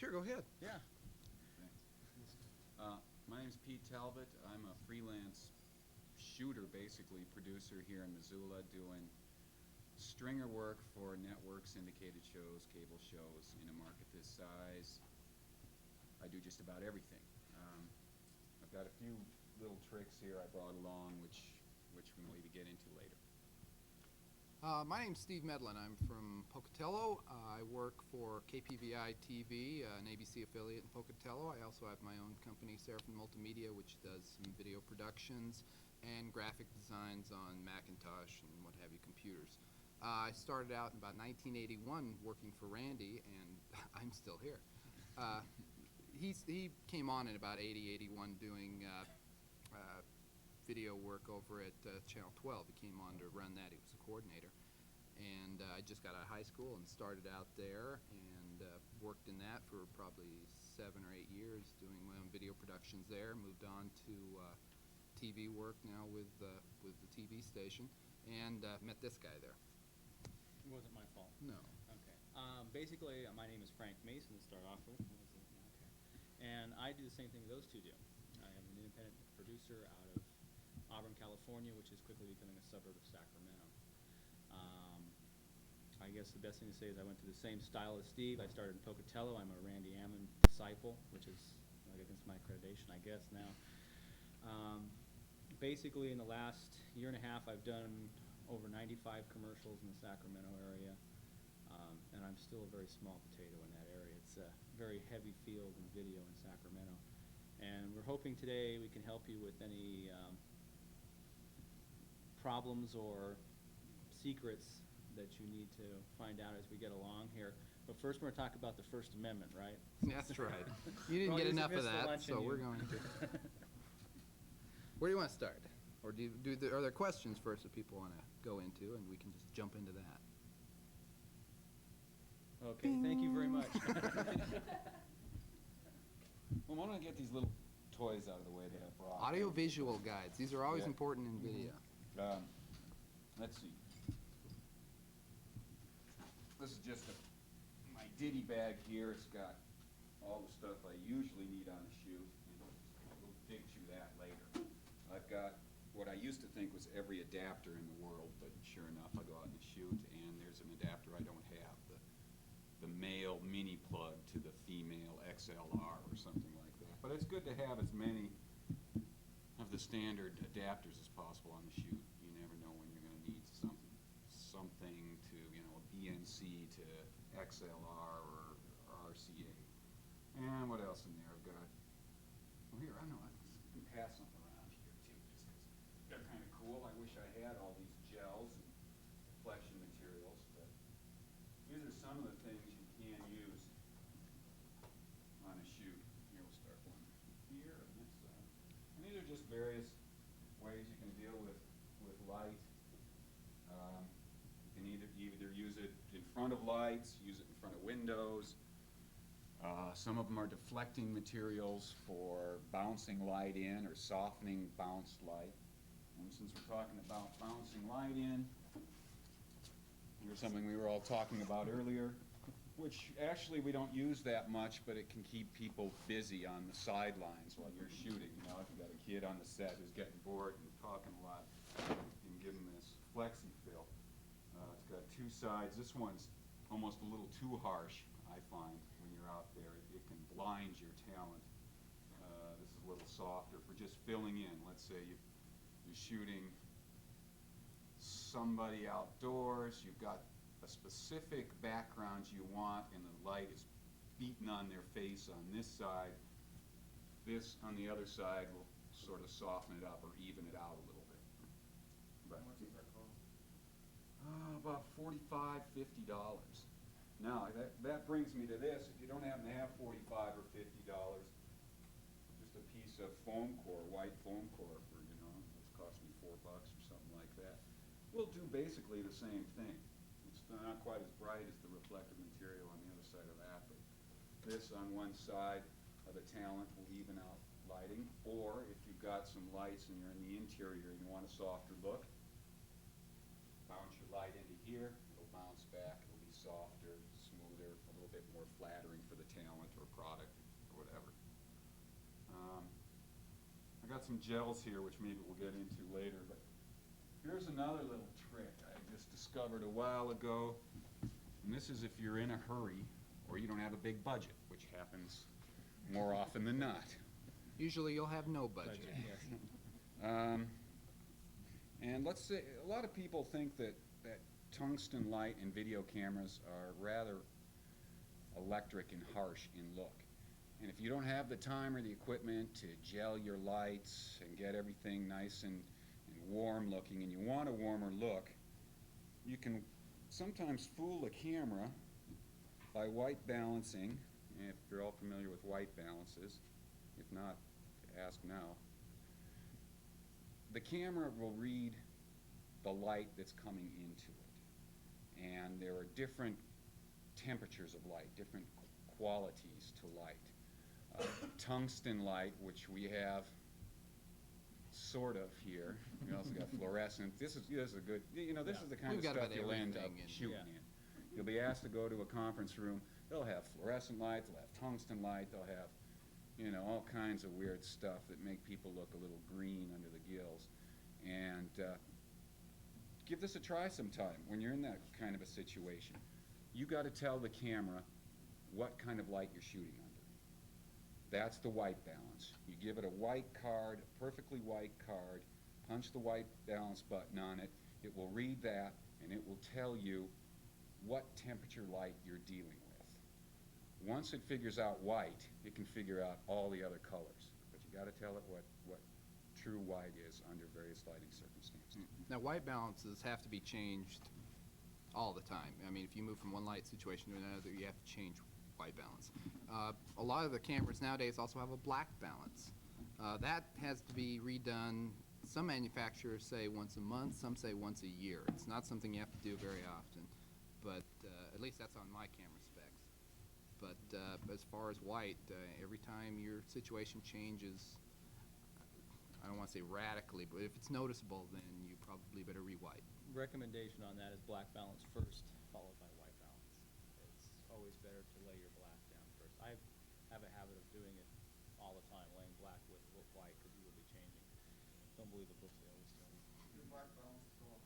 Sure, go ahead. Yeah. Thanks. My name's Pete Talbot. I'm a freelance shooter, basically, producer here in Missoula, doing stringer work for network syndicated shows, cable shows in a market this size. I do just about everything. I've got a few little tricks here I brought along, which we may maybe get into later. My name's Steve Medlin. I'm from Pocatello. I work for KPVI TV, an ABC affiliate in Pocatello. I also have my own company, Seraphin Multimedia, which does some video productions and graphic designs on Macintosh and what have you computers. I started out in about 1981 working for Randy, and I'm still here. He came on in about 80, 81 doing video work over at Channel 12. He came on to run that. He was a coordinator. And I just got out of high school and started out there and worked in that for probably 7 or 8 years, doing my own video productions there. Moved on to TV work now with the TV station, and met this guy there. It wasn't my fault. No. Okay. Basically, my name is Frank Mason to start off with. Okay. And I do the same thing those two do. I am an independent producer out of Auburn, California, which is quickly becoming a suburb of Sacramento. I guess the best thing to say is I went through the same style as Steve. I started in Pocatello. I'm a Randy Ammon disciple, which is against my accreditation, I guess, now. Basically, in the last year and a half, I've done over 95 commercials in the Sacramento area, and I'm still a very small potato in that area. It's a very heavy field in video in Sacramento. And we're hoping today we can help you with any problems or secrets that you need to find out as we get along here. But first, we're going to talk about the First Amendment, right? That's right. You didn't get enough of that, so we're going to. Where do you want to start? Or are there questions first that people want to go into, and we can just jump into that? Okay, thank you very much. Well, why don't I get these little toys out of the way that I brought? Audio-visual guides. These are always important in video. Let's see. This is just my ditty bag here. It's got all the stuff I usually need on a shoot. We'll dig through that later. I've got what I used to think was every adapter in the world, but sure enough, I go out and shoot, and there's an adapter I don't have, the male mini plug to the female XLR or something like that. But it's good to have as many of the standard adapters as possible on the shoot. You never know when you're going to need something to, BNC to XLR or RCA. And what else in there? I've got, well, here, I know, I can pass something around here too, just because they're kind of cool. I wish I had all these gels and flexion materials, but these are some of the things you can use on a shoot. Here, we'll start one here and this side. And these are just various ways you can deal with light. You can either use it in front of lights, use it in front of windows. Some of them are deflecting materials for bouncing light in or softening bounced light. And since we're talking about bouncing light in, here's something we were all talking about earlier, which actually we don't use that much, but it can keep people busy on the sidelines while you're shooting. If you've got a kid on the set who's getting bored and talking a lot, you can give them this flexi fill. It's got two sides. This one's almost a little too harsh, I find, when you're out there. It can blind your talent. This is a little softer for just filling in. Let's say you're shooting somebody outdoors, you've got a specific background you want, and the light is beaten on their face on this side. This on the other side will sort of soften it up or even it out a little bit. But What's that called? about $45, $50. Now that brings me to this. If you don't happen to have $45 or $50, just a piece of foam core, white foam core for it's cost me $4 or something like that. Will do basically the same thing. It's not quite as bright as the reflective material on the other side of that, but this on one side of the talent will even out lighting. Or if you've got some lights and you're in the interior and you want a softer look, bounce your light into here, it'll bounce back, it'll be softer, smoother, a little bit more flattering for the talent or product or whatever. I got some gels here, which maybe we'll get into later, but here's another little trick I just discovered a while ago. And this is if you're in a hurry or you don't have a big budget, which happens more often than not. Usually you'll have no budget. Yes. And let's say a lot of people think that tungsten light and video cameras are rather electric and harsh in look. And if you don't have the time or the equipment to gel your lights and get everything nice and warm looking, and you want a warmer look, you can sometimes fool the camera by white balancing. If you're all familiar with white balances, if not, ask now. The camera will read the light that's coming into it. And there are different temperatures of light, different qualities to light. Tungsten light, which we have sort of here. We also got fluorescent. This is a good, this is the kind We've of got stuff about you'll end up everything in. shooting Yeah. in. You'll be asked to go to a conference room. They'll have fluorescent light, they'll have tungsten light, they'll have, all kinds of weird stuff that make people look a little green under the gills. And give this a try sometime when you're in that kind of a situation. You got to tell the camera what kind of light you're shooting under. That's the white balance. You give it a white card, a perfectly white card, punch the white balance button on it. It will read that, and it will tell you what temperature light you're dealing with. Once it figures out white, it can figure out all the other colors. But you got to tell it what true white is under various lighting circumstances. Now, white balances have to be changed all the time. I mean, if you move from one light situation to another, you have to change white balance. A lot of the cameras nowadays also have a black balance. That has to be redone. Some manufacturers say once a month, some say once a year. It's not something you have to do very often, but at least that's on my camera specs. But as far as white, every time your situation changes, I don't want to say radically, but if it's noticeable, then you probably better re-white. Recommendation on that is black balance first, followed by white balance. It's always better to lay your black down first. I have a habit of doing it all the time, laying black with white, because you will be changing. Don't believe the books they always tell you. Your black balance is off,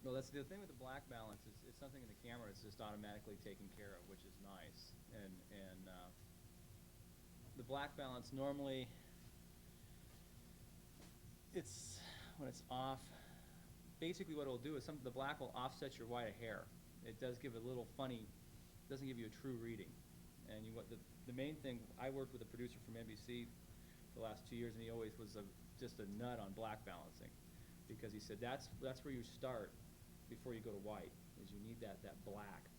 Well, that's the thing with the black balance is it's something in the camera it's just automatically taken care of, which is nice. And the black balance normally when it's off. Basically, what it'll do is the black will offset your white a hair. It does give a little funny. Doesn't give you a true reading. And the main thing, I worked with a producer from NBC for the last 2 years, and he always was just a nut on black balancing, because he said that's where you start before you go to white. Is you need that black.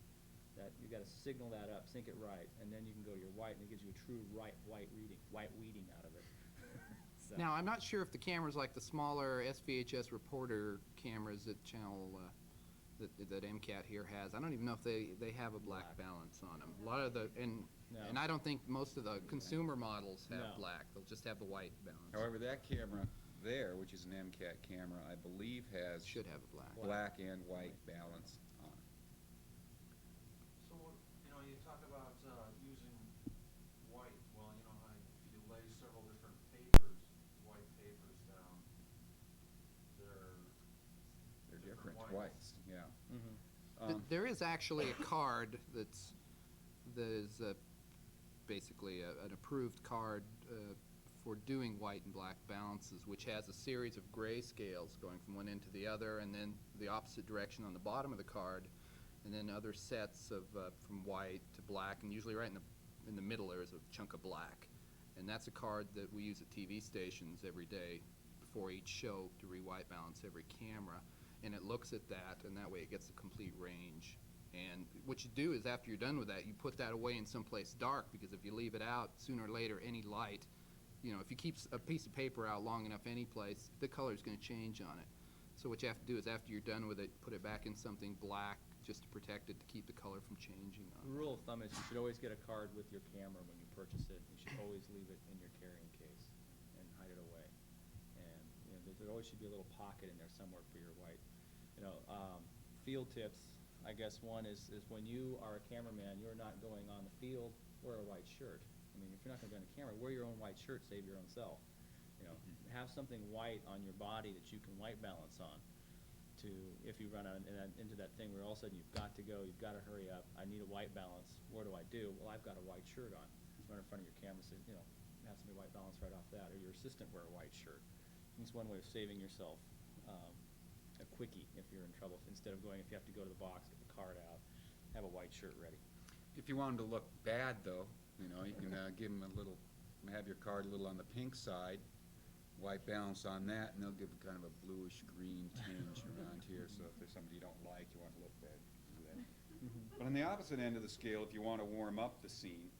That you got to signal that up, sync it right, and then you can go to your white, and it gives you a true white weeding out of it. So. Now, I'm not sure if the cameras like the smaller SVHS reporter cameras that that MCAT here has, I don't even know if they have a black balance on them. A lot of and I don't think most of the consumer models have black. They'll just have the white balance. However, that camera there, which is an MCAT camera, I believe should have a black and white balance on it. So, you talk about using white. Well, how if you lay several different white papers down, They're different whites, yeah. Mm-hmm. There is actually a card that is basically an approved card for doing white and black balances, which has a series of gray scales going from one end to the other, and then the opposite direction on the bottom of the card, and then other sets of from white to black, and usually right in the middle there is a chunk of black. And that's a card that we use at TV stations every day before each show to re-white balance every camera. And it looks at that, and that way it gets the complete range. And what you do is after you're done with that, you put that away in someplace dark, because if you leave it out, sooner or later, any light, if you keep a piece of paper out long enough any place, the color is going to change on it. So what you have to do is after you're done with it, put it back in something black just to protect it, to keep the color from changing on The it. rule of thumb is you should always get a card with your camera when you purchase it. You should always leave it in your carrying case and hide it away. And there always should be a little pocket in there somewhere for your white. Field tips. I guess one is when you are a cameraman, you're not going on the field wear a white shirt. I mean, if you're not going to be on the camera, wear your own white shirt, save your own self. You know, have something white on your body that you can white balance on. To if you run out into that thing where all of a sudden you've got to go, you've got to hurry up. I need a white balance. What do I do? Well, I've got a white shirt on. Run in front of your camera, so, you know, have somebody white balance right off that, or your assistant wear a white shirt. It's one way of saving yourself a quickie if you're in trouble. Instead of going, if you have to go to the box, get the card out, have a white shirt ready. If you want them to look bad, though, you know, you can give them a little, have your card a little on the pink side, white balance on that, and they'll give kind of a bluish green tinge around here. So if there's somebody you don't like, you want to look bad, do that. But on the opposite end of the scale, if you want to warm up the scene,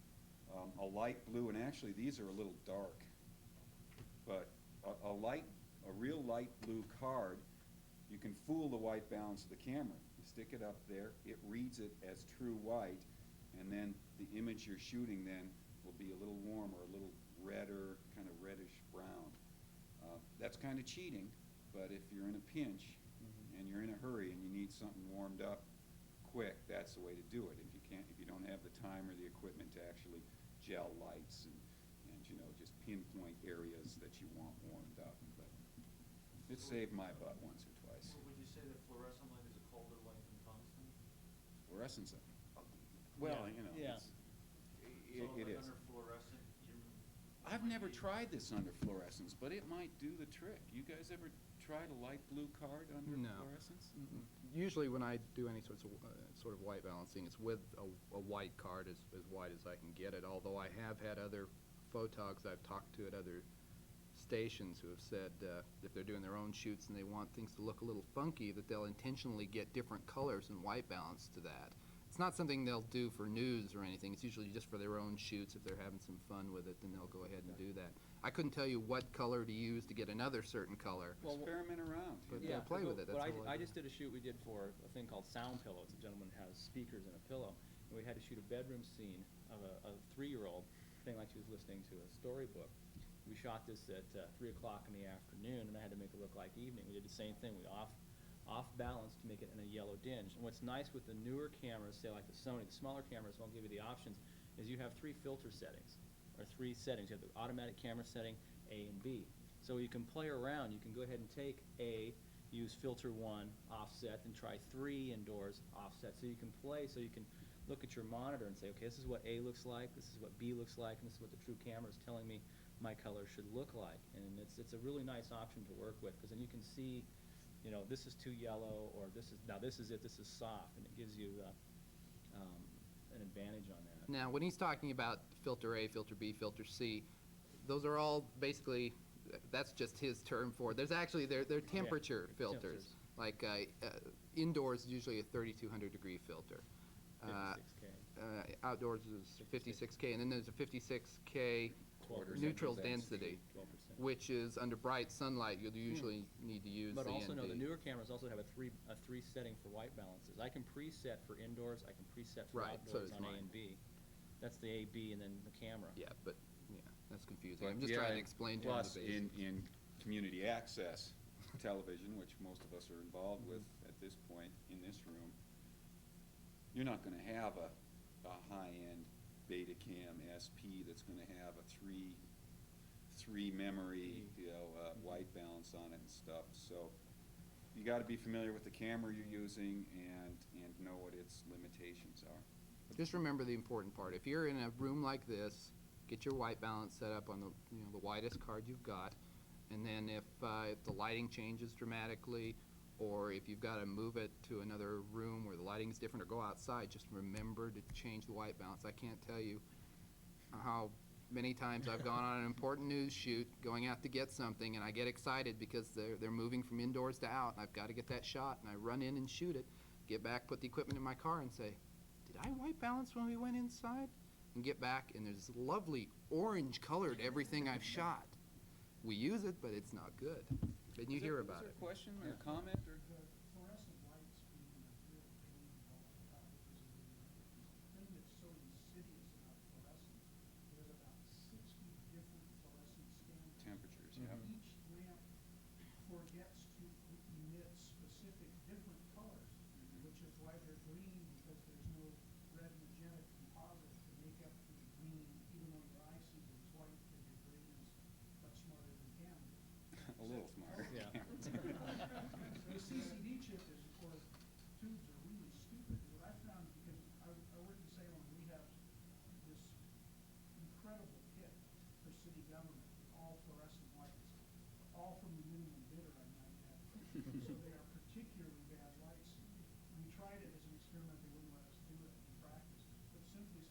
a light blue, and actually these are a little dark, but a real light blue card, you can fool the white balance of the camera. You stick it up there, it reads it as true white, and then the image you're shooting then will be a little warmer, a little redder, kind of reddish brown. That's kind of cheating, but if you're in a pinch and you're in a hurry and you need something warmed up quick, that's the way to do it. If you don't have the time or the equipment to actually gel lights and you know, just pinpoint areas that you want warmed up. But it saved my butt once or twice. Well, would you say that fluorescent light is a colder light than tungsten? Fluorescence, well, you know, Yeah. it like is. under fluorescent, I've never tried this under fluorescence, but it might do the trick. You guys ever tried a light blue card under No. fluorescence? Usually when I do any sort of white balancing, it's with a white card as white as I can get it, although I have had other photogs I've talked to at other stations who have said if they're doing their own shoots and they want things to look a little funky, that they'll intentionally get different colors and white balance to that. It's not something they'll do for news or anything. It's usually just for their own shoots. If they're having some fun with it, then they'll go ahead and do that. I couldn't tell you what color to use to get another certain color. Well, Experiment around. But you know. play with it, that's But all I I do. just did a shoot we did for a thing called Sound Pillow. It's a gentleman who has speakers and a pillow. And we had to shoot a bedroom scene of a 3-year-old, thing like she was listening to a storybook. We shot this at 3 o'clock in the afternoon, and I had to make it look like evening. We did the same thing. We off balance to make it in a yellow dinge. And what's nice with the newer cameras, say like the Sony, the smaller cameras won't give you the options, is you have 3 filter settings, or 3 settings. You have the automatic camera setting, A and B. So you can play around. You can go ahead and take A, use filter 1, offset, and try 3 indoors, offset. So you can play, so you can look at your monitor and say, okay, this is what A looks like, this is what B looks like, and this is what the true camera is telling me my color should look like. And it's a really nice option to work with, because then you can see, you know, this is too yellow, or this is it, this is soft, and it gives you an advantage on that. Now, when he's talking about filter A, filter B, filter C, those are all basically, that's just his term for it. There's actually, they're temperature filters. Filters. Like indoors is usually a 3,200 degree filter. 56K. Outdoors is 56K, and then there's a 56K 12% neutral density. density, 12%. which is under bright sunlight. You'll usually need to use But the also know the ND. newer cameras also have a three setting for white balances. I can preset for indoors, I can preset for Right, so outdoors does on A mine. and B. That's the A, B, and then the camera. Yeah, but yeah, that's confusing. But I'm just yeah, trying to explain to him plus the basics. in community access television, which most of us are involved with at this point in this room, you're not going to have a high-end Betacam SP that's going to have a three memory, white balance on it and stuff. So you got to be familiar with the camera you're using and know what its limitations are. Just remember the important part. If you're in a room like this, get your white balance set up on the widest card you've got, and then if the lighting changes dramatically, or if you've got to move it to another room where the lighting is different, or go outside, just remember to change the white balance. I can't tell you how many times I've gone on an important news shoot, going out to get something, and I get excited because they're moving from indoors to out, and I've got to get that shot, and I run in and shoot it, get back, put the equipment in my car, and say, did I white balance when we went inside? And get back, and there's lovely orange colored everything I've shot. We use it, but it's not good. Then you hear about it. Is there a question or a comment? Or? The fluorescent lights being a real pain in all the because of the thing that's so insidious about fluorescence, there's about 60 different fluorescent standards. Temperatures, And yeah. each lamp forgets to emit specific different colors, which is why they're green, because there's no red magenta composite to make up for the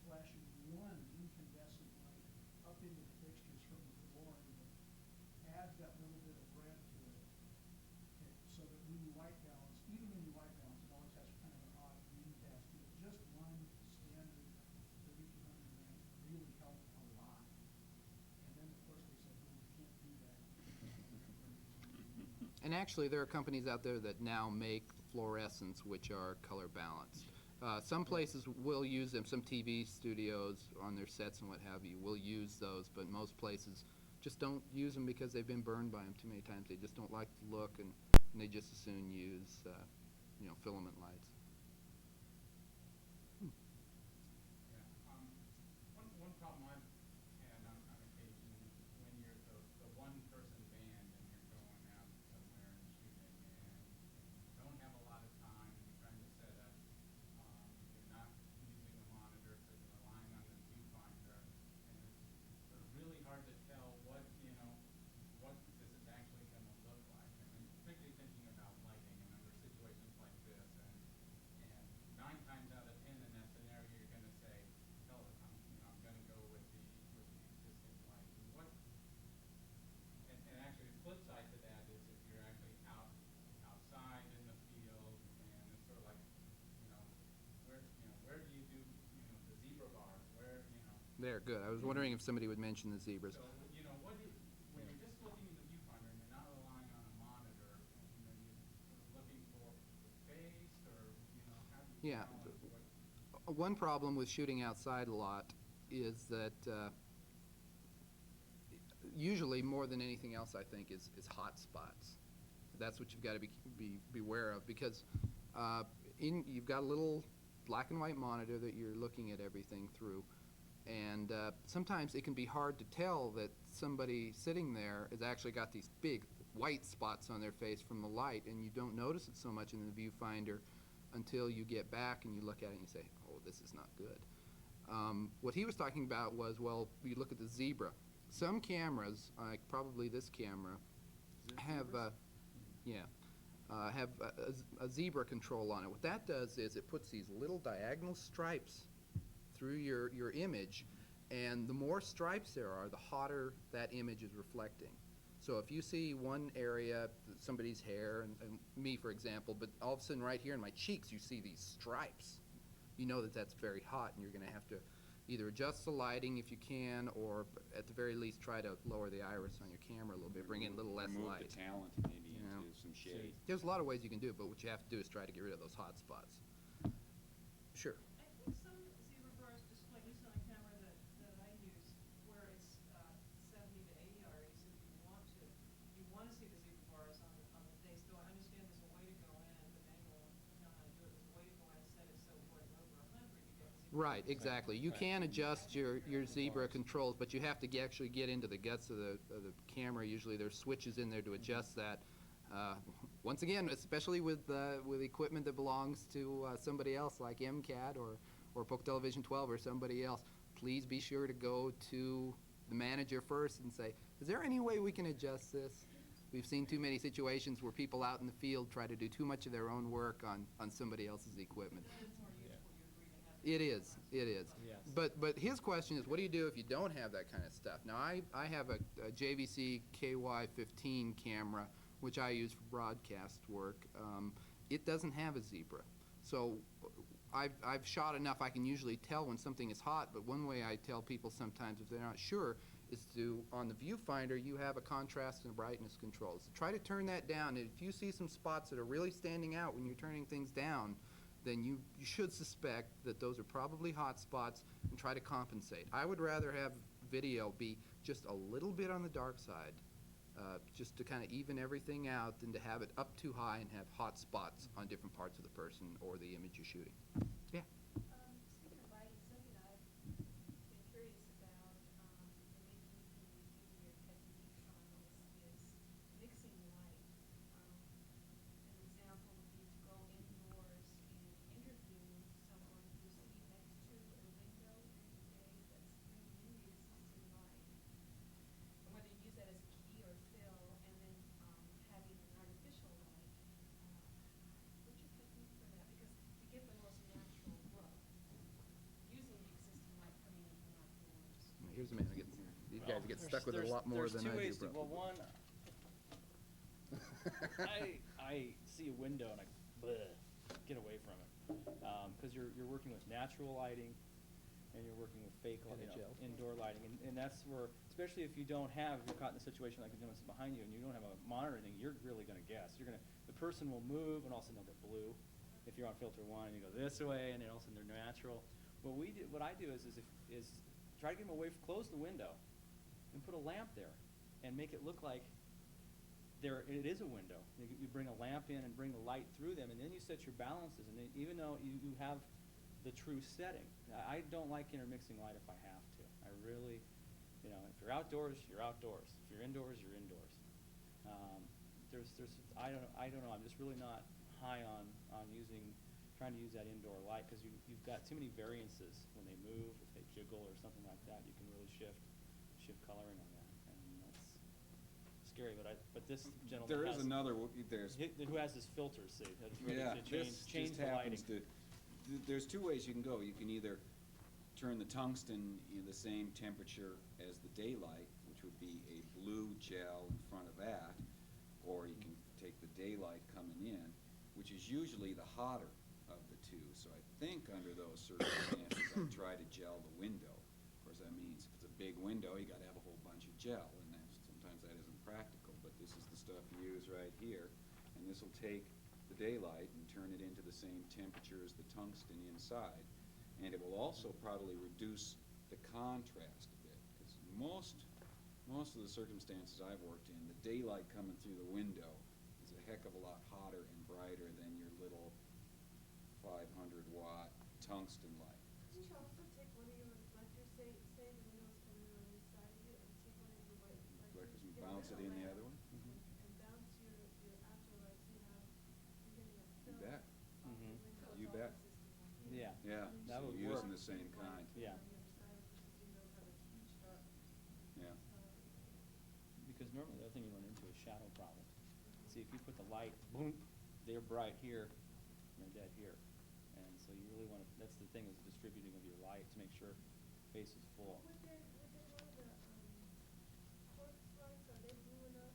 flashing one incandescent light up into the fixtures from the flooring that adds that little bit of red to it. So that when you white balance, even when you white balance, it always has kind of an odd green cast to it. Just one standard 3200 lamp really helped a lot. And then, of course, they said, no, you can't do that. And actually, there are companies out there that now make fluorescents which are color balanced. Some places will use them, some TV studios on their sets and what have you will use those, but most places just don't use them because they've been burned by them too many times. They just don't like the look, and they just as soon use, filament lights. Yeah, one problem I've had on occasion when you're the one-person band and you're going out somewhere and shooting and don't have a lot of time and you're trying to set up, you're not using a monitor, so you're relying on the viewfinder, and it's really hard to tell what this is actually going to look like. I mean, particularly thinking about lighting and under situations like this, and 9 times out of 10 in that scenario, you're going to say, "Hell, I'm going to go with the existing light." And actually, the flip side to that is if you're actually outside in the field, and it's sort of like, where do you do the zebra bars? There, good. I was wondering if somebody would mention the zebras. So, when you're just looking in the viewfinder and you're not relying on a monitor, you're looking for face, or, how do you Yeah. balance what? One problem with shooting outside a lot is that usually more than anything else, I think, is hot spots. That's what you've got to be beware of, because you've got a little black and white monitor that you're looking at everything through, and sometimes it can be hard to tell that somebody sitting there has actually got these big white spots on their face from the light, and you don't notice it so much in the viewfinder until you get back and you look at it and you say, oh, this is not good. What he was talking about was, well, you look at the zebra. Some cameras, like probably this camera, have a zebra control on it. What that does is it puts these little diagonal stripes through your image, and the more stripes there are, the hotter that image is reflecting. So if you see one area, somebody's hair, and me, for example, but all of a sudden right here in my cheeks you see these stripes, you know that that's very hot, and you're going to have to either adjust the lighting if you can, or at the very least try to lower the iris on your camera a little bit, bring in a little less remove light. the talent maybe Yeah. into some shade. There's a lot of ways you can do it, but what you have to do is try to get rid of those hot spots. Sure. I think some zebra bars display, at least on a camera that I use, where it's 70 to 80 RE, so if you want to see the zebra bars on the face. Though I understand there's a way to go in, the manual on how to do it, there's a way to go in and set it so when over 100 you get the zebra. Right, exactly. You can adjust your zebra controls, but you have to actually get into the guts of the camera. Usually there's switches in there to adjust that. Once again, especially with equipment that belongs to somebody else like MCAT or Poke Television 12 or somebody else, please be sure to go to the manager first and say, is there any way we can adjust this? We've seen too many situations where people out in the field try to do too much of their own work on somebody else's equipment. Then it's more useful, you agree to have. It is. It is. Yes. But his question is, what do you do if you don't have that kind of stuff? Now, I have a JVC KY15 camera, which I use for broadcast work. It doesn't have a zebra. So I've shot enough I can usually tell when something is hot, but one way I tell people sometimes if they're not sure is to, on the viewfinder, you have a contrast and a brightness control. So try to turn that down, and if you see some spots that are really standing out when you're turning things down, then you should suspect that those are probably hot spots and try to compensate. I would rather have video be just a little bit on the dark side, just to kind of even everything out, than to have it up too high and have hot spots on different parts of the person or the image you're shooting. Yeah. Speaking of lighting, something I've been curious about, and maybe you can review your techniques on this, is mixing light. An example would be to go indoors and interview someone who's sitting next to a window during the day that's bringing in the existing light. And whether you use that as a key or fill, and then having an artificial light. What's your technique for that? Because to get the most natural here's a man who gets, these guys get stuck with it a lot more than I do, There's two ways to, probably. well, one, I see a window and I, bleh, get away from it. Because you're working with natural lighting and you're working with fake, indoor lighting. And that's where, especially if you don't have, if you're caught in a situation like the gentleman behind you and you don't have a monitoring, you're really gonna guess. The person will move and all of a sudden they'll get blue. If you're on filter one, you go this way and then all of a sudden they're natural. What I do is try to get them away, close the window and put a lamp there and make it look like it is a window. You bring a lamp in and bring the light through them, and then you set your balances. And then even though you have the true setting, I don't like intermixing light if I have to. I really, if you're outdoors, you're outdoors. If you're indoors, you're indoors. I don't know. I'm just really not high on trying to use that indoor light because you've got too many variances when they move. If they jiggle or something like that, you can really shift coloring on that, and that's scary. But this gentleman There is has, another, who has his filters, see, that's ready yeah, to this change just the lighting. happens to, there's two ways you can go. You can either turn the tungsten in the same temperature as the daylight, which would be a blue gel in front of that, or you can take the daylight coming in, which is usually the hotter of the two. So I think under those circumstances, I try to gel the window. Of course, that means if it's a big window, you got to have a whole bunch of gel, and sometimes that isn't practical. But this is the stuff you use right here, and this will take the daylight and turn it into the same temperature as the tungsten inside, and it will also probably reduce the contrast a bit, because most of the circumstances I've worked in, the daylight coming through the window is a heck of a lot hotter and brighter than your little 500-watt tungsten light. Could you also take one of your reflectors, say the window's coming in on this side of it, and take one of your white reflectors, And get bounce it rid in of the lamp, other one? and bounce your outdoor lights, you're getting a You film bet. off the window. You It's bet. all consistent on here. Yeah. Yeah, And then that so would you using work. the same kind. Yeah. On the other side, because windows have a huge dark Yeah. side. Because normally the other thing you run into is shadow problems. See, if you put the light, boom, they're bright here, and they're dead here. And so you really want to, that's the thing, is distributing of your light to make sure face is full. Would one of the quartz lights, are they blue enough?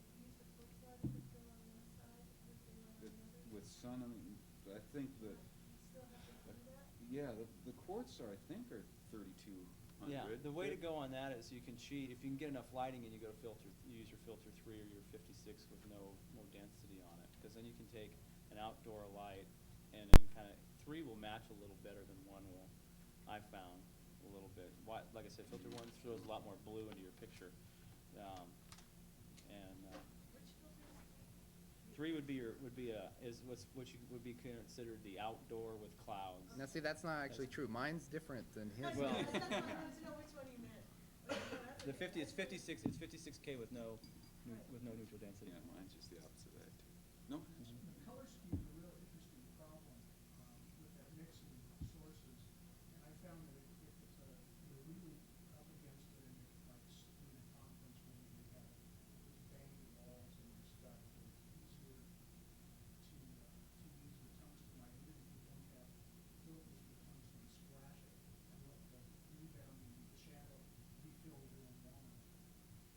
If you use the quartz light, it could fill on one side, with daylight on the other? With sun, I think that, You still have to do that? yeah, the quartz are, I think, are 3200. Yeah, the way to go on that is you can cheat. If you can get enough lighting and you you use your filter 3 or your 56 with no density on it, because then you can take an outdoor light and then kind of 3 will match a little better than 1 will. I've found a little bit. Like I said, filter 1 throws a lot more blue into your picture, Which filters? 3 would be would be considered the outdoor with clouds. Now, see, that's not actually true. Mine's different than his. Well- I wanted to know which one you meant. The 50, it's 56. It's 56K with no neutral density. Yeah, mine's just the opposite of that, too. No? The color scheme is a real interesting problem with that mixing sources, and I found that if it's you're really up against it and you're like in a conference room and you have these banging walls and your stuff, it's easier to use the tungsten light, even if you don't have filters for tungsten, splash it and let the rebounding, the shadow be filled in and warm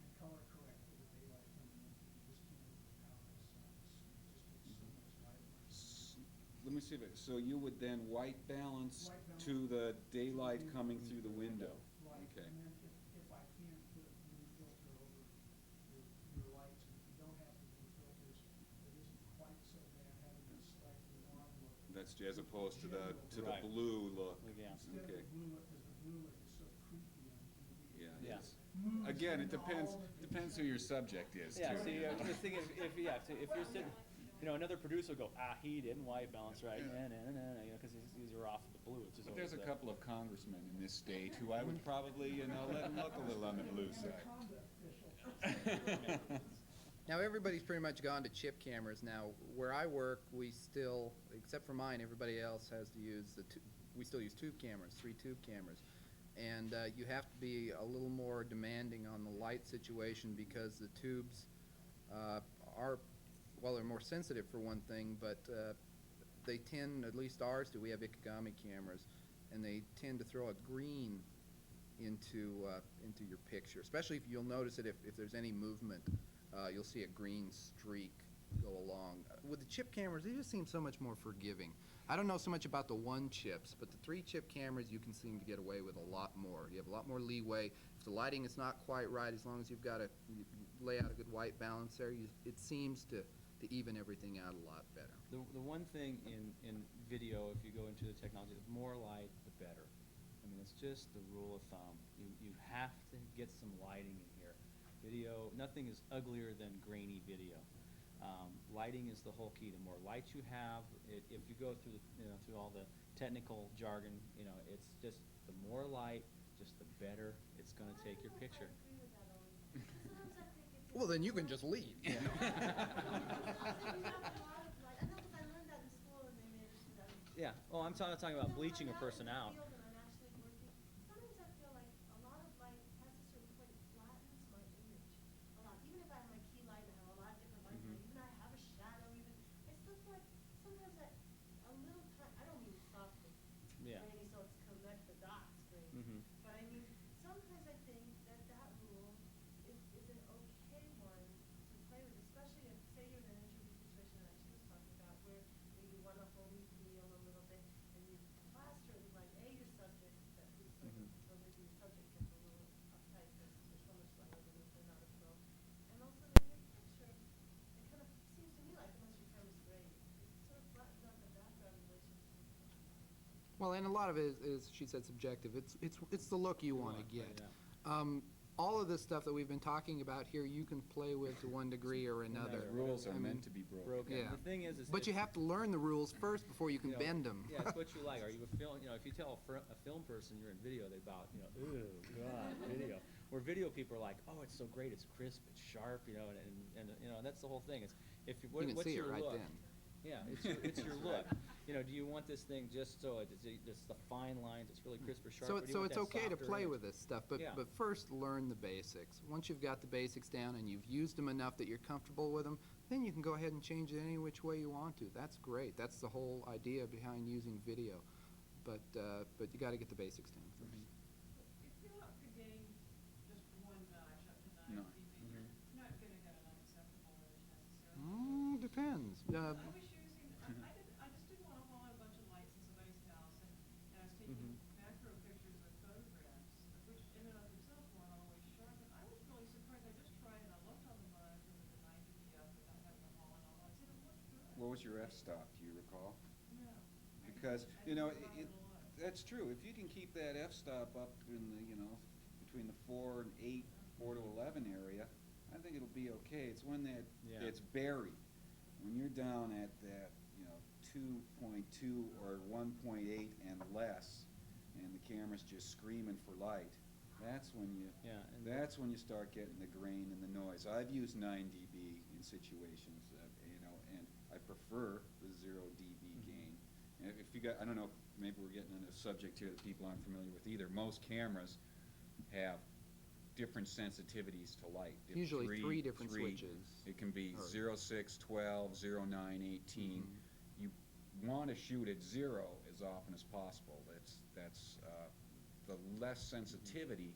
and color correct for the daylight coming in. You just can't overpower the sun. It just takes so much light. Let me see if so you would then white balance White balance to the daylight coming through the window. Right, Okay. and then if I can, put a blue filter over your lights, and if you don't have the blue filters, it isn't quite so bad having a slightly warm look. That's as opposed to the Right. blue look. Yeah. Instead Okay. of the blue look, because the blue look is so creepy on TV. Yeah. Yeah. it's- Moves Again, it into depends all of the depends who your subject is, Yeah, too. see, I'm just thinking if you're sitting, another producer will go, he didn't white balance right, because you're off of the blue, which is But always there's a the- couple of congressmen in this state who I would probably, let them look a little on the blue side. Conda official. Now, everybody's pretty much gone to chip cameras now. Where I work, we still, except for mine, everybody else has to use we still use tube cameras, 3 tube cameras. And you have to be a little more demanding on the light situation because the tubes they're more sensitive for one thing, but they tend, at least ours do, we have Ikegami cameras, and they tend to throw a green into your picture. Especially if you'll notice it if there's any movement, you'll see a green streak go along. With the chip cameras, they just seem so much more forgiving. I don't know so much about the 1 chips, but the 3 chip cameras you can seem to get away with a lot more. You have a lot more leeway. If the lighting is not quite right, as long as you lay out a good white balance there, it seems to even everything out a lot better. The one thing in video, if you go into the technology, the more light, the better. I mean, it's just the rule of thumb. You have to get some lighting in here. Video, nothing is uglier than grainy video. Lighting is the whole key. The more light you have, if you go through through all the technical jargon, it's just the more light, just the better it's going to take your picture. I agree with that always. Sometimes I think it's Well, then you can just leave. You have a lot of light. I know because I learned that in school and they made us do that. Yeah. Oh, I'm talking about bleaching a person out. Sometimes I feel like a lot of light past a certain point flattens my image a lot. Even if I have my key light and I have a lot of different lights, Mhm. even I have a shadow, even I still feel like sometimes a little time. I don't mean soft, Yeah. grainy, so it's connect the dots grainy. Mhm. But I mean sometimes I think that rule is an okay one to play with, especially if say you're in an interview situation like she was talking about where you want to hold me feel a little bit and you plaster it like your subject that who's like Mhm. so maybe your subject gets a little uptight because there's so much light underneath they're not a pro. And also then your picture, it kind of seems to me like unless your camera's great, it sort of flattens out the background in relation to the front. Well, and a lot of it is, she said, subjective. It's the look you want to wanna get. play it All of this stuff that we've been talking about here, you can play with to one degree or another. matter. Rules are I mean, meant to be broken. Broken. Yeah. The thing is But you have to learn the rules first before you can know, bend them. Yeah, it's what you like. Are you a film? If you tell a film person you're in video, they about, ooh, God, video. Where video people are like, oh, it's so great, it's crisp, it's sharp, and that's the whole thing. It's if you, You can what's see it your right look? then. Yeah, it's your look. Do you want this thing just so it's the fine lines, it's really crisp or sharp? So, or do you so want it's that okay to softer play image? with this stuff, but Yeah. but first learn the basics. Once you've got the basics down and you've used them enough that you're comfortable with them, then you can go ahead and change it any which way you want to. That's great. That's the whole idea behind using video. But you got to get the basics down first. Mhm. If you want to gain just one notch up to 9 No. dB, you're not going to get an unacceptable image necessarily. Depends. I was using, I just didn't want to haul out a bunch of lights in somebody's house, and I was taking Mhm. macro pictures of photographs, which in and of themselves weren't always sharp, and I was really surprised. I just tried and I looked on the monitor with the 9 dB up without having to haul in all lights, and it looked good. What was your f-stop, do you recall? No. Because, I didn't bother to look. that's true. If you can keep that f-stop up in the, between the 4 and 8, 4 to 11 area, I think it'll be okay. It's when Yeah. it's buried. When you're down at that, 2.2 or 1.8 and less, and the camera's just screaming for light, that's when you Yeah, and that's when you start getting the grain and the noise. I've used 9 dB in situations, and I prefer the 0 dB gain. And if you got, I don't know, maybe we're getting into a subject here that people aren't familiar with either. Most cameras have different sensitivities to light. They have Usually three different switches. It can be Or- 06, 12, 09, 18. Mhm. You want to shoot at 0 as often as possible. That's the less sensitivity,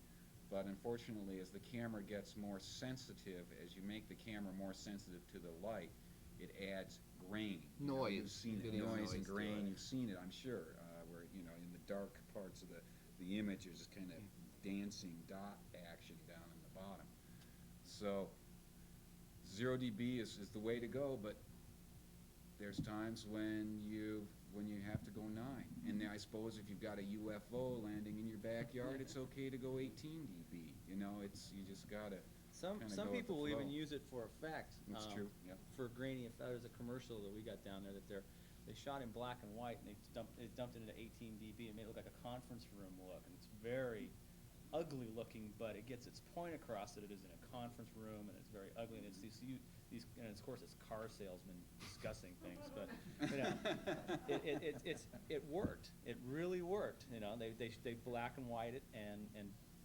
but unfortunately, as the camera gets more sensitive, as you make the camera more sensitive to the light, it adds grain. Noise. You've seen it, Video noise and noise to grain. it. You've seen it, I'm sure, where in the dark parts of the image, there's this kind of dancing dot action down in the bottom. So 0 dB is the way to go, but there's times when you have to go 9. And I suppose if you've got a UFO landing in your backyard, it's okay to go 18 dB. You just gotta. Some kinda go with people the will even flow. use it for effect. That's true, yeah. For grainy, if there's a commercial that we got down there that they shot in black and white and they dumped it into 18 dB and made it look like a conference room look, and it's very ugly looking, but it gets its point across that it is in a conference room and it's very ugly, and it's these and of course it's car salesmen discussing things, but it worked. It really worked. They black and white it and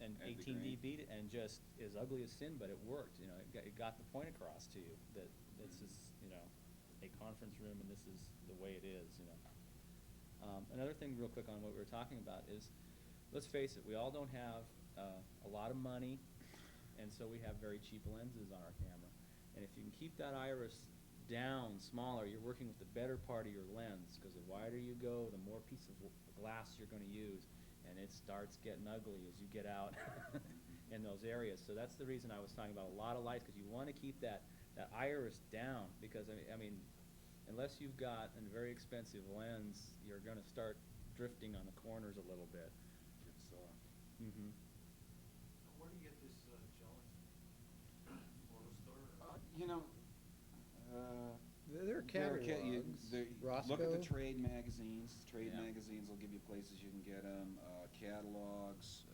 Add the 18 grain. dB it and just as ugly as sin, but it worked. It got the point across to you that this is a conference room and this is the way it is. Another thing, real quick, on what we were talking about is, let's face it, we all don't have a lot of money, and so we have very cheap lenses on our camera. And if you can keep that iris down smaller, you're working with the better part of your lens, because the wider you go, the more piece of glass you're going to use, and it starts getting ugly as you get out in those areas. So that's the reason I was talking about a lot of lights, because you want to keep that iris down, because I mean, unless you've got a very expensive lens, you're going to start drifting on the corners a little bit. It's soft. Mm-hmm. Where do you get this gel? Photo store? You know, There are catalogs. look at the Roscoe? trade magazines. Trade Yeah. magazines will give you places you can get them. Catalogs.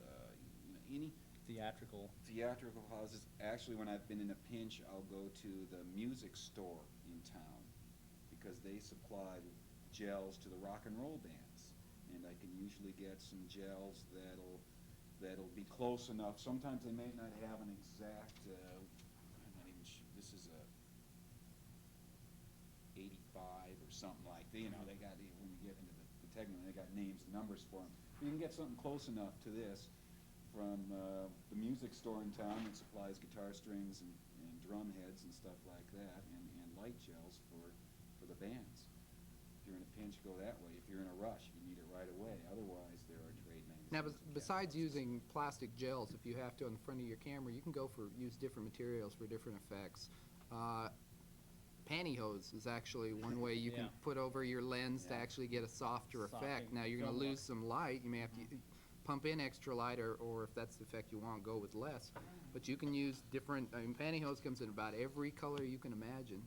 Any Theatrical. theatrical houses. Actually, when I've been in a pinch, I'll go to the music store in town because they supply gels to the rock and roll bands, and I can usually get some gels that'll be close enough. Sometimes they may not have an exact. I'm not even sure. This is a 85 or something like that. You know, they got when you get into the technical, they got names and numbers for them. But you can get something close enough to this from the music store in town that supplies guitar strings and drum heads and stuff like that, and light gels for the bands. If you're in a pinch, go that way. If you're in a rush, you need it right away. Otherwise, there are trade magazines. Now, and besides catalogs. using plastic gels, if you have to on the front of your camera, you can use different materials for different effects. Pantyhose is actually one way you can Yeah. put over your lens to Yeah. actually get a softer effect. Softening Now, you're going film to lose look. some light. You may have to pump in extra light, or if that's the effect you want, go with less. But you can use different. I mean, pantyhose comes in about every color you can imagine.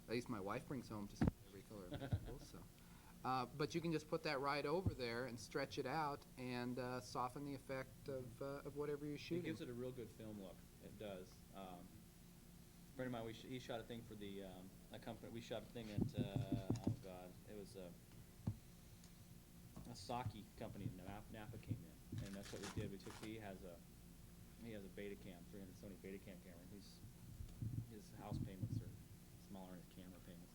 At least my wife brings home just every color imaginable. So. But you can just put that right over there and stretch it out and soften the effect of whatever you're It shooting. gives it a real good film look. It does. A friend of mine, he shot a thing for a company. We shot a thing at oh god, it was a sake company in Napa came in, and that's what we did. He has a Betacam, 300 Sony Betacam camera. His house payments are smaller than his camera payments.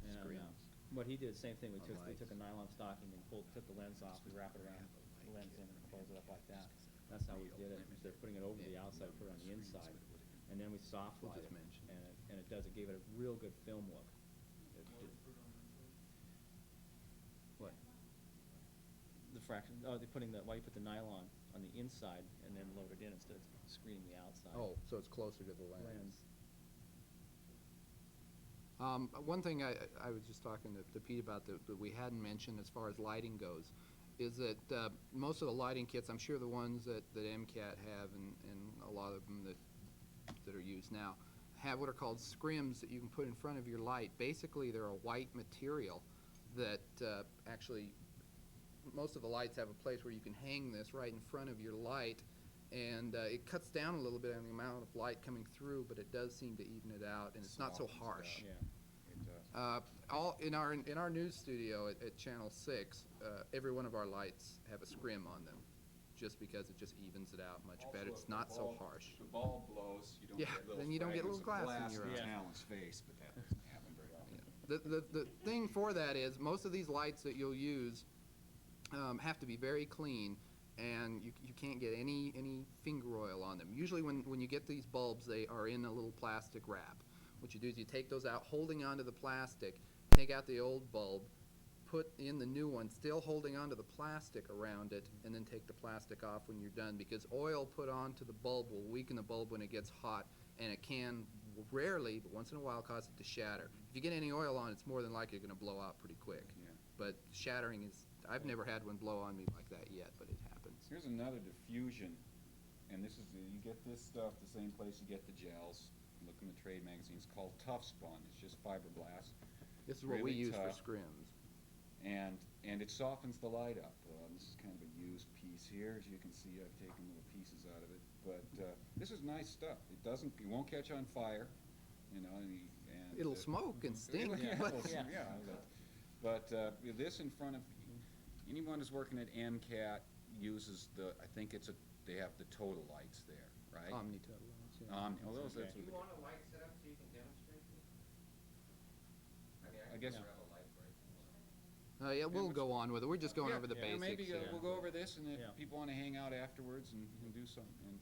And, Screens. what he did, same thing. We On took a lights. nylon stocking and took the lens off. We wrap it around the lens in and close it up like that. That's how we did it. Instead of putting it over the outside, put it on the inside, and then we soft We'll light just it, mention. and it gave it a real good film look. It More did- fruit on the inside? what? The fraction. Oh, they're putting why you put the nylon on the inside and then load it in instead of screening the outside. Oh, so it's closer to the lens. Lens. One thing I was just talking to Pete about that we hadn't mentioned as far as lighting goes is that most of the lighting kits, I'm sure the ones that MCAT have and a lot of them that are used now, have what are called scrims that you can put in front of your light. Basically, they're a white material that actually most of the lights have a place where you can hang this right in front of your light, and it cuts down a little bit on the amount of light coming through, but it does seem to even it out, and it's not so Softens it harsh. out. Yeah. It does. All in our news studio at Channel 6, every one of our lights have a scrim on them, just because it just evens it out much better. Also, It's if the not so bulb- harsh. If the bulb blows, you don't Yeah, get little then you don't get fragments little of glass in your in eye. Alan's face, but that doesn't happen very often. The thing for that is most of these lights that you'll use have to be very clean, and you can't get any finger oil on them. Usually when you get these bulbs, they are in a little plastic wrap. What you do is you take those out, holding onto the plastic, take out the old bulb, put in the new one, still holding onto the plastic around it, and then take the plastic off when you're done, because oil put onto the bulb will weaken the bulb when it gets hot, and it can rarely, but once in a while, cause it to shatter. If you get any oil on, it's more than likely going to blow out pretty quick. Yeah. But shattering is, I've never had one blow on me like that yet, but it happens. Here's another diffusion, and this is you get this stuff the same place you get the gels. Look in the trade magazines, called Tough Spun. It's just fiberglass, This is what we Really use for tough. scrims. and it softens the light up. This is kind of a used piece here, as you can see. I've taken little pieces out of it, but this is nice stuff. It won't catch on fire, you know, and It'll smoke and stink, Yeah, but yeah. But this in front of anyone who's working at MCAT uses I think they have the total lights there, right? Omni-total lights, yeah. That's Okay. what Do you we- want a light set up so you can demonstrate this? I mean, I I guess- guess have a light right Yeah, we'll what's- go on with it. We're just going Yeah, over the yeah, basics. maybe yeah. we'll go over this, and if Yeah. people want to hang out afterwards and do some, and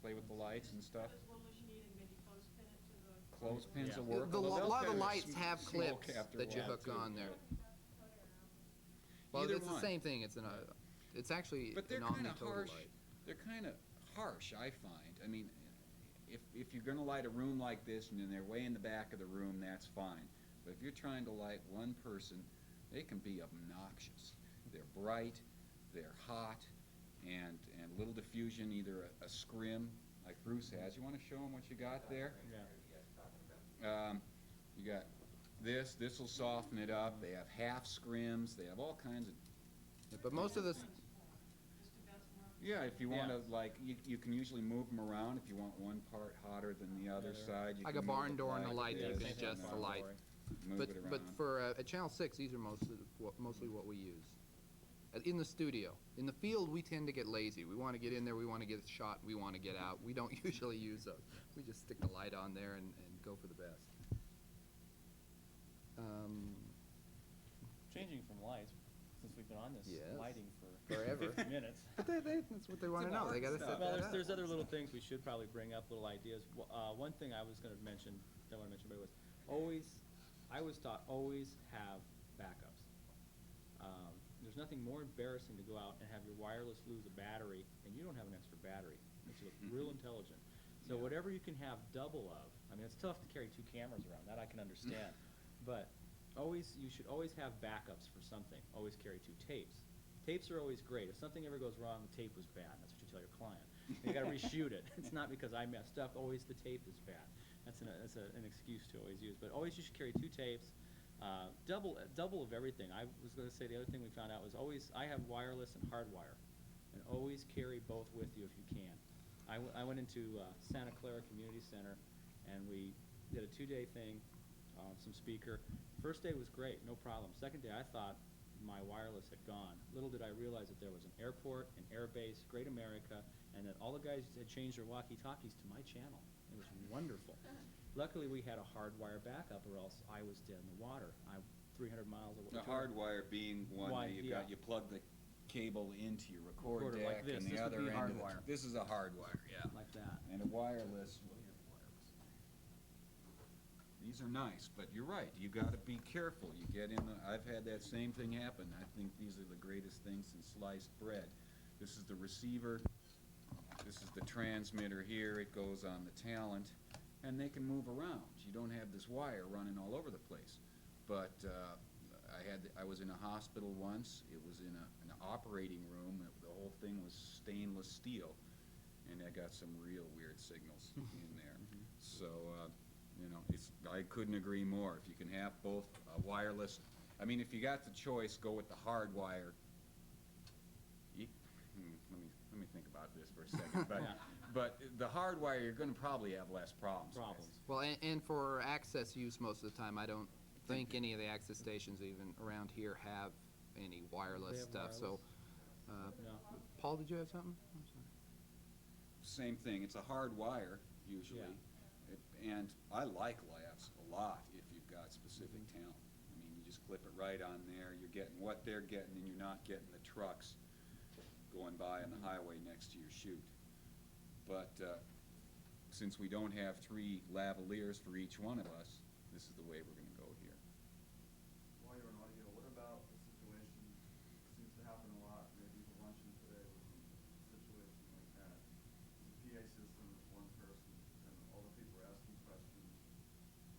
play with the lights and stuff. What was you needing, maybe clotespin it to the. Clothespins Yeah. will work. A although they'll lot of the tend to lights have smoke clips after a that you while, hook too. on there. Put it Well, Either it's the one. same thing. It's actually But they're an kind of omni-total harsh. light. They're kind of harsh, I find. I mean, if you're going to light a room like this and then they're way in the back of the room, that's fine. But if you're trying to light one person, they can be obnoxious. They're bright, they're hot, and little diffusion, either a scrim like Bruce has. You want to show them what you got there? Yeah. You got this. This will soften it up. They have half scrims. They have all kinds of. But most of this, Just to bounce them around. Yeah, if you want to, Yeah. like, you can usually move them around if you want one part hotter than the other they're- side. You like can a move barn the door and a plug light, like you this can adjust and, the light. Move it around. but for at Channel 6, these are mostly what we use. In the studio. In the field, we tend to get lazy. We want to get in there, we want to get a shot, we want to get out. We don't usually use those. We just stick the light on there and go for the best. Changing from lights, since we've been on this Yes. lighting for Forever. 50 minutes. But that's what they want to know. They got to set Well, that up. there's other little things we should probably bring up, little ideas. One thing I was going to mention, that I want to mention, was I was taught always have backups. There's nothing more embarrassing to go out and have your wireless lose a battery and you don't have an extra battery. Makes you look real intelligent. So Yeah. whatever you can have double of, I mean, it's tough to carry 2 cameras around, that I can understand. But you should always have backups for something. Always carry 2 tapes. Tapes are always great. If something ever goes wrong, the tape was bad. That's what you tell your client. You got to reshoot it. It's not because I messed up. Always the tape is bad. That's an excuse to always use. But always you should carry 2 tapes. Double of everything. I was going to say the other thing we found out was I have wireless and hardwire, and always carry both with you if you can. I went into Santa Clara Community Center, and we did a 2-day thing, some speaker. First day was great, no problem. Second day, I thought my wireless had gone. Little did I realize that there was an airport, an air base, Great America, and that all the guys had changed their walkie-talkies to my channel. It was wonderful. Luckily, we had a hardwire backup, or else I was dead in the water. 300 miles away. The hardwire being one Why, where yeah. you plug the cable into your record Recorder like deck, this. and the This would other be end of hardwire. it. This is a hardwire, yeah. Like that. And a wireless. These are nice, but you're right. You got to be careful. You get in the. I've had that same thing happen. I think these are the greatest things since sliced bread. This is the receiver. This is the transmitter here. It goes on the talent, and they can move around. You don't have this wire running all over the place. But I was in a hospital once. It was in an operating room. The whole thing was stainless steel, and I got some real weird signals in there. So. I couldn't agree more. If you can have both wireless, I mean, if you got the choice, go with the hard wire. Let me think about this for a second. But, Yeah. but the hard wire, you're going to probably have less problems. with. Well, and for access use most of the time, I don't think any of the access stations even around here have any wireless have stuff. So, No. Paul, did you have something? I'm sorry. Same thing. It's a hard wire usually, and I like labs a lot if you've got specific talent. I mean, you just clip it right on there. You're getting what they're getting, and you're not getting the trucks going by on the highway next to your chute. But since we don't have 3 lavaliers for each one of us, this is the way we're going to go here. While you're on audio, what about a situation, seems to happen a lot, maybe the luncheon today was a situation like that. The PA system is one person, and all the people are asking questions,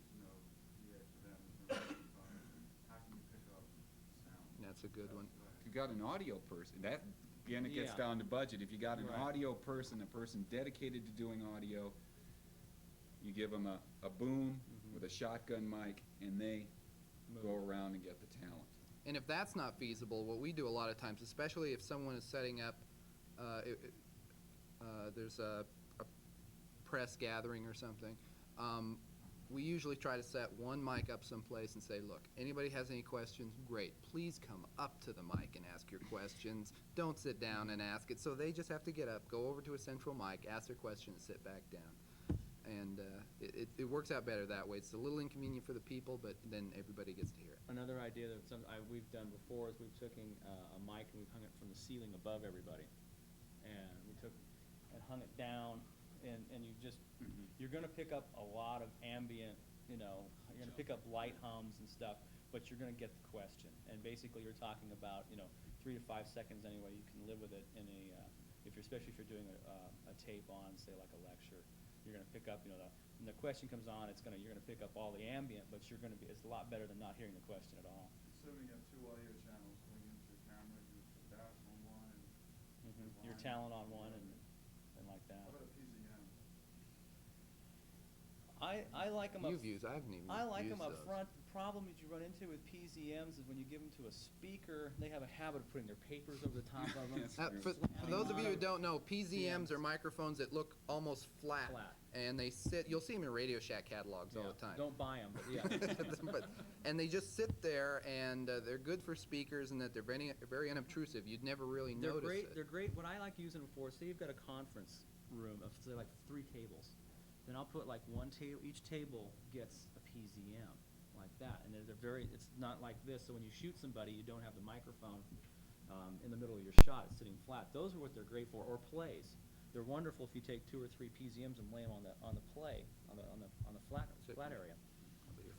there's no PA for them, there's no microphone. How can you pick up sound? That's a good one. If you got an audio person, that again it gets Yeah. down to budget. If you got an Right. audio person, a person dedicated to doing audio, you give them a boom with a shotgun mic, and they go around and get the talent. And if that's not feasible, what we do a lot of times, especially if someone is setting up, there's a press gathering or something, we usually try to set one mic up someplace and say, look, anybody has any questions, great. Please come up to the mic and ask your questions. Don't sit down and ask it. So they just have to get up, go over to a central mic, ask their question, and sit back down. and it works out better that way. It's a little inconvenient for the people, but then everybody gets to hear it. Another idea that we've done before is we've taken a mic and we've hung it from the ceiling above everybody, and we took and hung it down, and you just you're going to pick up a lot of ambient, you're going to pick up light hums and stuff, but you're going to get the question. And basically, you're talking about 3 to 5 seconds anyway. You can live with it in a especially if you're doing a tape on, say, like a lecture. You're going to pick up, when the question comes on, you're going to pick up all the ambient, but it's a lot better than not hearing the question at all. Assuming you have 2 audio channels going into your camera, you would put that on one and Your line. talent on one and like that. How about a PZM? I like them You've used, I haven't even I like used them up those. front. The problem that you run into with PZMs is when you give them to a speaker, they have a habit of putting their papers over the top of them. Yes. For those of you who don't know, PZMs are microphones that look almost flat. And they sit, you'll see them in Radio Shack catalogs all the time. Don't buy them, but yeah. And they just sit there, and they're good for speakers, and that they're very, very unobtrusive. You'd never really notice it. They're great. What I like using them for, say you've got a conference room of, say, like 3 tables. Then I'll put like one table, each table gets a PZM like that. And they're very, it's not like this, so when you shoot somebody, you don't have the microphone in the middle of your shot. It's sitting flat. Those are what they're great for, or plays. They're wonderful if you take 2 or 3 PZMs and lay them on the play, on the flat area,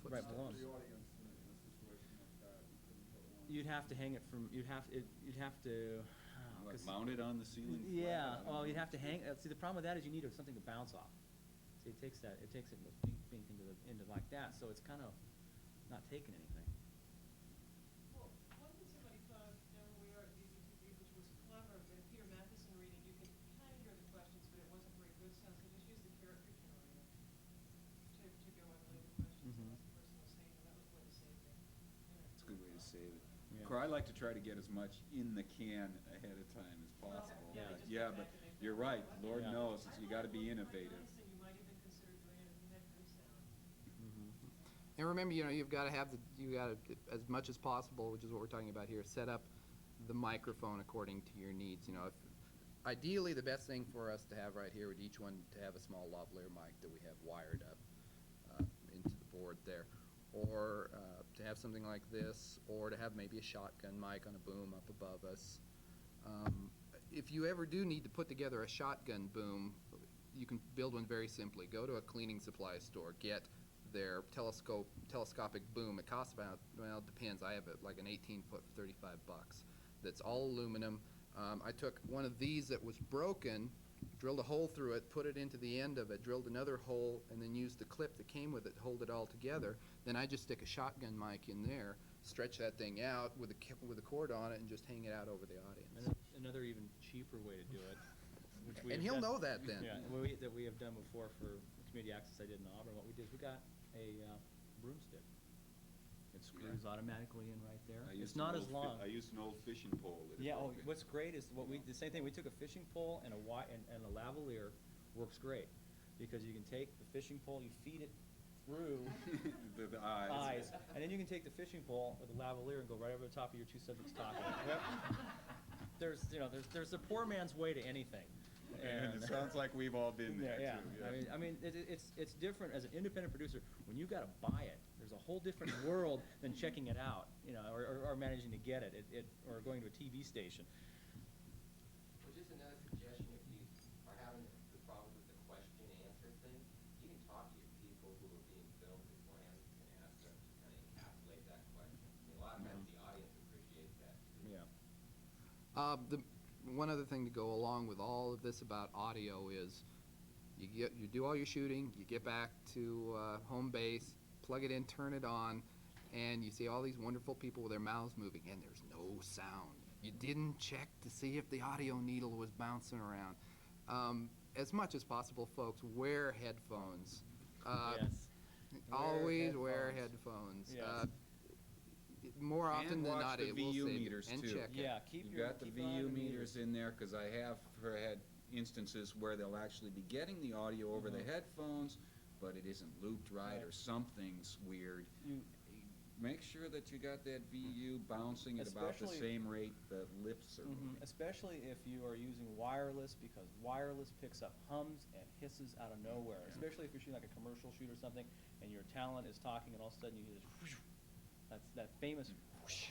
right below For them. the audience in a situation like that, you couldn't put one. You'd have to hang it from. You'd have to. Like mount it on the ceiling? Yeah. flat? I don't Well, know. you'd have to hang. See, the problem with that is you need something to bounce off. See, it takes it and goes bink, bink into like that. So it's kind of not taking anything. Well, one thing somebody found down where we are at DCTV, which was clever, that Peter Matheson reading, you could kind of hear the questions, but it wasn't very good sound, so just use the character generator to go and lay the questions Mhm. as the person was saying, and that was a way to save it. It's a good way to save it. Yeah. Of course, I like to try to get as much in the can ahead of time as possible. yeah, just Yeah, go but back and make you're that right. one. Lord Yeah. knows, I you thought got to it be looked innovative. quite nice, and you might even consider doing it if you had good sound. And remember, you've got to have as much as possible, which is what we're talking about here, set up the microphone according to your needs. Ideally, the best thing for us to have right here would each one to have a small lavalier mic that we have wired up into the board there, or to have something like this, or to have maybe a shotgun mic on a boom up above us. If you ever do need to put together a shotgun boom, you can build one very simply. Go to a cleaning supply store, get their telescopic boom. It costs about, well, it depends. I have like an 18-foot for $35. That's all aluminum. I took one of these that was broken, drilled a hole through it, put it into the end of it, drilled another hole, and then used the clip that came with it to hold it all together. Then I just stick a shotgun mic in there, stretch that thing out with a cord on it, and just hang it out over the audience. Another even cheaper way to do it. Which we And have he'll done- know that then. Yeah, that we have done before for community access I did in Auburn. What we did is we got a broomstick. It screws automatically in right there. I It's used not an as old long. I used an old fishing pole. That had Yeah. Oh, broken. what's great is the same thing. We took a fishing pole and and a lavalier works great because you can take the fishing pole, you feed it through the eyes. and then you can take the fishing pole or the lavalier and go right over the top of your 2 subjects talking. Yep. There's a poor man's way to anything. And it sounds like we've all been there Yeah, too. yeah. I mean, it's different as an independent producer. When you got to buy it, there's a whole different world than checking it out, or managing to get it, or going to a TV station. Well, just another suggestion, if you are having the problem with the question and answer thing, you can talk to your people who are being filmed beforehand and ask them to kind of encapsulate that question. I mean, a lot of times the audience appreciates that too. Yeah. One other thing to go along with all of this about audio is you do all your shooting, you get back to home base, plug it in, turn it on, and you see all these wonderful people with their mouths moving, and there's no sound. You didn't check to see if the audio needle was bouncing around. As much as possible, folks, wear headphones. Yes. Always wear headphones. headphones. Yes. More often And than watch not, the it will VU save you. meters And too. check it. Yeah, You've got the keep an eye on VU the meters in there, because I have had instances where they'll actually be getting the audio over the headphones, but it isn't looped right or something's weird. make sure that you got that VU bouncing at about the Especially- same rate the lips are moving. Especially if you are using wireless, because wireless picks up hums and hisses out of nowhere. Yeah. Especially if you're shooting like a commercial shoot or something, and your talent is talking, and all of a sudden you hear this whoosh. That's that famous whoosh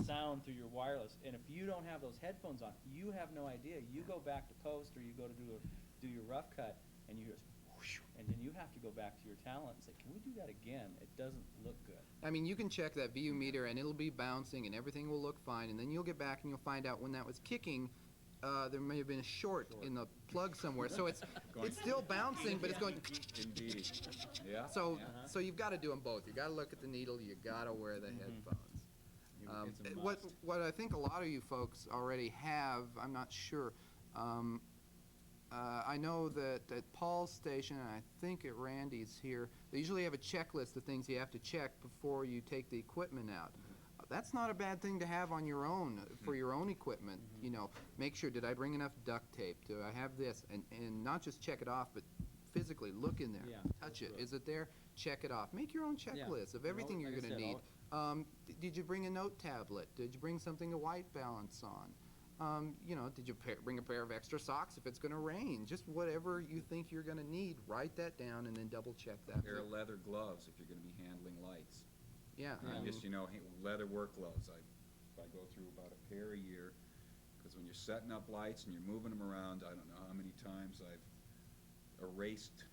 sound through your wireless. And if you don't have those headphones on, you have no idea. You go back to post, or you go to do your rough cut, and you hear this whoosh, and then you have to go back to your talent and say, "Can we do that again?" It doesn't look good. I mean, you can check that VU meter and it'll be bouncing and everything will look fine, and then you'll get back and you'll find out when that was kicking, there may have been a short in the plug somewhere. So it's Going- it's still bouncing, but it's going. Indeed. Yeah. So yeah. so you've got to do them both. You got to look at the needle. You got to wear the headphones. It's a What must. I think a lot of you folks already have, I'm not sure. I know that at Paul's station, and I think at Randy's here, they usually have a checklist of things you have to check before you take the equipment out. That's not a bad thing to have on your own, for your own equipment. You know, make sure, did I bring enough duct tape? Do I have this? And not just check it off, but physically look in there, Yeah, touch that's it. right. Is it there? Check it off. Make your own Yeah. checklist of You know, everything you're like I going to said, need. Did you bring a note tablet? Did you bring something to white balance on? You know, did you bring a pair of extra socks if it's going to rain? Just whatever you think you're going to need, write that down and then double check that. Pair of leather gloves if you're going to be handling lights. Yeah. I just, you know, leather work gloves. I go through about a pair a year, because when you're setting up lights and you're moving them around, I don't know how many times I've erased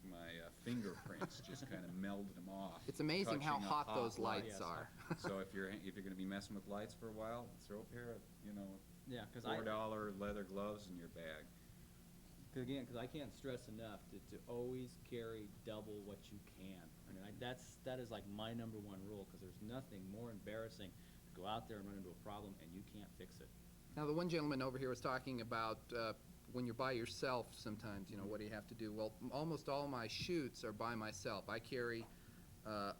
my fingerprints, just kind of melded them off. It's amazing how touching up hot those lights lights. are. So if you're going to be messing with lights for a while, throw a pair of, you know, Yeah, because I $4 leather gloves in your bag. Because I can't stress enough to always carry double what you can. I mean, that is like my number one rule, because there's nothing more embarrassing to go out there and run into a problem and you can't fix it. Now, the one gentleman over here was talking about when you're by yourself sometimes, you know, what do you have to do? Well, almost all my shoots are by myself. I carry a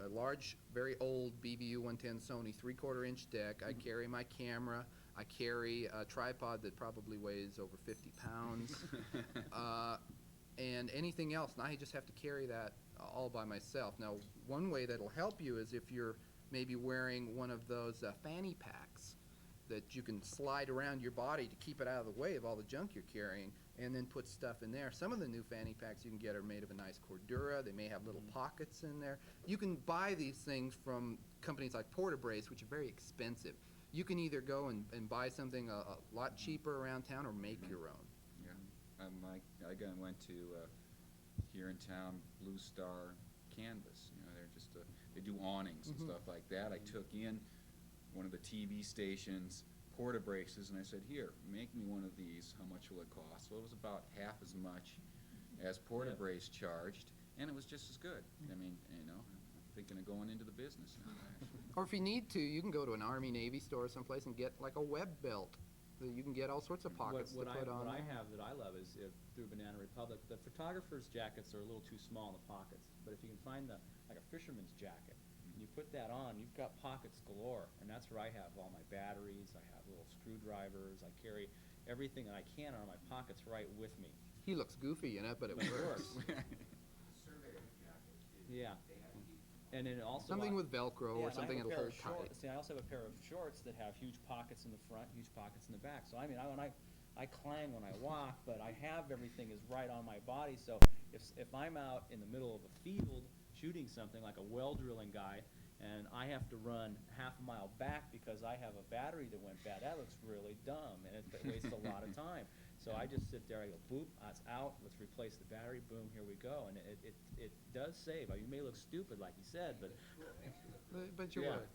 large, very old BVU 110 Sony 3/4 inch deck. I carry my camera. I carry a tripod that probably weighs over 50 pounds. And anything else, and I just have to carry that all by myself. Now, one way that'll help you is if you're maybe wearing one of those fanny packs that you can slide around your body to keep it out of the way of all the junk you're carrying, and then put stuff in there. Some of the new fanny packs you can get are made of a nice Cordura. They may have little pockets in there. You can buy these things from companies like Porta-Brace, which are very expensive. You can either go and buy something a lot cheaper around town or make your own. Yeah. I went to here in town, Blue Star Canvas. You know, they're just they do awnings and stuff like that. I took in one of the TV stations Porta-Braces, and I said, "Here, make me one of these. How much will it cost?" Well, it was about half as much as Porta-Brace charged, and it was just as good. I mean, you know, I'm thinking of going into the business now, actually. Or if you need to, you can go to an Army Navy store someplace and get like a web belt. You can get all sorts of pockets to put on. What I there. have that I love is through Banana Republic, the photographer's jackets are a little too small in the pockets, but if you can find like a fisherman's jacket, and you put that on, you've got pockets galore, and that's where I have all my batteries. I have little screwdrivers. I carry everything that I can out of my pockets right with me. He looks goofy in it, but it But it works. Surveyor jacket too. Yeah. They have huge. And then also Something with Velcro yeah, or and I something have a that'll pair hold of tight. See, I also have a pair of shorts that have huge pockets in the front, huge pockets in the back. So I mean, I clang when I walk, but I have everything is right on my body. So if I'm out in the middle of a field shooting something like a well drilling guy, and I have to run half a mile back because I have a battery that went bad, that looks really dumb, and it wastes a lot of time. So I just sit there, I go, boop, that's out, let's replace the battery, boom, here we go. And it does save. You may look stupid, like you said, but But you Yeah. would.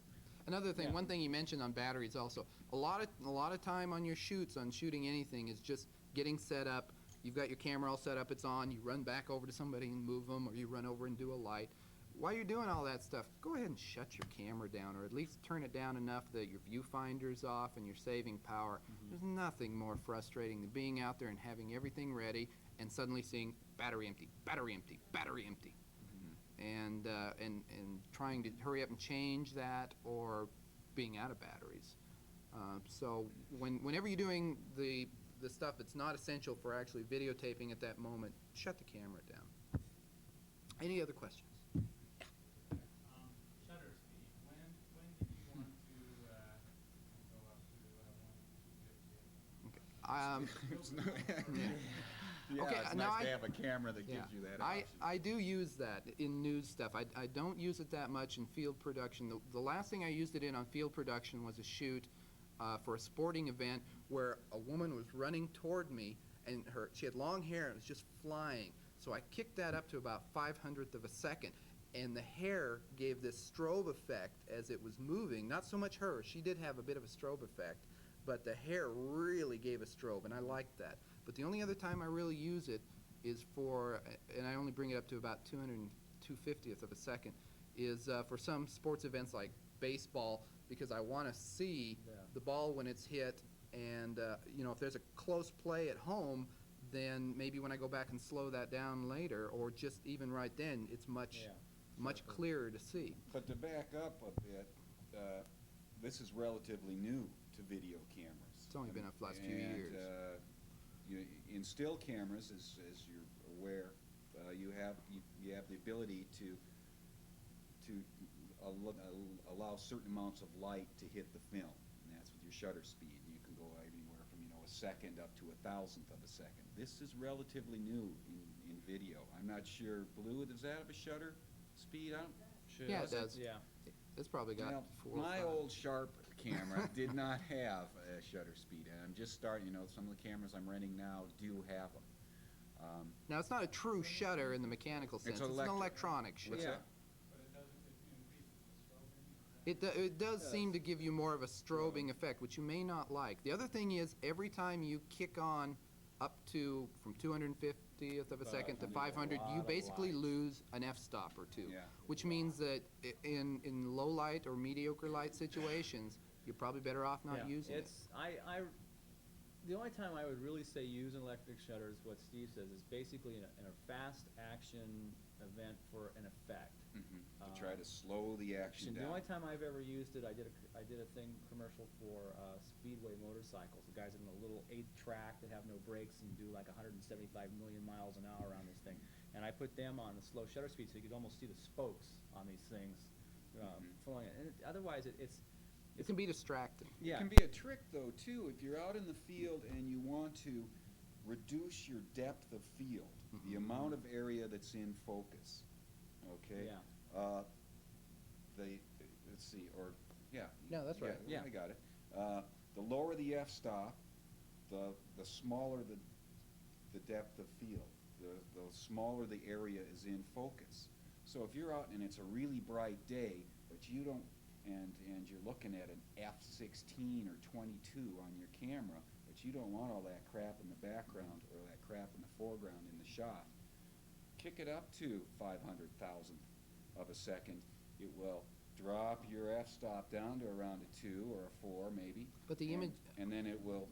Another thing, Yeah. one thing you mentioned on batteries also, a lot of time on your shoots, on shooting anything, is just getting set up. You've got your camera all set up, it's on, you run back over to somebody and move them, or you run over and do a light. While you're doing all that stuff, go ahead and shut your camera down, or at least turn it down enough that your viewfinder's off and you're saving power. There's nothing more frustrating than being out there and having everything ready and suddenly seeing battery empty, battery empty, battery empty. And trying to hurry up and change that, or being out of batteries. So whenever you're doing the stuff that's not essential for actually videotaping at that moment, shut the camera down. Any other questions? Shutter speed. It's not- Yeah, Okay, it's now nice to I- have a camera that Yeah, gives you that I, option. I do use that in news stuff. I don't use it that much in field production. The last thing I used it in on field production was a shoot for a sporting event where a woman was running toward me, and she had long hair and it was just flying. So I kicked that up to about 500th of a second, and the hair gave this strobe effect as it was moving. Not so much her. She did have a bit of a strobe effect, but the hair really gave a strobe, and I liked that. But the only other time I really use it is for, and I only bring it up to about 250th of a second, is for some sports events like baseball, because I want to see the ball when it's hit, and if there's a close play at home, then maybe when I go back and slow that down later, or just even right then, it's much clearer to see. But to back up a bit, this is relatively new to video cameras. It's only been up the last few years. In still cameras, as you're aware, you have the ability to allow certain amounts of light to hit the film, and that's with your shutter speed. You can go anywhere from a second up to 1,000th of a second. This is relatively new in video. I'm not sure. Blue, does that have a shutter speed? I don't. Yeah, it does. Yeah. It's probably got Well, 4 or my 5. old Sharp camera did not have a shutter speed, and I'm just starting. Some of the cameras I'm renting now do have them. Now, it's not a true shutter in the mechanical sense. It's an electronic shutter. What's that? But it doesn't, it increases the strobing? It does seem to give you more of a strobing effect, which you may not like. The other thing is, every time you kick on up to from 250th of a second to 500, you basically lose an f-stop or two, Yeah. which means that in low light or mediocre light situations, you're probably better off not using it. The only time I would really say use an electric shutter is what Steve says, is basically in a fast action event for an effect. To try to slow the action The down. only time I've ever used it, I did a commercial for Speedway motorcycles. The guys have a little 8-track that have no brakes and do like 175 million miles an hour on this thing. And I put them on the slow shutter speed so you could almost see the spokes on these things flowing. And otherwise, It can be distracting. It can be a trick, though, too, if you're out in the field and you want to reduce your depth of field, the amount of area that's in focus, okay? Yeah. Let's see, No, that's right. Yeah. I got it. The lower the f-stop, the smaller the depth of field, the smaller the area is in focus. So if you're out and it's a really bright day, but you don't, and you're looking at an f/16 or 22 on your camera, but you don't want all that crap in the background or that crap in the foreground in the shot, kick it up to 500,000th of a second. It will drop your f-stop down to around a 2 or a 4 maybe. But the image, And then it will.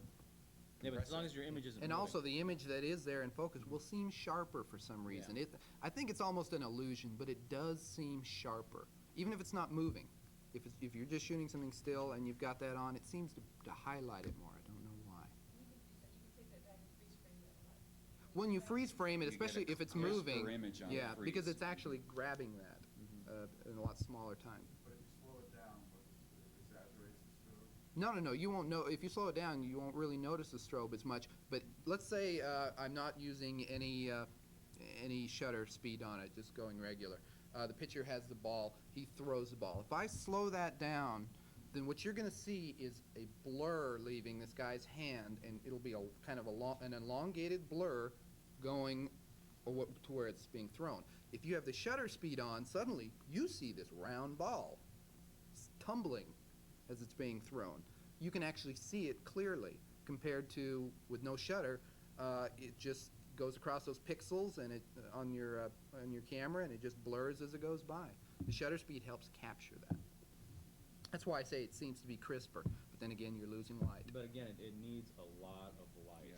Yeah, but as long compress as your image isn't and moving. also the image that is there in focus will seem sharper for some reason. I think it's almost an illusion, but it does seem sharper, even if it's not moving. If you're just shooting something still and you've got that on, it seems to highlight it more. I don't know why. You can take that back and freeze frame that light. When you freeze frame it, You get a especially if it's crisper moving, image on the yeah, because freeze. it's actually grabbing that in a lot smaller time. But if you slow it down, it exaggerates the strobe. No, you won't know. If you slow it down, you won't really notice the strobe as much. But let's say I'm not using any shutter speed on it, just going regular. The pitcher has the ball. He throws the ball. If I slow that down, then what you're going to see is a blur leaving this guy's hand, and it'll be a kind of an elongated blur going to where it's being thrown. If you have the shutter speed on, suddenly you see this round ball tumbling as it's being thrown. You can actually see it clearly compared to with no shutter. It just goes across those pixels and it on your camera, and it just blurs as it goes by. The shutter speed helps capture that. That's why I say it seems to be crisper, but then again, you're losing light. But again, it needs a lot of light. Yeah.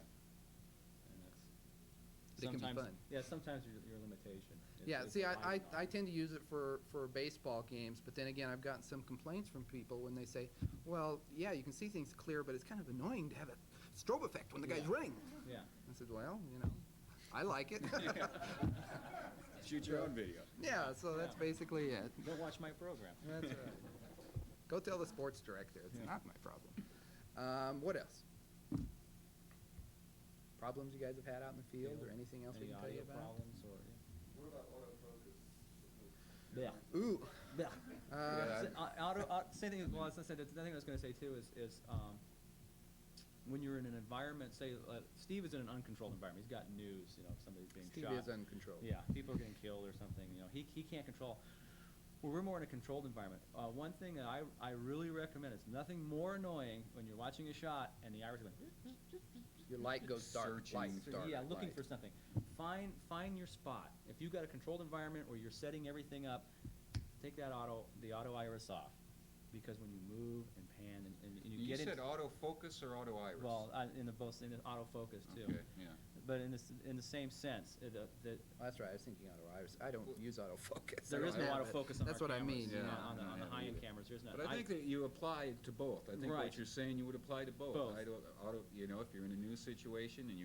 And that's It can be sometimes, fun. Yeah, sometimes your limitation. Yeah, It's see, the I light. tend to use it for baseball games, but then again, I've gotten some complaints from people when they say, well, yeah, you can see things clear, but it's kind of annoying to have a strobe effect when the guy's running. Yeah. I said, well, I like it. Shoot your own video. Yeah, so that's basically it. Don't watch my program. That's right. Go tell the sports director. It's not my problem. What else? problems you guys have had out in the field, or anything else we Any can tell you audio about? problems or, yeah. What about autofocus? Yeah. Ooh. Yeah. Uh, Same thing. Well, as I said, the thing I was going to say too is when you're in an environment, say Steve is in an uncontrolled environment. He's got news, if somebody's being Steve shot. is uncontrolled. Yeah, people are getting killed or something. He can't control. Well, we're more in a controlled environment. One thing that I really recommend, it's nothing more annoying when you're watching a shot and the iris is going. Your light goes dark. Searching. Light, dark, Yeah, looking light. for something. Find your spot. If you've got a controlled environment where you're setting everything up, take the auto iris off, because when you move and pan and you You get said into autofocus or auto iris? well in the autofocus too. Okay, yeah. But in the same sense, That's right. I was thinking auto iris. I don't use autofocus. there I is don't no have it. autofocus on That's our what I cameras. mean. Yeah. Yeah. On the I don't have it high-end either. cameras, there's not. But I think that you apply to both. I think Right. what you're saying you would apply to both. Both. If you're in a new situation and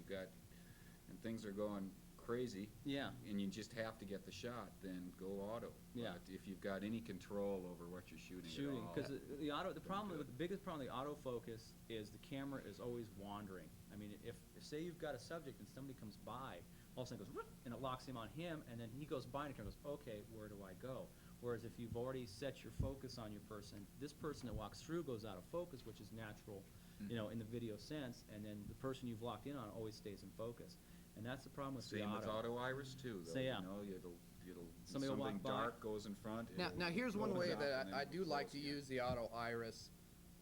and things are going crazy, Yeah. and you just have to get the shot, then go auto. Yeah. But if you've got any control over what you're shooting at all, Because do it. the biggest problem with the autofocus is the camera is always wandering. I mean, if say you've got a subject and somebody comes by, all of a sudden it goes, "Whoop," and it locks him on him, and then he goes by and the camera goes, okay, where do I go? Whereas if you've already set your focus on your person, this person that walks through goes out of focus, which is natural, in the video sense, and then the person you've locked in on always stays in focus. And that's the problem with Same the with auto iris too, though. So, yeah. It'll Somebody will walk something by. dark goes in front. Now here's one way that I do like to use. use the auto iris,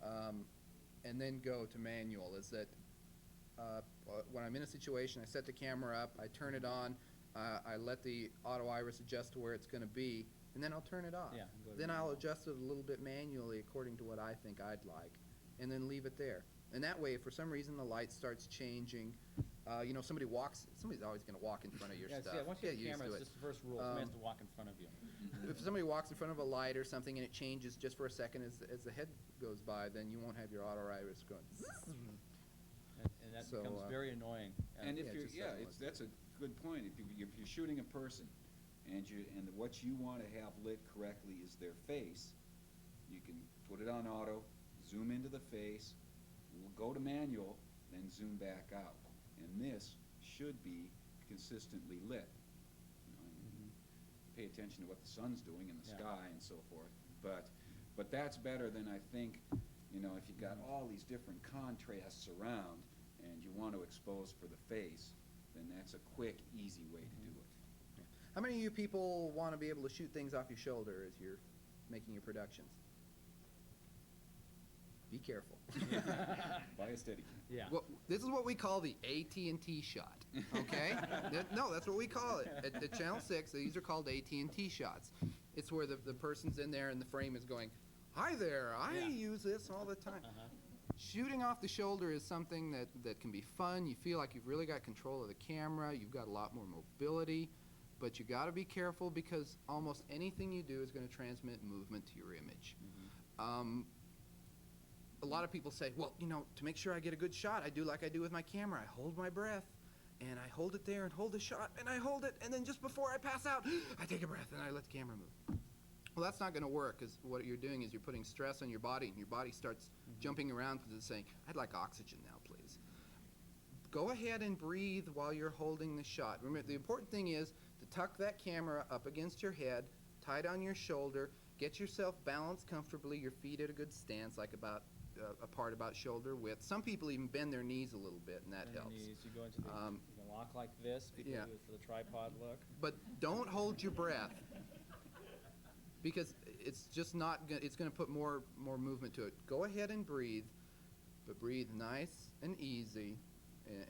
and then go to manual. Is that when I'm in a situation, I set the camera up, I turn it on, I let the auto iris adjust to where it's going to be, and then I'll turn it off. Yeah, and go to Then I'll manual. adjust it a little bit manually according to what I think I'd like, and then leave it there. And that way, if for some reason the light starts changing, somebody's always going to walk in front of your Yeah, stuff. yeah, once you have Get a used camera, to it's it. just the first rule. Somebody has to walk in front of you. If somebody walks in front of a light or something and it changes just for a second as the head goes by, then you won't have your auto iris going. And that So, becomes very annoying. And Yeah, if it you're, just doesn't look that's a good point. If you're shooting a person, and what you want to have lit correctly is their face, you can put it on auto, zoom into the face, go to manual, then zoom back out. And this should be consistently lit. And pay attention to what the sun's doing in the Yeah. sky and so forth. But that's better than, I think, if you've got all these different contrasts around and you want to expose for the face, then that's a quick, easy way to do it. How many of you people want to be able to shoot things off your shoulder as you're making your productions? Be careful. Buy a Steadicam. Yeah. Well, this is what we call the AT&T shot, okay? No, that's what we call it. At Channel 6, these are called AT&T shots. It's where the person's in there and the frame is going, hi there, I Yeah. use this all the time. Shooting off the shoulder is something that can be fun. You feel like you've really got control of the camera. You've got a lot more mobility. But you got to be careful because almost anything you do is going to transmit movement to your image. A lot of people say, well, to make sure I get a good shot, I do like I do with my camera. I hold my breath, and I hold it there and hold the shot, and I hold it, and then just before I pass out, I take a breath, and I let the camera move. Well, that's not going to work because what you're doing is you're putting stress on your body, and your body starts jumping around because it's saying, I'd like oxygen now, please. Go ahead and breathe while you're holding the shot. Remember, the important thing is to tuck that camera up against your head, tight on your shoulder, get yourself balanced comfortably, your feet at a good stance, like apart about shoulder width. Some people even bend their knees a little bit, and that Bend your helps. knees, you go into you can lock like this. People yeah. do it for the tripod look. But don't hold your breath because it's just not. It's going to put more movement to it. Go ahead and breathe, but breathe nice and easy,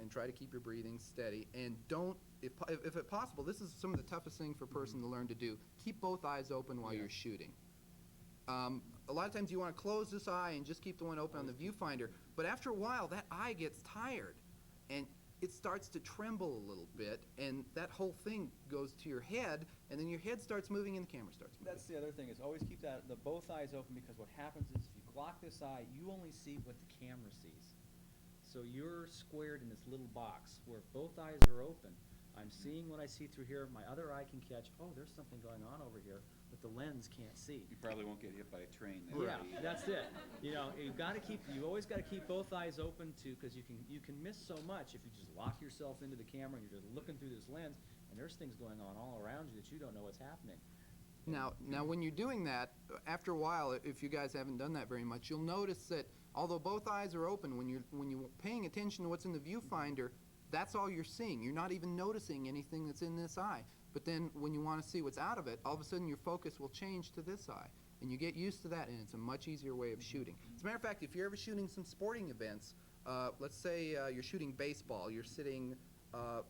and try to keep your breathing steady. And don't, if it's possible, this is some of the toughest thing for a person to learn to do. Keep both eyes open while you're shooting. A lot of times you want to close this eye and just keep the one open on the viewfinder, but after a while that eye gets tired and it starts to tremble a little bit, and that whole thing goes to your head, and then your head starts moving and the camera starts moving. That's the other thing, is always keep the both eyes open, because what happens is if you block this eye, you only see what the camera sees. So you're squared in this little box where if both eyes are open, I'm seeing what I see through here. My other eye can catch, oh, there's something going on over here, but the lens can't see. You probably won't get hit by a train there. Yeah, that's it. You know, you always got to keep both eyes open too, because you can miss so much if you just lock yourself into the camera and you're just looking through this lens, and there's things going on all around you that you don't know what's happening. Now, when you're doing that, after a while, if you guys haven't done that very much, you'll notice that although both eyes are open, when you're paying attention to what's in the viewfinder, that's all you're seeing. You're not even noticing anything that's in this eye. But then when you want to see what's out of it, all of a sudden your focus will change to this eye. And you get used to that, and it's a much easier way of shooting. As a matter of fact, if you're ever shooting some sporting events, let's say you're shooting baseball, you're sitting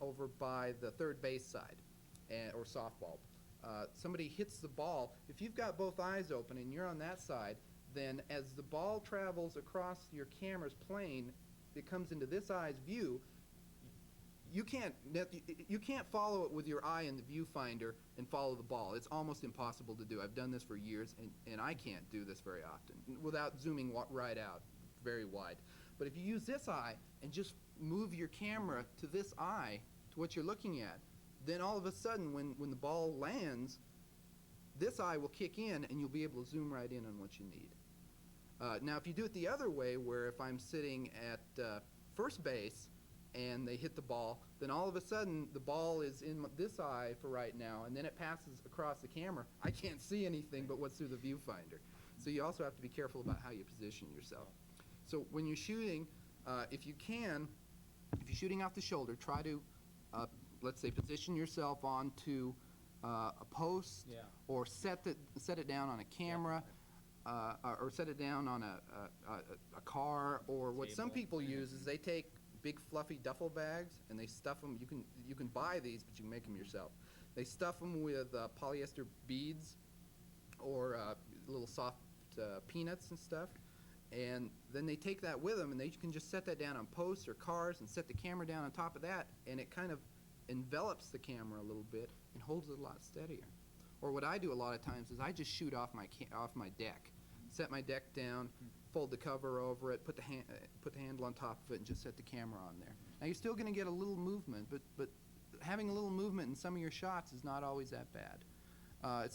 over by the third base side, or softball. Somebody hits the ball. If you've got both eyes open and you're on that side, then as the ball travels across your camera's plane, it comes into this eye's view. You can't follow it with your eye in the viewfinder and follow the ball. It's almost impossible to do. I've done this for years, and I can't do this very often without zooming right out very wide. But if you use this eye and just move your camera to this eye, to what you're looking at, then all of a sudden when the ball lands, this eye will kick in and you'll be able to zoom right in on what you need. Now if you do it the other way, where if I'm sitting at first base and they hit the ball, then all of a sudden the ball is in this eye for right now, and then it passes across the camera. I can't see anything but what's through the viewfinder. So you also have to be careful about how you position yourself. So when you're shooting, if you're shooting off the shoulder, try to let's say position yourself onto a post, Yeah. or set it down on a camera, or set it down on a car, or what some Table. people use is they take big fluffy duffel bags and they stuff them. You can buy these, but you can make them yourself. They stuff them with polyester beads or little soft peanuts and stuff, and then they take that with them, and they can just set that down on posts or cars and set the camera down on top of that, and it kind of envelops the camera a little bit and holds it a lot steadier. Or what I do a lot of times is I just shoot off my deck, set my deck down, fold the cover over it, put the handle on top of it, and just set the camera on there. Now you're still going to get a little movement, but having a little movement in some of your shots is not always that bad.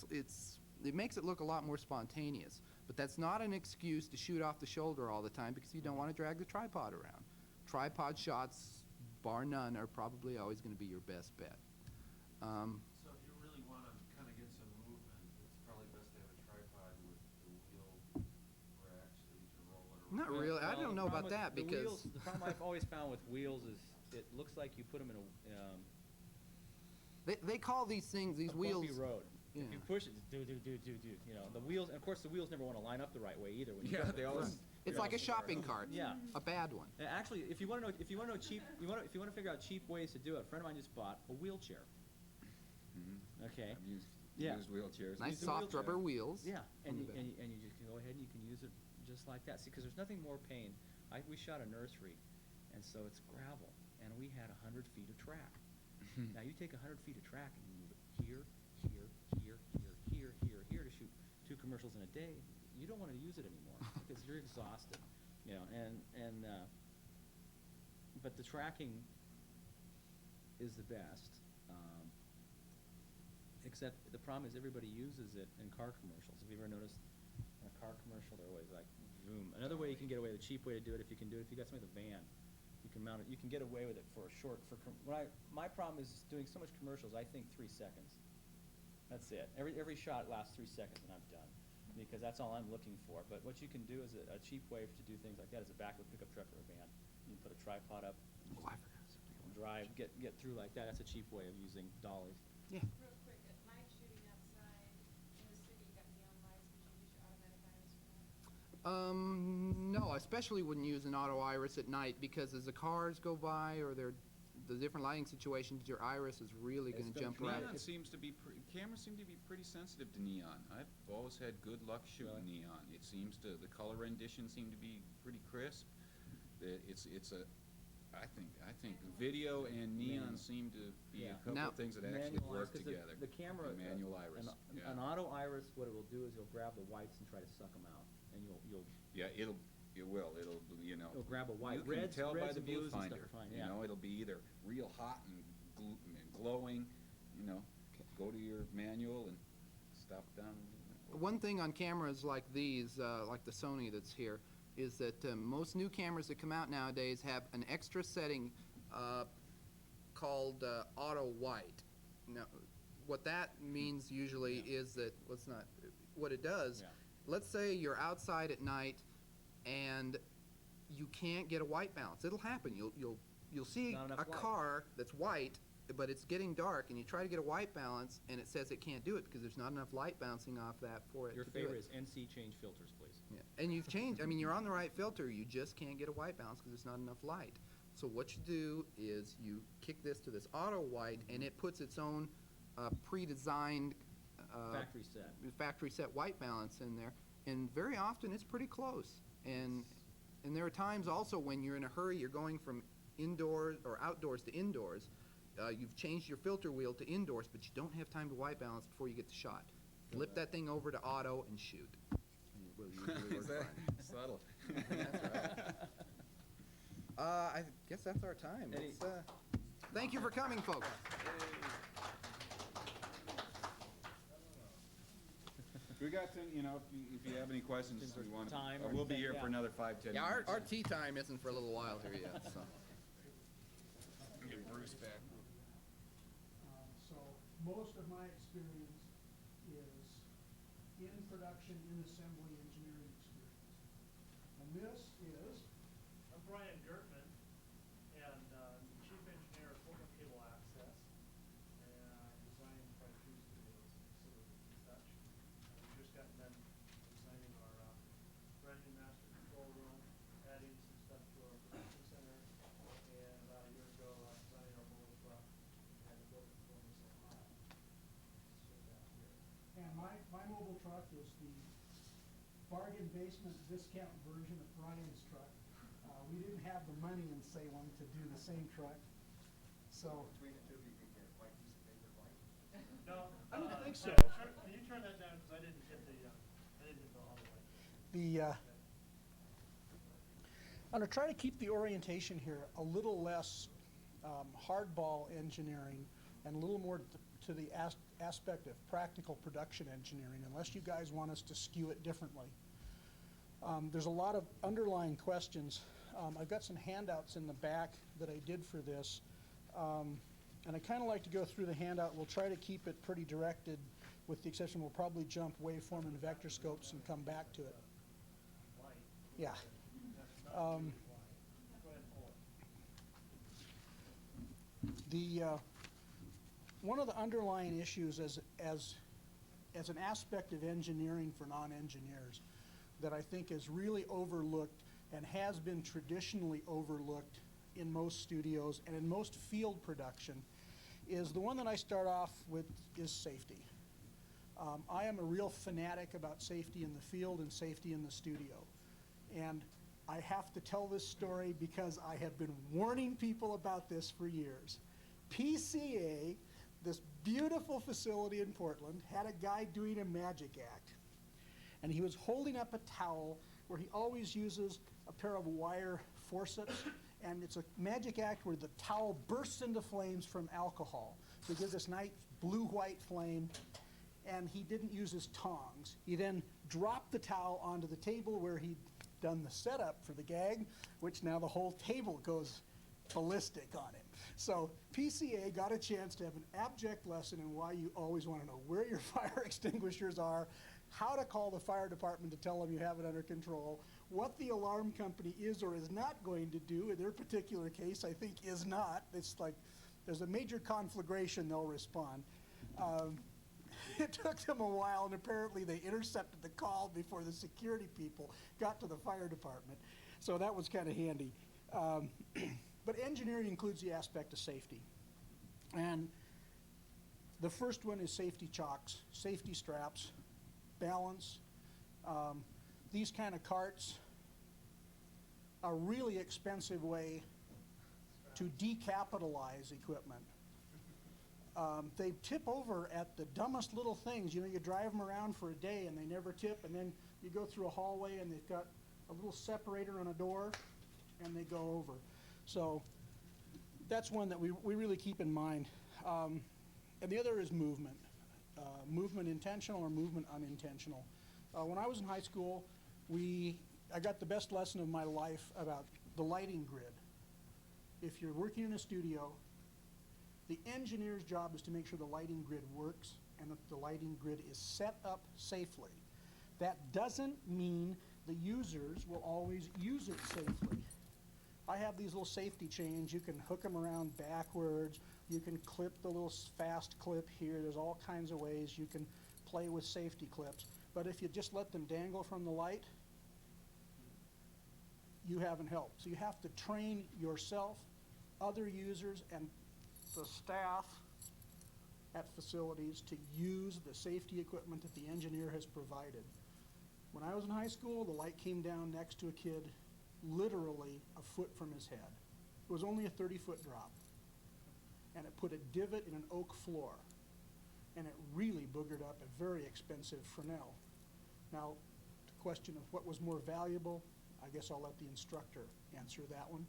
It makes it look a lot more spontaneous, but that's not an excuse to shoot off the shoulder all the time, because you don't want to drag the tripod around. Tripod shots, bar none, are probably always going to be your best bet. So if you really want to kind of get some movement, it's probably best to have a tripod with the wheel rack so you can roll it around. Not really. I don't know about that, the because the problem I've always found with wheels is it looks like you put them in a they call these things, these a wheels. bumpy road. Yeah. If you push it, do. You know, the wheels, and of course the wheels never want to line up the right way either. When you Yeah, go they to- always- It's like a shopping cart. Yeah. A bad one. Actually, if you want to know, if you want to figure out cheap ways to do it, a friend of mine just bought a wheelchair. Mhm. Okay. I've used Yeah. wheelchairs. Nice Use a soft wheelchair. rubber wheels. Yeah, on and the you, back. and you just can go ahead and you can use it just like that. See, because there's nothing more pain. We shot a nursery, and so it's gravel, and we had 100 feet of track. Now you take 100 feet of track and you move it here to shoot 2 commercials in a day. You don't want to use it anymore because you're exhausted, you know. But the tracking is the best. Except the problem is everybody uses it in car commercials. Have you ever noticed in a car commercial they're always like zoom? Another way you can get away, the cheap way to do it, if you can do it, if you got somebody with a van, you can mount it. You can get away with it for a short. My problem is doing so much commercials. I think 3 seconds. That's it. Every shot lasts 3 seconds and I'm done, because that's all I'm looking for. But what you can do is a cheap way to do things like that is a back of a pickup truck or a van. You can put a tripod up, Oh, I forgot something. drive, get through like that. That's a cheap way of using dollies. Yeah. Real quick, at night shooting outside in the city, you got neon lights, would you use your automatic iris for that? No, I especially wouldn't use an auto iris at night, because as the cars go by or the different lighting situations, your iris is really going It's to gonna jump try right. Neon seems to be cameras seem to be pretty sensitive to neon. I've always had good luck shooting Really? neon. It seems to the color rendition seem to be pretty crisp. I think video and neon seem to be Yeah. a couple Now- of things that actually Manual work iris, 'cause together. The camera, A manual iris. Yeah. an auto iris, what it will do is it'll grab the whites and try to suck them out, and you'll Yeah, it will. You know. It'll grab a white. You can Reds- tell by reds the and blues and viewfinder. stuff are fine, You yeah. know, it'll be either real hot and glowing go to your manual and stop down. One thing on cameras like these, like the Sony that's here, is that most new cameras that come out nowadays have an extra setting called auto white. Now, what that means usually is that what it does. Yeah. Let's say you're outside at night and you can't get a white balance. It'll happen. You'll see Not enough a light. car that's white, but it's getting dark, and you try to get a white balance, and it says it can't do it because there's not enough light bouncing off that for it Your to do favorite it. is NC change filters, please. Yeah. And you've changed. I mean, you're on the right filter. You just can't get a white balance because there's not enough light. So what you do is you kick this to this auto white, and it puts its own pre-designed Factory set. white balance in there. And very often it's pretty close. And there are times also when you're in a hurry, you're going from indoors or outdoors to indoors. You've changed your filter wheel to indoors, but you don't have time to white balance before you get the shot. Flip that thing over to auto and shoot. And it will usually work fine. Subtle. That's right. I guess that's our time. Thank you for coming, folks. We got to, if you have any questions, we want to. Time or We'll be anything, here for yeah. another 5-10 Yeah, minutes. our tea time isn't for a little while here yet. So. Get Bruce back. So most of my experience is in production, in assembly, engineering experience. And this is, I'm Brian Gertman, and chief engineer of Fulton Cable Access, and I design Flight 2 Studios facilities and such. We've just gotten done designing our brand new master control room, adding some stuff to our production center, and about a year ago, designing our mobile truck, and the built in Columbus, Ohio. So down here. and my mobile truck is the bargain basement discount version of Brian's truck. We didn't have the money in Salem to do the same truck, so. Between the two of you could get a white piece of paper white. No, I don't think so. Can you turn that down, because I didn't get the all the way. I'm going to try to keep the orientation here a little less hardball engineering and a little more to the aspect of practical production engineering, unless you guys want us to skew it differently. There's a lot of underlying questions. I've got some handouts in the back that I did for this, and I kind of like to go through the handout. We'll try to keep it pretty directed, with the exception we'll probably jump waveform and vector scopes and come back to it. Yeah. One of the underlying issues as an aspect of engineering for non-engineers that I think is really overlooked and has been traditionally overlooked in most studios and in most field production is the one that I start off with is safety. I am a real fanatic about safety in the field and safety in the studio. And I have to tell this story because I have been warning people about this for years. PCA, this beautiful facility in Portland, had a guy doing a magic act. And he was holding up a towel where he always uses a pair of wire forceps, and it's a magic act where the towel bursts into flames from alcohol. So he gives this nice blue-white flame, and he didn't use his tongs. He then dropped the towel onto the table where he'd done the setup for the gag, which now the whole table goes ballistic on him. So PCA got a chance to have an abject lesson in why you always want to know where your fire extinguishers are, how to call the fire department to tell them you have it under control, what the alarm company is or is not going to do. In their particular case, I think is not. It's like there's a major conflagration, they'll respond. It took them a while, and apparently they intercepted the call before the security people got to the fire department. So that was kind of handy. But engineering includes the aspect of safety. And the first one is safety chocks, safety straps, balance. These kind of carts, a really expensive way to decapitalize equipment. They tip over at the dumbest little things. You know, you drive them around for a day and they never tip, and then you go through a hallway and they've got a little separator on a door and they go over. So that's one that we really keep in mind. And the other is movement. movement intentional or movement unintentional. When I was in high school, I got the best lesson of my life about the lighting grid. If you're working in a studio, the engineer's job is to make sure the lighting grid works and that the lighting grid is set up safely. That doesn't mean the users will always use it safely. I have these little safety chains. You can hook them around backwards. You can clip the little fast clip here. There's all kinds of ways you can play with safety clips. But if you just let them dangle from the light, you haven't helped. So you have to train yourself, other users, and the staff at facilities to use the safety equipment that the engineer has provided. When I was in high school, the light came down next to a kid literally a foot from his head. It was only a 30-foot drop. And it put a divot in an oak floor. And it really boogered up a very expensive Fresnel. Now, the question of what was more valuable, I guess I'll let the instructor answer that one.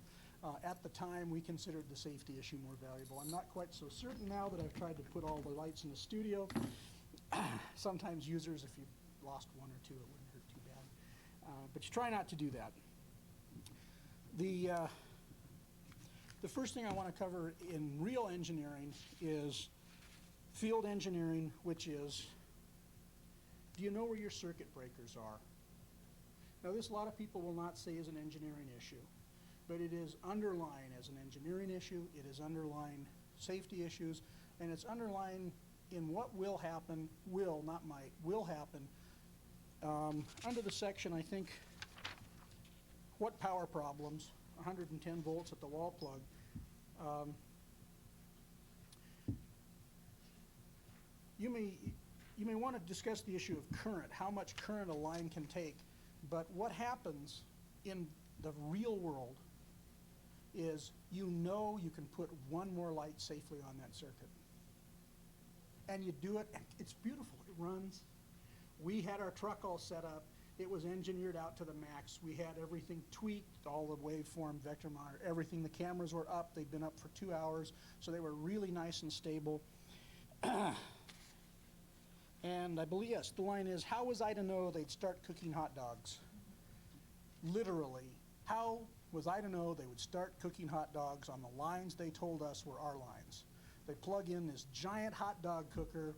At the time, we considered the safety issue more valuable. I'm not quite so certain now that I've tried to put all the lights in the studio. Sometimes users, if you lost one or two, it wouldn't hurt too bad. But you try not to do that. The first thing I want to cover in real engineering is field engineering, which is, do you know where your circuit breakers are? Now, this a lot of people will not say is an engineering issue, but it is underlying as an engineering issue. It is underlying safety issues, and it's underlying in what will happen, not might, will happen. Under the section, I think, what power problems, 110 volts at the wall plug. You may want to discuss the issue of current, how much current a line can take, but what happens in the real world is you know you can put one more light safely on that circuit. And you do it, and it's beautiful, it runs. We had our truck all set up. It was engineered out to the max. We had everything tweaked, all the waveform, vector monitor, everything. The cameras were up. They'd been up for 2 hours, so they were really nice and stable. And I believe, yes, the line is, how was I to know they'd start cooking hot dogs? Literally, how was I to know they would start cooking hot dogs on the lines they told us were our lines? They plug in this giant hot dog cooker,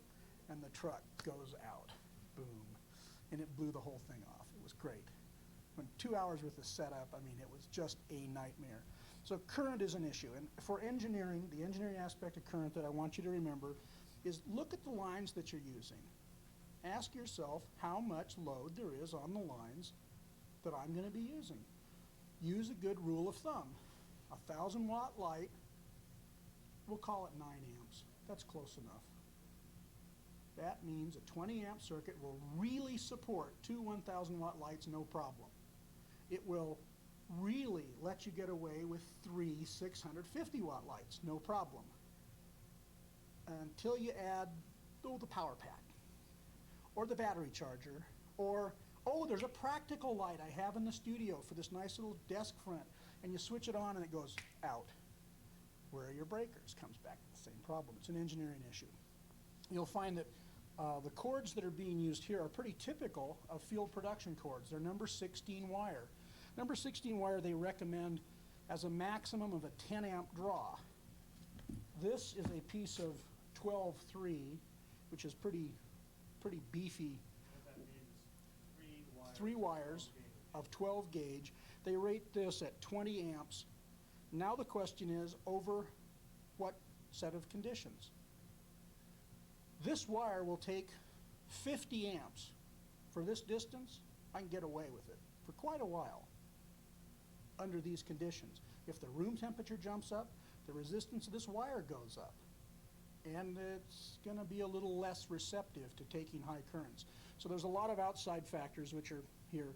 and the truck goes out. Boom. And it blew the whole thing off. It was great. When 2 hours worth of setup, I mean, it was just a nightmare. So current is an issue. And for engineering, the engineering aspect of current that I want you to remember is look at the lines that you're using. Ask yourself how much load there is on the lines that I'm going to be using. Use a good rule of thumb. 1,000-watt light, we'll call it 9 amps. That's close enough. That means a 20-amp circuit will really support two 1,000-watt lights, no problem. It will really let you get away with 3 650-watt lights, no problem. Until you add the power pack, or the battery charger, or, oh, there's a practical light I have in the studio for this nice little desk front, and you switch it on and it goes out. Where are your breakers? Comes back to the same problem. It's an engineering issue. You'll find that the cords that are being used here are pretty typical of field production cords. They're number 16 wire. Number 16 wire they recommend as a maximum of a 10 amp draw. This is a piece of 12-3, which is pretty beefy. What that means, 3 wires of 12 gauge. They rate this at 20 amps. Now the question is, over what set of conditions? This wire will take 50 amps. For this distance, I can get away with it for quite a while under these conditions. If the room temperature jumps up, the resistance of this wire goes up. And it's going to be a little less receptive to taking high currents. So there's a lot of outside factors which are here.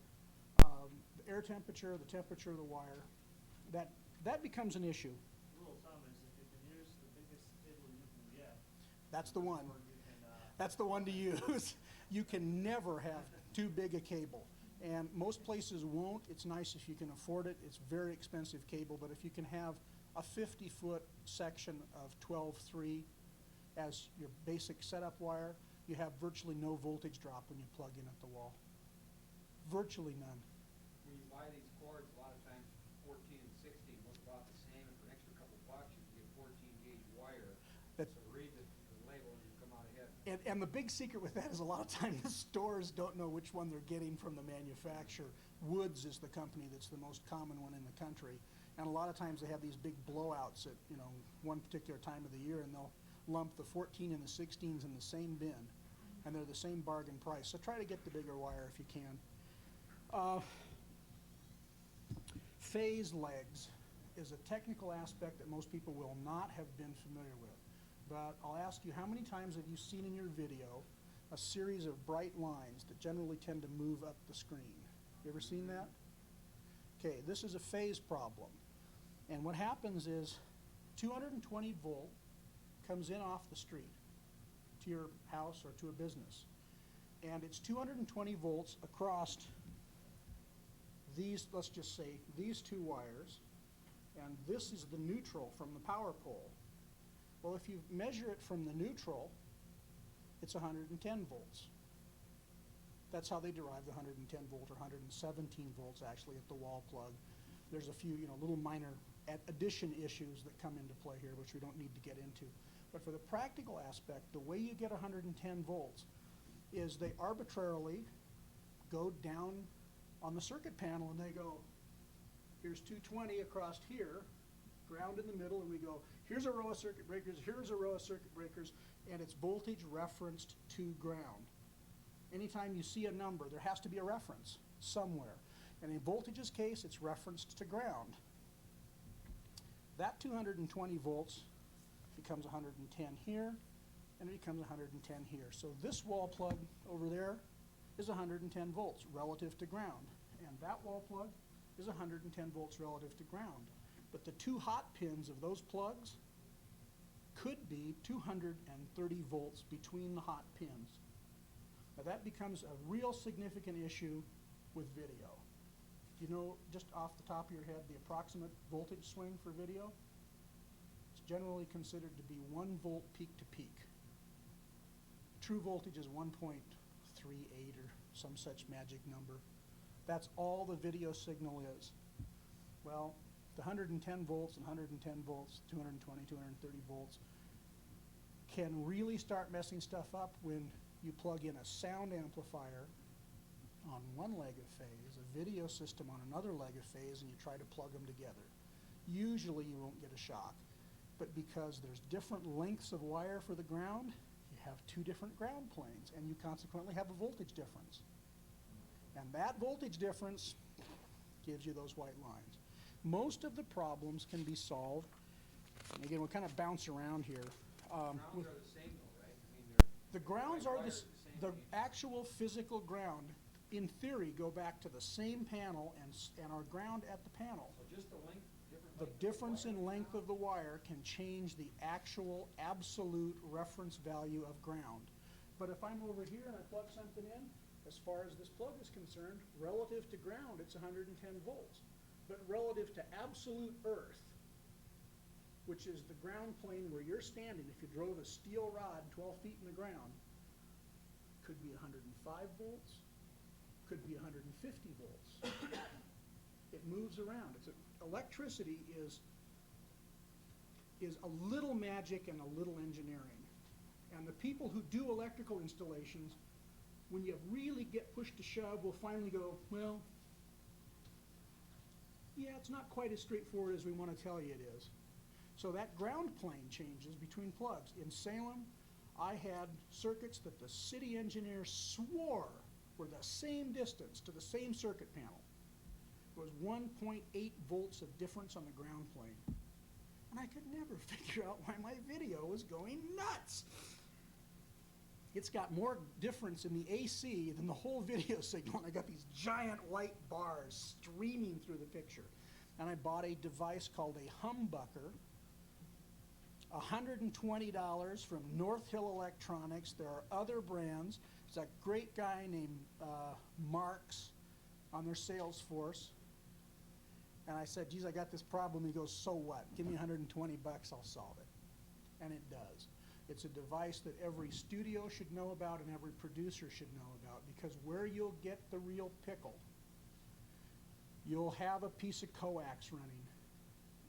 The air temperature, the temperature of the wire, that becomes an issue. Rule of thumb is if you can use the biggest cable you can get. That's the one. or you can, That's the one to use. You can never have too big a cable. And most places won't. It's nice if you can afford it. It's very expensive cable, but if you can have a 50-foot section of 12-3 as your basic setup wire, you have virtually no voltage drop when you plug in at the wall. Virtually none. When you buy these cords, a lot of times 14 and 16 look about the same, and for an extra couple bucks, you can get 14 gauge wire. That- So read the label and you come out ahead. And the big secret with that is a lot of times the stores don't know which one they're getting from the manufacturer. Woods is the company that's the most common one in the country. And a lot of times they have these big blowouts at, you know, one particular time of the year, and they'll lump the 14 and the 16s in the same bin, and they're the same bargain price. So try to get the bigger wire if you can. Phase legs is a technical aspect that most people will not have been familiar with. But I'll ask you, how many times have you seen in your video a series of bright lines that generally tend to move up the screen? You ever seen that? Okay, this is a phase problem. And what happens is 220 volt comes in off the street to your house or to a business. And it's 220 volts across these, let's just say, these two wires. And this is the neutral from the power pole. Well, if you measure it from the neutral, it's 110 volts. That's how they derive the 110 volt or 117 volts actually at the wall plug. There's a few, little minor addition issues that come into play here, which we don't need to get into. But for the practical aspect, the way you get 110 volts is they arbitrarily go down on the circuit panel and they go, here's 220 across here, ground in the middle, and we go, here's a row of circuit breakers, here's a row of circuit breakers, and it's voltage referenced to ground. Anytime you see a number, there has to be a reference somewhere. And in voltage's case, it's referenced to ground. That 220 volts becomes 110 here, and it becomes 110 here. So this wall plug over there is 110 volts relative to ground. And that wall plug is 110 volts relative to ground. But the two hot pins of those plugs could be 230 volts between the hot pins. Now that becomes a real significant issue with video. Do you know, just off the top of your head, the approximate voltage swing for video? It's generally considered to be 1 volt peak to peak. True voltage is 1.38 or some such magic number. That's all the video signal is. Well, the 110 volts and 110 volts, 220, 230 volts, can really start messing stuff up when you plug in a sound amplifier on one leg of phase, a video system on another leg of phase, and you try to plug them together. Usually you won't get a shock, but because there's different lengths of wire for the ground, you have two different ground planes, and you consequently have a voltage difference. And that voltage difference gives you those white lines. Most of the problems can be solved, and again, we'll kind of bounce around here. Grounds with- are the same though, right? I mean, they're. The grounds are wires the same age. actual physical ground, in theory, go back to the same panel and are ground at the panel. So just the length, different The length of difference in wire length now? of the wire can change the actual absolute reference value of ground. But if I'm over here and I plug something in, as far as this plug is concerned, relative to ground, it's 110 volts. But relative to absolute earth, which is the ground plane where you're standing, if you drove a steel rod 12 feet in the ground, could be 105 volts, could be 150 volts. It moves around. Electricity is a little magic and a little engineering. And the people who do electrical installations, when you really get pushed to shove, will finally go, well, yeah, it's not quite as straightforward as we want to tell you it is. So that ground plane changes between plugs. In Salem, I had circuits that the city engineer swore were the same distance to the same circuit panel. It was 1.8 volts of difference on the ground plane. And I could never figure out why my video was going nuts. It's got more difference in the AC than the whole video signal, and I got these giant white bars streaming through the picture. And I bought a device called a humbucker, $120 from North Hill Electronics. There are other brands. There's a great guy named Marks on their sales force. And I said, geez, I got this problem. He goes, so what? Give me 120 bucks, I'll solve it. And it does. It's a device that every studio should know about and every producer should know about, because where you'll get the real pickle, you'll have a piece of coax running,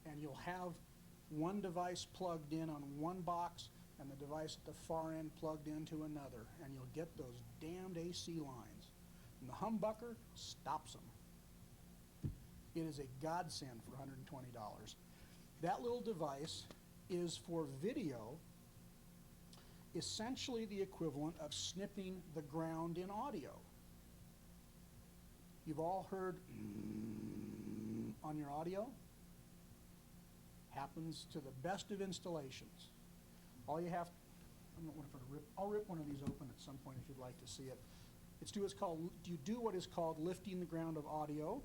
and you'll have one device plugged in on one box and the device at the far end plugged into another, and you'll get those damned AC lines. And the humbucker stops them. It is a godsend for $120. That little device is for video, essentially the equivalent of snipping the ground in audio. You've all heard on your audio. Happens to the best of installations. All you have, I'm not going to rip, I'll rip one of these open at some point if you'd like to see it. You do what is called lifting the ground of audio,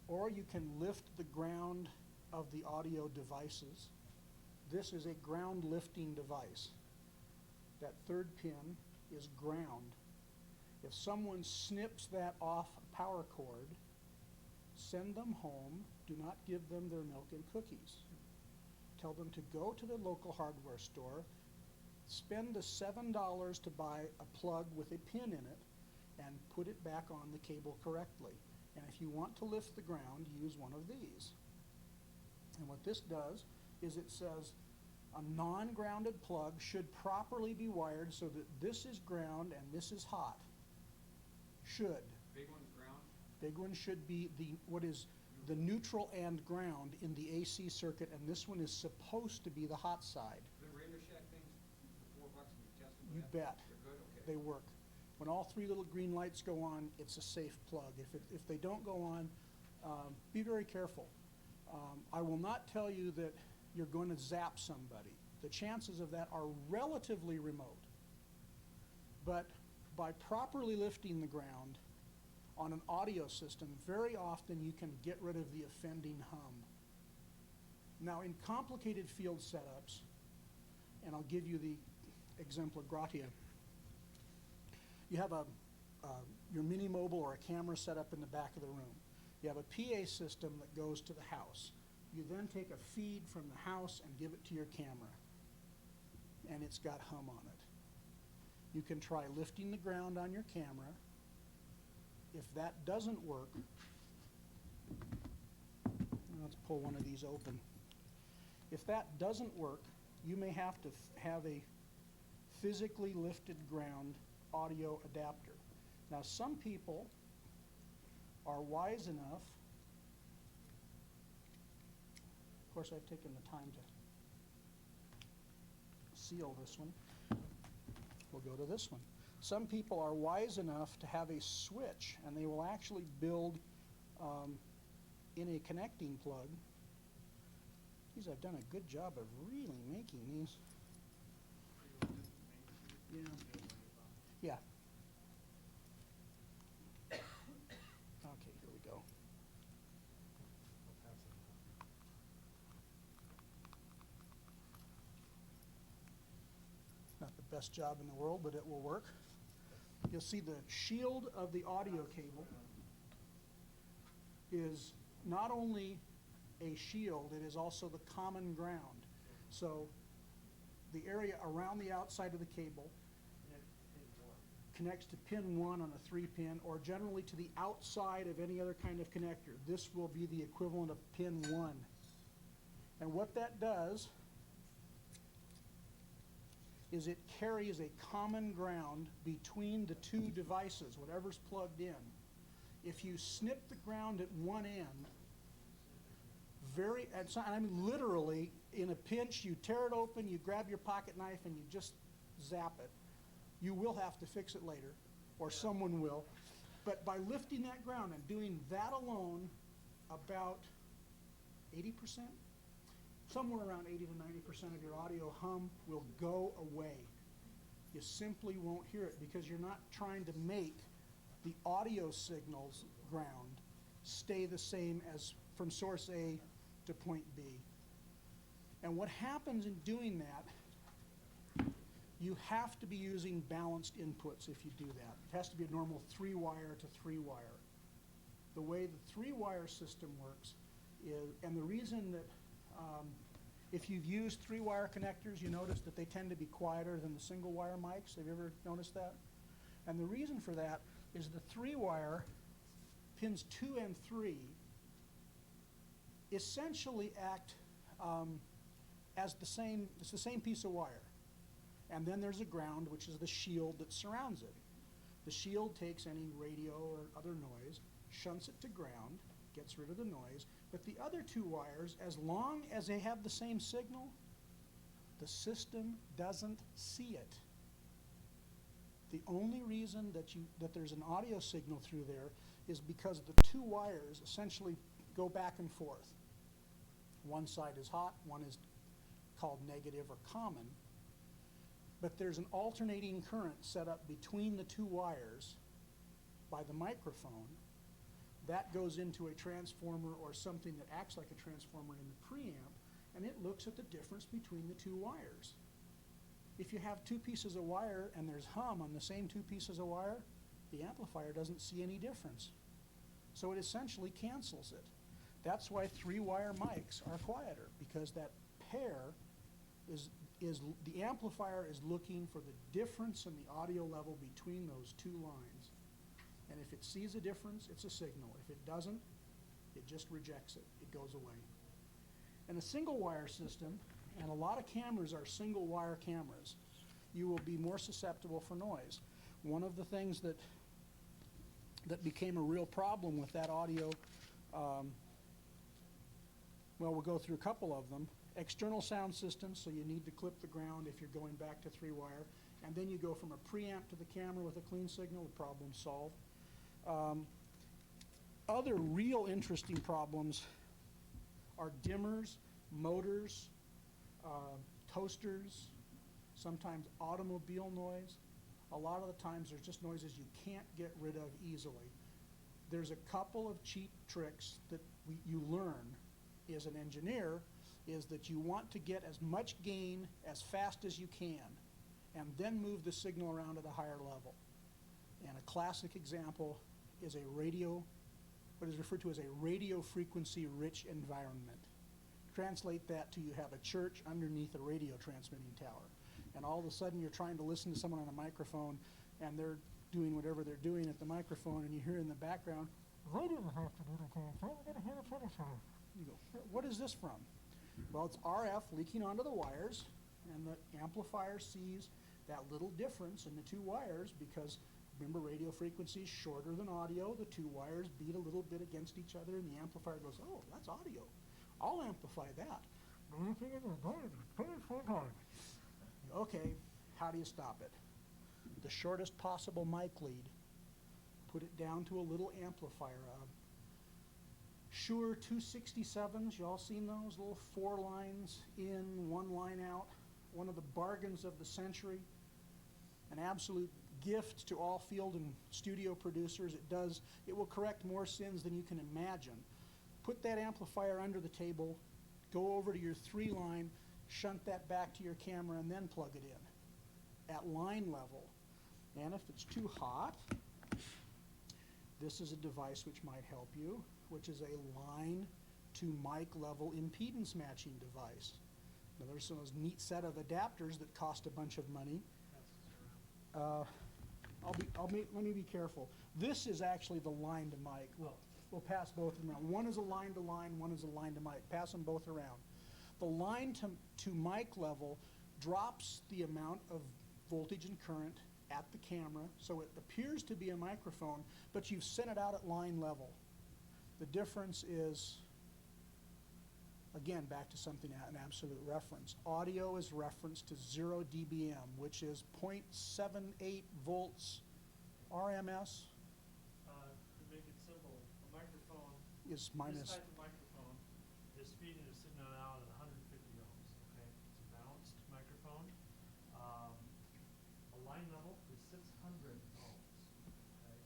or you can lift the ground of the audio devices. This is a ground lifting device. That third pin is ground. If someone snips that off a power cord, send them home. Do not give them their milk and cookies. Tell them to go to the local hardware store, spend the $7 to buy a plug with a pin in it, and put it back on the cable correctly. And if you want to lift the ground, use one of these. And what this does is it says a non-grounded plug should properly be wired so that this is ground and this is hot. Should. Big one's ground? Big one should be what is the neutral and ground in the AC circuit, and this one is supposed to be the hot side. The Radio Shack things, $4 we tested with You that? bet. They're good, okay. They work. When all three little green lights go on, it's a safe plug. If they don't go on, be very careful. I will not tell you that you're going to zap somebody. The chances of that are relatively remote. But by properly lifting the ground on an audio system, very often you can get rid of the offending hum. Now, in complicated field setups, and I'll give you the exempla gratia, you have your mini mobile or a camera set up in the back of the room. You have a PA system that goes to the house. You then take a feed from the house and give it to your camera, and it's got hum on it. You can try lifting the ground on your camera. If that doesn't work, let's pull one of these open. If that doesn't work, you may have to have a physically lifted ground audio adapter. Now, some people are wise enough, of course I've taken the time to seal this one. We'll go to this one. Some people are wise enough to have a switch, and they will actually build in a connecting plug. Geez, I've done a good job of really making these. Yeah. Yeah. Okay, here we go. Not the best job in the world, but it will work. You'll see the shield of the audio cable is not only a shield, it is also the common ground. So the area around the outside of the cable connects to pin 1 on a 3-pin, or generally to the outside of any other kind of connector. This will be the equivalent of pin 1. And what that does is it carries a common ground between the two devices, whatever's plugged in. If you snip the ground at one end, and I mean literally, in a pinch, you tear it open, you grab your pocket knife, and you just zap it. You will have to fix it later, or someone will. But by lifting that ground and doing that alone, about 80%, somewhere around 80 to 90% of your audio hum will go away. You simply won't hear it because you're not trying to make the audio signals ground stay the same as from source A to point B. And what happens in doing that, you have to be using balanced inputs if you do that. It has to be a normal 3-wire to 3-wire. The way the 3-wire system works is, and the reason that If you've used 3-wire connectors, you notice that they tend to be quieter than the single-wire mics. Have you ever noticed that? And the reason for that is the 3-wire, pins 2 and 3, essentially act as it's the same piece of wire. And then there's a ground, which is the shield that surrounds it. The shield takes any radio or other noise, shunts it to ground, gets rid of the noise, but the other 2 wires, as long as they have the same signal, the system doesn't see it. The only reason that there's an audio signal through there is because the 2 wires essentially go back and forth. One side is hot, one is called negative or common, but there's an alternating current set up between the 2 wires by the microphone. That goes into a transformer or something that acts like a transformer in the preamp, and it looks at the difference between the 2 wires. If you have 2 pieces of wire and there's hum on the same 2 pieces of wire, the amplifier doesn't see any difference. So it essentially cancels it. That's why 3-wire mics are quieter, because that pair the amplifier is looking for the difference in the audio level between those 2 lines. And if it sees a difference, it's a signal. If it doesn't, it just rejects it. It goes away. In a single wire system, and a lot of cameras are single wire cameras, you will be more susceptible for noise. One of the things that became a real problem with that audio, well, we'll go through a couple of them. External sound systems, so you need to clip the ground if you're going back to 3-wire, and then you go from a preamp to the camera with a clean signal, the problem's solved. Other real interesting problems are dimmers, motors, toasters, sometimes automobile noise. A lot of the times there's just noises you can't get rid of easily. There's a couple of cheap tricks that you learn as an engineer, is that you want to get as much gain as fast as you can and then move the signal around at a higher level. And a classic example is what is referred to as a radio frequency rich environment. Translate that to you have a church underneath a radio transmitting tower, and all of a sudden you're trying to listen to someone on a microphone and they're doing whatever they're doing at the microphone, and you hear in the background, you go, what is this from? Well, it's RF leaking onto the wires, and the amplifier sees that little difference in the 2 wires because, remember, radio frequency is shorter than audio. The 2 wires beat a little bit against each other, and the amplifier goes, oh, that's audio. I'll amplify that. Okay, how do you stop it? The shortest possible mic lead. Put it down to a little amplifier. Shure 267s, you all seen those? Little 4 lines in, 1 line out. One of the bargains of the century. An absolute gift to all field and studio producers. It will correct more sins than you can imagine. Put that amplifier under the table, go over to your 3-line, shunt that back to your camera, and then plug it in at line level. And if it's too hot, this is a device which might help you, which is a line to mic level impedance matching device. Now there's some neat set of adapters that cost a bunch of money. Let me be careful. This is actually the line to mic. We'll pass both of them around. One is a line to line, one is a line to mic. Pass them both around. The line to mic level drops the amount of voltage and current at the camera, so it appears to be a microphone, but you've sent it out at line level. The difference is, again, back to something, an absolute reference. Audio is referenced to 0 dBm, which is 0.78 volts RMS. To make it simple, a microphone, Is minus, this type of microphone is feeding a signal out at 150 ohms, okay? It's a balanced microphone. A line level is 600 ohms, okay?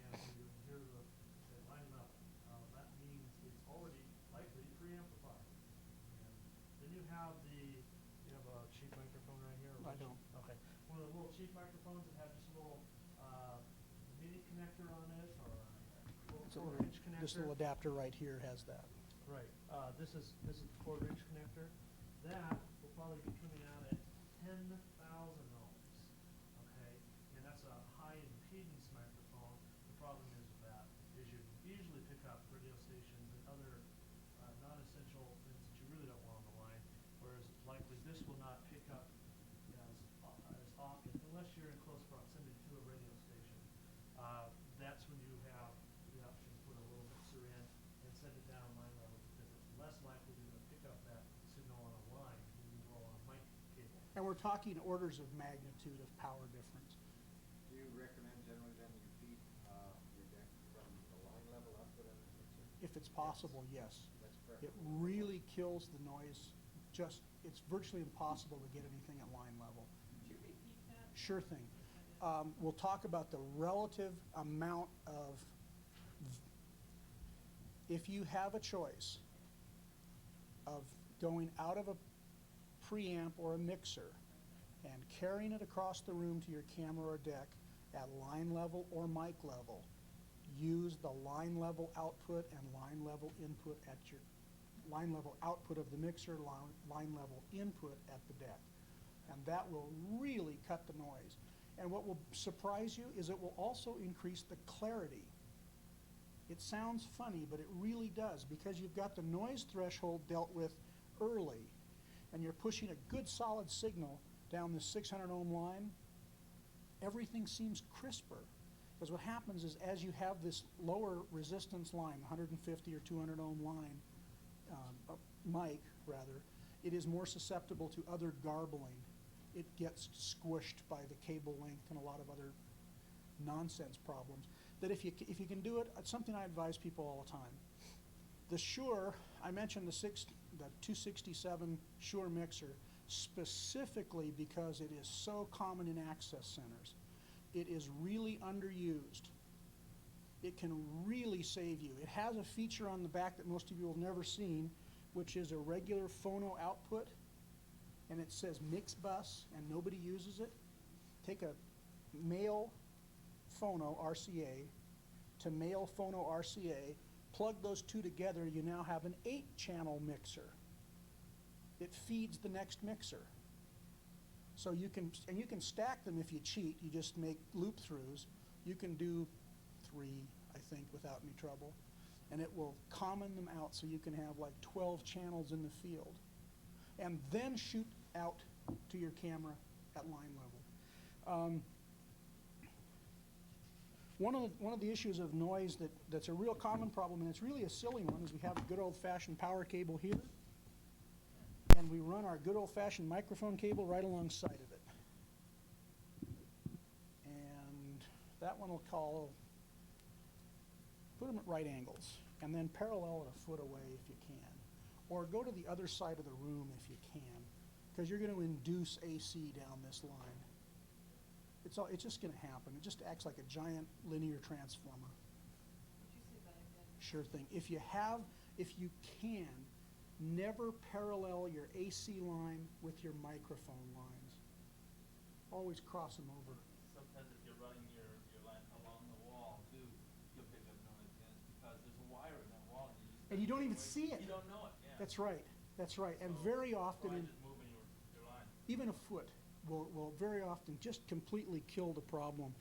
And so you hear the line level. That means it's already likely preamplified. And then you have a cheap microphone right here? I don't. Okay. One of the little cheap microphones that have just a little mini connector on it, or a quarter-inch connector. this little adapter right here has that. Right. This is the quarter-inch connector, That will probably be coming out at 10,000 ohms, okay? And that's a high impedance microphone. The problem is with that is you usually pick up radio stations and other non-essential things that you really don't want on the line, whereas likely this will not pick up as often unless you're in close proximity to a radio station. That's when you have the option to put a little mixer in and send it down line level, because it's less likely you're gonna pick up that signal on a line than you will on a mic cable. And we're talking orders of magnitude of power difference. Do you recommend generally then you feed your deck from the line level output of the mixer? If it's possible, yes. That's It preferable. really kills the noise. It's virtually impossible to get anything at line level. Could you repeat that? Sure thing. We'll talk about the relative amount of, if you have a choice of going out of a preamp or a mixer and carrying it across the room to your camera or deck at line level or mic level, use the line level output and line level input at your line level output of the mixer, line level input at the deck. And that will really cut the noise. And what will surprise you is it will also increase the clarity. It sounds funny, but it really does, because you've got the noise threshold dealt with early, and you're pushing a good solid signal down the 600 ohm line. Everything seems crisper, because what happens is as you have this lower resistance line, 150 or 200 ohm line, mic rather, it is more susceptible to other garbling. It gets squished by the cable length and a lot of other nonsense problems. That if you can do it, it's something I advise people all the time. The Shure, I mentioned the 267 Shure mixer specifically because it is so common in access centers. It is really underused. It can really save you. It has a feature on the back that most of you have never seen, which is a regular phono output, and it says mix bus, and nobody uses it. Take a male phono RCA to male phono RCA, plug those two together, you now have an 8-channel mixer. It feeds the next mixer. So you can stack them if you cheat. You just make loop throughs. You can do 3, I think, without any trouble. And it will common them out so you can have like 12 channels in the field. And then shoot out to your camera at line level. One of the issues of noise that's a real common problem, and it's really a silly one, is we have a good old-fashioned power cable here, and we run our good old-fashioned microphone cable right alongside of it. And that one will put them at right angles, and then parallel it a foot away if you can. Or go to the other side of the room if you can, because you're going to induce AC down this line. It's just going to happen. It just acts like a giant linear transformer. Would you say that again? Sure thing. If you can, never parallel your AC line with your microphone lines. Always cross them over. Sometimes if you're running your line along the wall too, you'll pick up noise, and it's because there's a wire in that wall, And you don't even see it. You don't know it, yeah. That's right. That's right. And So very often, try just moving your line. even a foot will very often just completely kill the problem.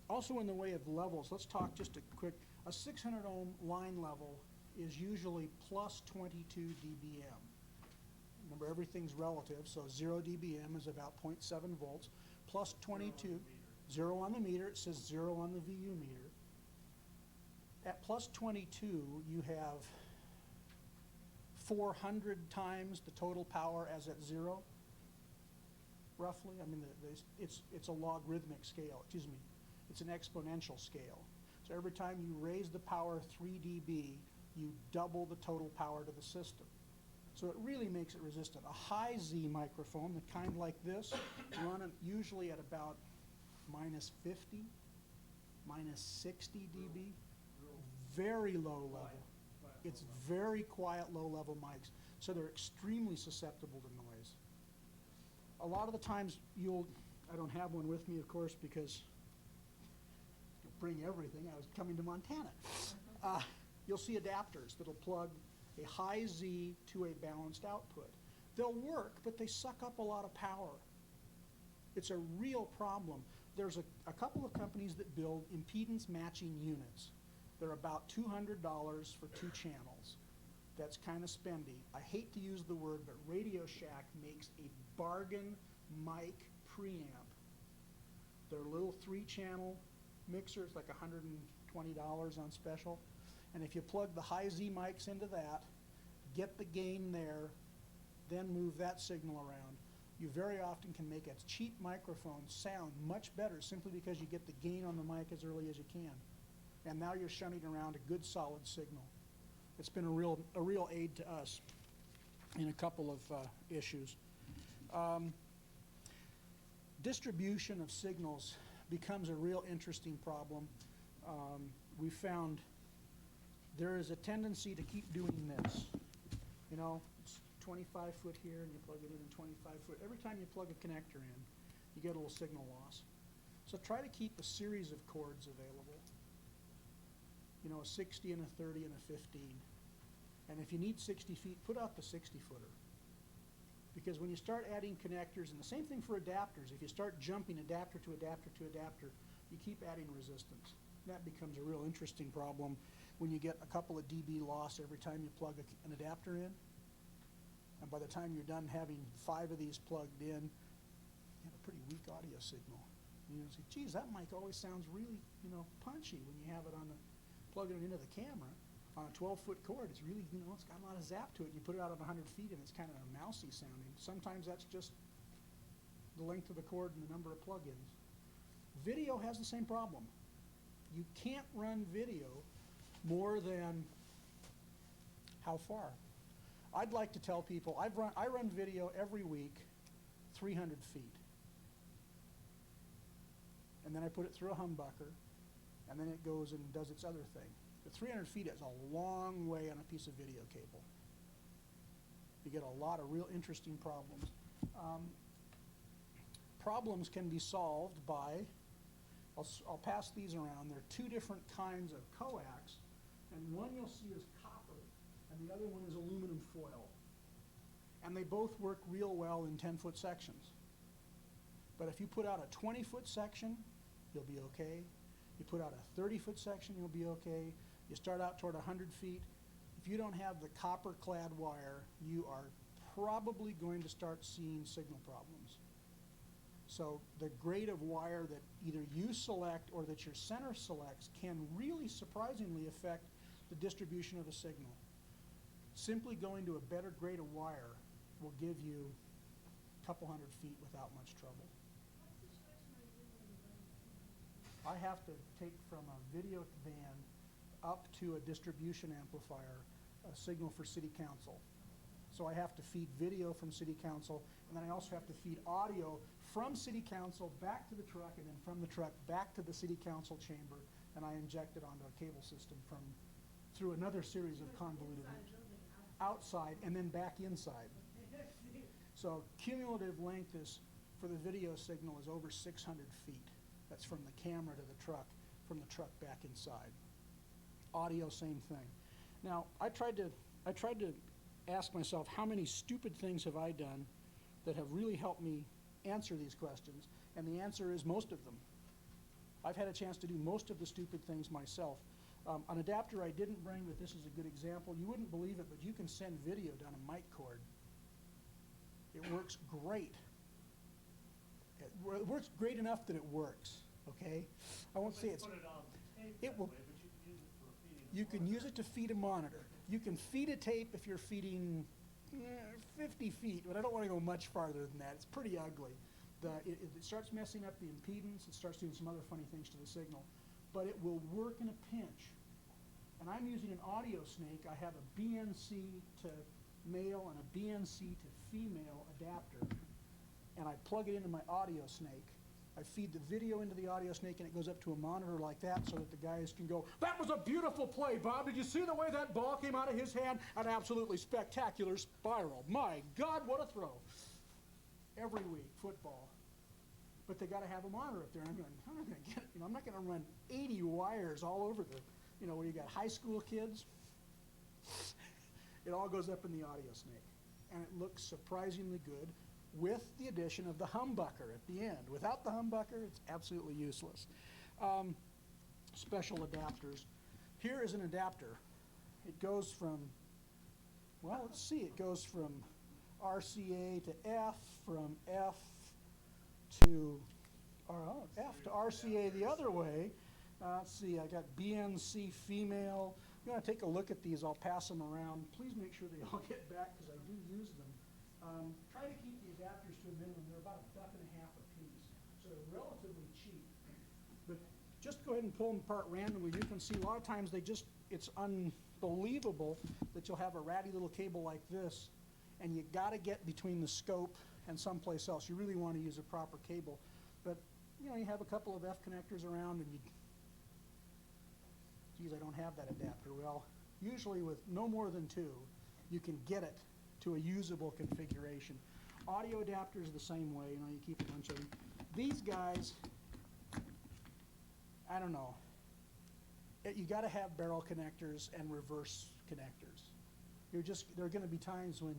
Also in the way of levels, let's talk just a 600 ohm line level is usually plus 22 dBm. Remember, everything's relative, so 0 dBm is about 0.7 volts, plus 22, 0 on the meter, it says 0 on the VU meter. At plus 22, you have 400 times the total power as at 0. Roughly, I mean, it's a logarithmic scale, excuse me. It's an exponential scale. So every time you raise the power 3 dB, you double the total power to the system. So it really makes it resistant. A high Z microphone, the kind like this, run usually at about minus 50, minus 60 dB. Very low level. It's very quiet, low level mics. So they're extremely susceptible to noise. A lot of the times I don't have one with me, of course, because I bring everything. I was coming to Montana. You'll see adapters that'll plug a high Z to a balanced output. They'll work, but they suck up a lot of power. It's a real problem. There's a couple of companies that build impedance matching units. They're about $200 for 2 channels. That's kind of spendy. I hate to use the word, but Radio Shack makes a bargain mic preamp. They're little 3-channel mixers, like $120 on special. And if you plug the high Z mics into that, get the gain there, then move that signal around, you very often can make a cheap microphone sound much better simply because you get the gain on the mic as early as you can. And now you're shunting around a good solid signal. It's been a real aid to us in a couple of issues. Distribution of signals becomes a real interesting problem. We found there is a tendency to keep doing this. You know, it's 25 foot here and you plug it in 25 foot. Every time you plug a connector in, you get a little signal loss. So try to keep a series of cords available. You know, a 60 and a 30 and a 15. And if you need 60 feet, put out the 60-footer. Because when you start adding connectors, and the same thing for adapters, if you start jumping adapter to adapter to adapter, you keep adding resistance. That becomes a real interesting problem when you get a couple of dB loss every time you plug an adapter in. And by the time you're done having 5 of these plugged in, you have a pretty weak audio signal. You know, say, geez, that mic always sounds really, you know, punchy when you have it on the, plugging it into the camera. On a 12-foot cord, it's really, you know, it's got a lot of zap to it. You put it out at 100 feet and it's kind of mousy sounding. Sometimes that's just the length of the cord and the number of plug-ins. Video has the same problem. You can't run video more than how far? I'd like to tell people, I run video every week 300 feet. And then I put it through a humbucker, and then it goes and does its other thing. The 300 feet is a long way on a piece of video cable. You get a lot of real interesting problems. Problems can be solved by, I'll pass these around. There are 2 different kinds of coax, and one you'll see is copper, and the other one is aluminum foil. And they both work real well in 10-foot sections. But if you put out a 20-foot section, you'll be okay. You put out a 30-foot section, you'll be okay. You start out toward 100 feet. If you don't have the copper-clad wire, you are probably going to start seeing signal problems. So the grade of wire that either you select or that your center selects can really surprisingly affect the distribution of a signal. Simply going to a better grade of wire will give you a couple hundred feet without much trouble. I have to take from a video van up to a distribution amplifier a signal for city council. So I have to feed video from city council, and then I also have to feed audio from city council back to the truck, and then from the truck back to the city council chamber, and I inject it onto a cable system through another series of convoluted outside and then back inside. So cumulative length is, for the video signal, is over 600 feet. That's from the camera to the truck, from the truck back inside. Audio, same thing. Now, I tried to ask myself, how many stupid things have I done that have really helped me answer these questions? And the answer is most of them. I've had a chance to do most of the stupid things myself. An adapter I didn't bring, but this is a good example. You wouldn't believe it, but you can send video down a mic cord. It works great. It works great enough that it works, okay? I won't say it's... Put it on tape it that will, way, but you can use it for feeding a you can monitor. use it to feed a monitor. You can feed a tape if you're feeding 50 feet, but I don't want to go much farther than that. It's pretty ugly. It starts messing up the impedance. It starts doing some other funny things to the signal. But it will work in a pinch. And I'm using an audio snake. I have a BNC to male and a BNC to female adapter. And I plug it into my audio snake. I feed the video into the audio snake, and it goes up to a monitor like that so that the guys can go, "That was a beautiful play, Bob. Did you see the way that ball came out of his hand? An absolutely spectacular spiral. My God, what a throw." Every week, football. But they got to have a monitor up there. I'm not going to get it. I'm not going to run 80 wires all over the, where you got high school kids. It all goes up in the audio snake. and it looks surprisingly good with the addition of the humbucker at the end. Without the humbucker, it's absolutely useless. Special adapters. Here is an adapter. It goes from, well, let's see, it goes from RCA to F, from F to F to RCA the other way. Let's see, I got BNC female. You want to take a look at these, I'll pass them around. Please make sure they all get back because I do use them. Try to keep the adapters to a minimum. They're about $1.50 a piece, so they're relatively cheap. But just go ahead and pull them apart randomly. You can see a lot of times it's unbelievable that you'll have a ratty little cable like this, and you got to get between the scope and someplace else. You really want to use a proper cable. But you know, you have a couple of F connectors around, and geez, I don't have that adapter. Well, usually with no more than 2, you can get it to a usable configuration. Audio adapters the same way. You know, you keep a bunch of them. These guys, I don't know. You got to have barrel connectors and reverse connectors. There are going to be times when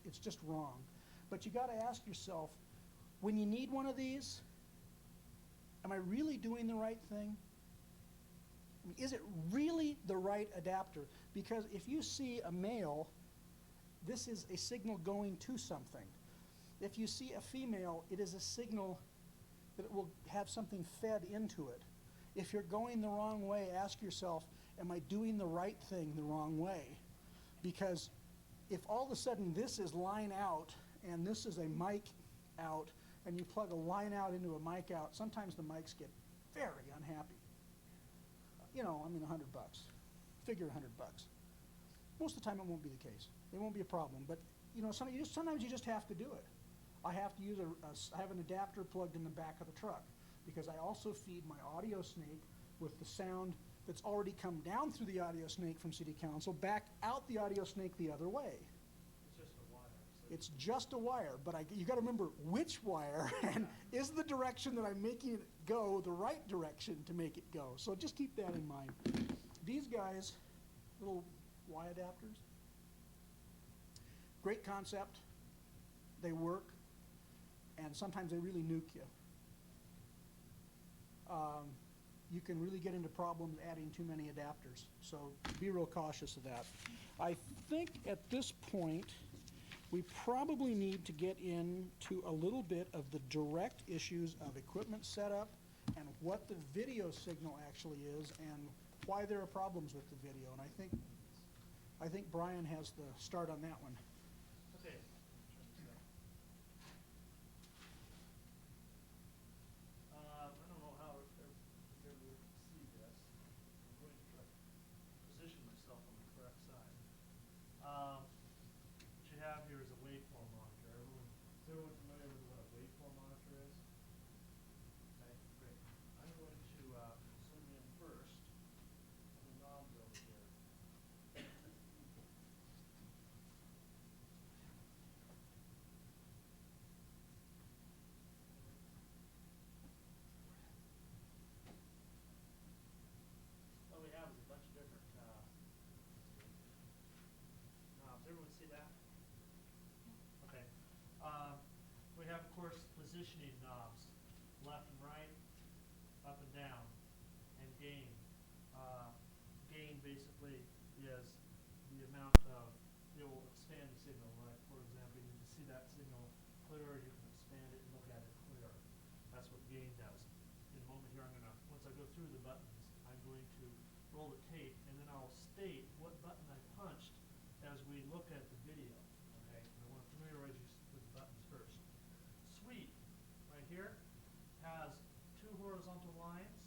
it's just wrong. But you got to ask yourself, when you need one of these, am I really doing the right thing? I mean, is it really the right adapter? Because if you see a male, this is a signal going to something. If you see a female, it is a signal that it will have something fed into it. If you're going the wrong way, ask yourself, am I doing the right thing the wrong way? Because if all of a sudden this is line out and this is a mic out, and you plug a line out into a mic out, sometimes the mics get very unhappy. You know, I mean, $100. Figure $100. Most of the time it won't be the case. It won't be a problem. But you know, sometimes you just have to do it. I have to use I have an adapter plugged in the back of the truck because I also feed my audio snake with the sound that's already come down through the audio snake from City Council back out the audio snake the other way. It's just a wire. So It's just a wire, but you got to remember which wire and is the direction that I'm making it go the right direction to make it go. So just keep that in mind. These guys, little Y adapters, great concept. They work, and sometimes they really nuke you. You can really get into problems adding too many adapters. So be real cautious of that. I think at this point, we probably need to get into a little bit of the direct issues of equipment setup and what the video signal actually is and why there are problems with the video. And I think Brian has the start on that one. okay. I don't know how everybody can see this. I'm going to try to position myself on the correct side. What you have here is a waveform monitor. Is everyone familiar with what a waveform monitor is? Okay, great. I'm going to zoom in first on the knobs over here. What we have is a bunch of different knobs. Everyone see that? Okay. We have, of course, positioning knobs, left and right, up and down, and gain. Gain basically is the amount of, it will expand the signal. Like, for example, you can see that signal clearer, you can expand it and look at it clearer. That's what gain does. In a moment here, once I go through the buttons, I'm going to roll the tape, and then I'll state what button I punched as we look at the video. Okay, I want to familiarize you with the buttons first. Sweep, right here, has 2 horizontal lines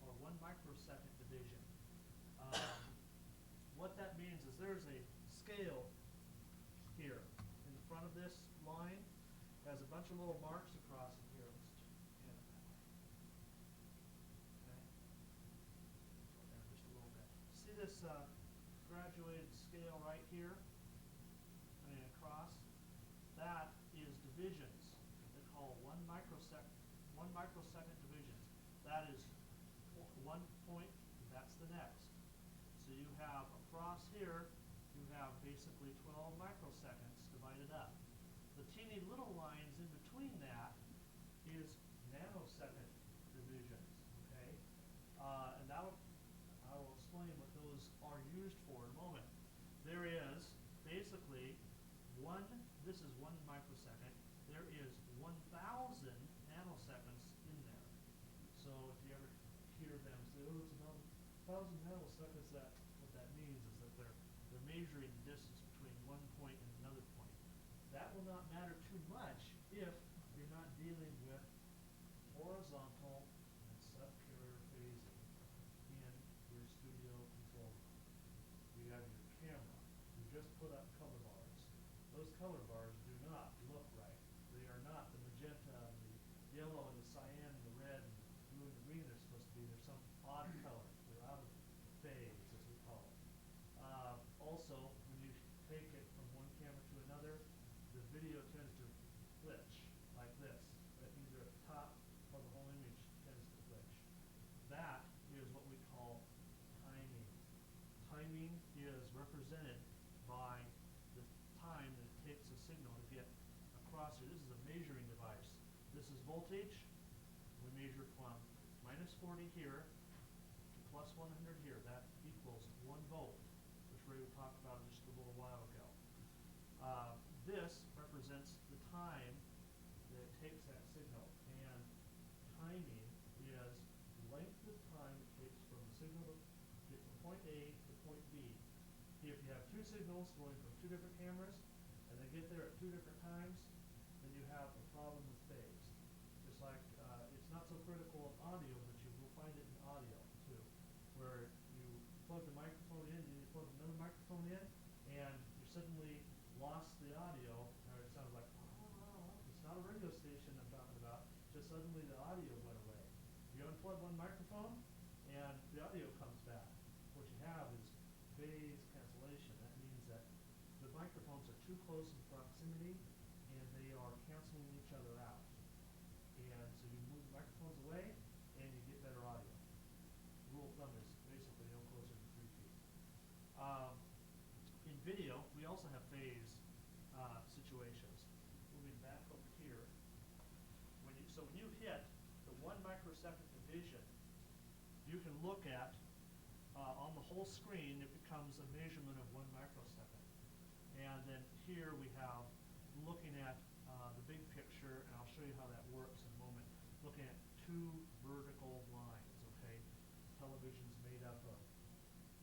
or 1 microsecond division. What that means is there's a scale here in the front of this line. It has a bunch of little marks across it here. Let's just hand it that way. Okay. Slow down just a little bit. See this graduated scale right here? Running across? That is divisions. They call 1 microsecond divisions. That is 1 point, that's the next. So you have across here, you have basically 12 microseconds divided line it up. The teeny little lines in between that is nanosecond divisions, okay? And I will explain what those are used for in a moment. There is basically this is 1 microsecond. There is 1,000 nanoseconds in there. So if you ever hear them say, oh, it's about 1,000 nanoseconds, what that means is that they're measuring the distance between one point and another point. That will not matter too much if you're not dealing with horizontal and subcarrier phasing in your studio control room. You have your camera. You just put up color bars. Those color bars do not look right. They are not the magenta and the yellow and the cyan and the red and the blue and the green they're supposed to be. They're some odd color. They're out of phase, as we call it. Also, when you take it from one camera to another, the video tends to glitch like this. Either at the top or the whole image tends to glitch. That is what we call timing. Timing is represented by the time that it takes a signal to get across here. This is a measuring device. This is voltage. We measure from -40 here to +100 here. That equals 1 volt, which Ray talked about just a little while ago. This represents the time that it takes that signal. And timing is length of time it takes from the signal to get from point A to point B. If you have two signals going from two different cameras and they get there at two different times, then you have a problem with phase. Just like it's not so critical in audio, but you will find it in audio too, where you plug the microphone in and you plug another microphone in and you suddenly lost the audio, or it sounds like, oh, it's not a radio station I'm talking about, just suddenly the audio went away. You unplug one microphone and the audio comes back. What you have is phase cancellation. That means that the microphones are too close in proximity and they are canceling each other out. And so you move the microphones away and you get better audio. Rule of thumb is basically no closer than 3 feet. In video, we also have phase situations. Moving back over here, when you hit the 1 microsecond division, you can look at on the whole screen, it becomes a measurement of 1 microsecond. And then here we have looking at the big picture, and I'll show you how that works in a moment. Looking at 2 vertical lines, okay? Television's made up of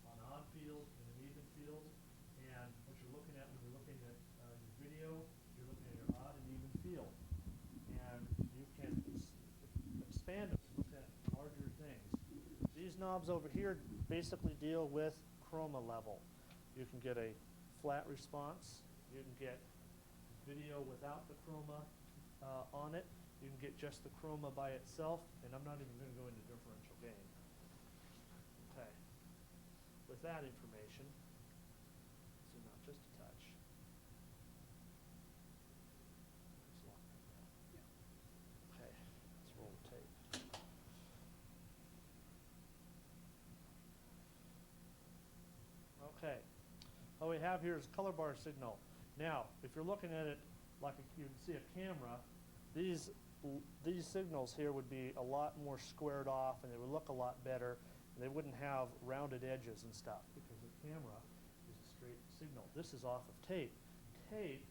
an odd field and an even field. And what you're looking at when you're looking at your video, you're looking at your odd and even field. And you can expand them, look at larger things. These knobs over here basically deal with chroma level. You can get a flat response. You can get video without the chroma on it. You can get just the chroma by itself. And I'm not even going to go into differential gain. Okay. With that information, zoom out just a touch. It's locked right now. Yeah. Okay, let's roll the tape. Okay, what we have here is a color bar signal. Now, if you're looking at it like you can see a camera, these signals here would be a lot more squared off and they would look a lot better. And they wouldn't have rounded edges and stuff because the camera is a straight signal. This is off of tape. Tape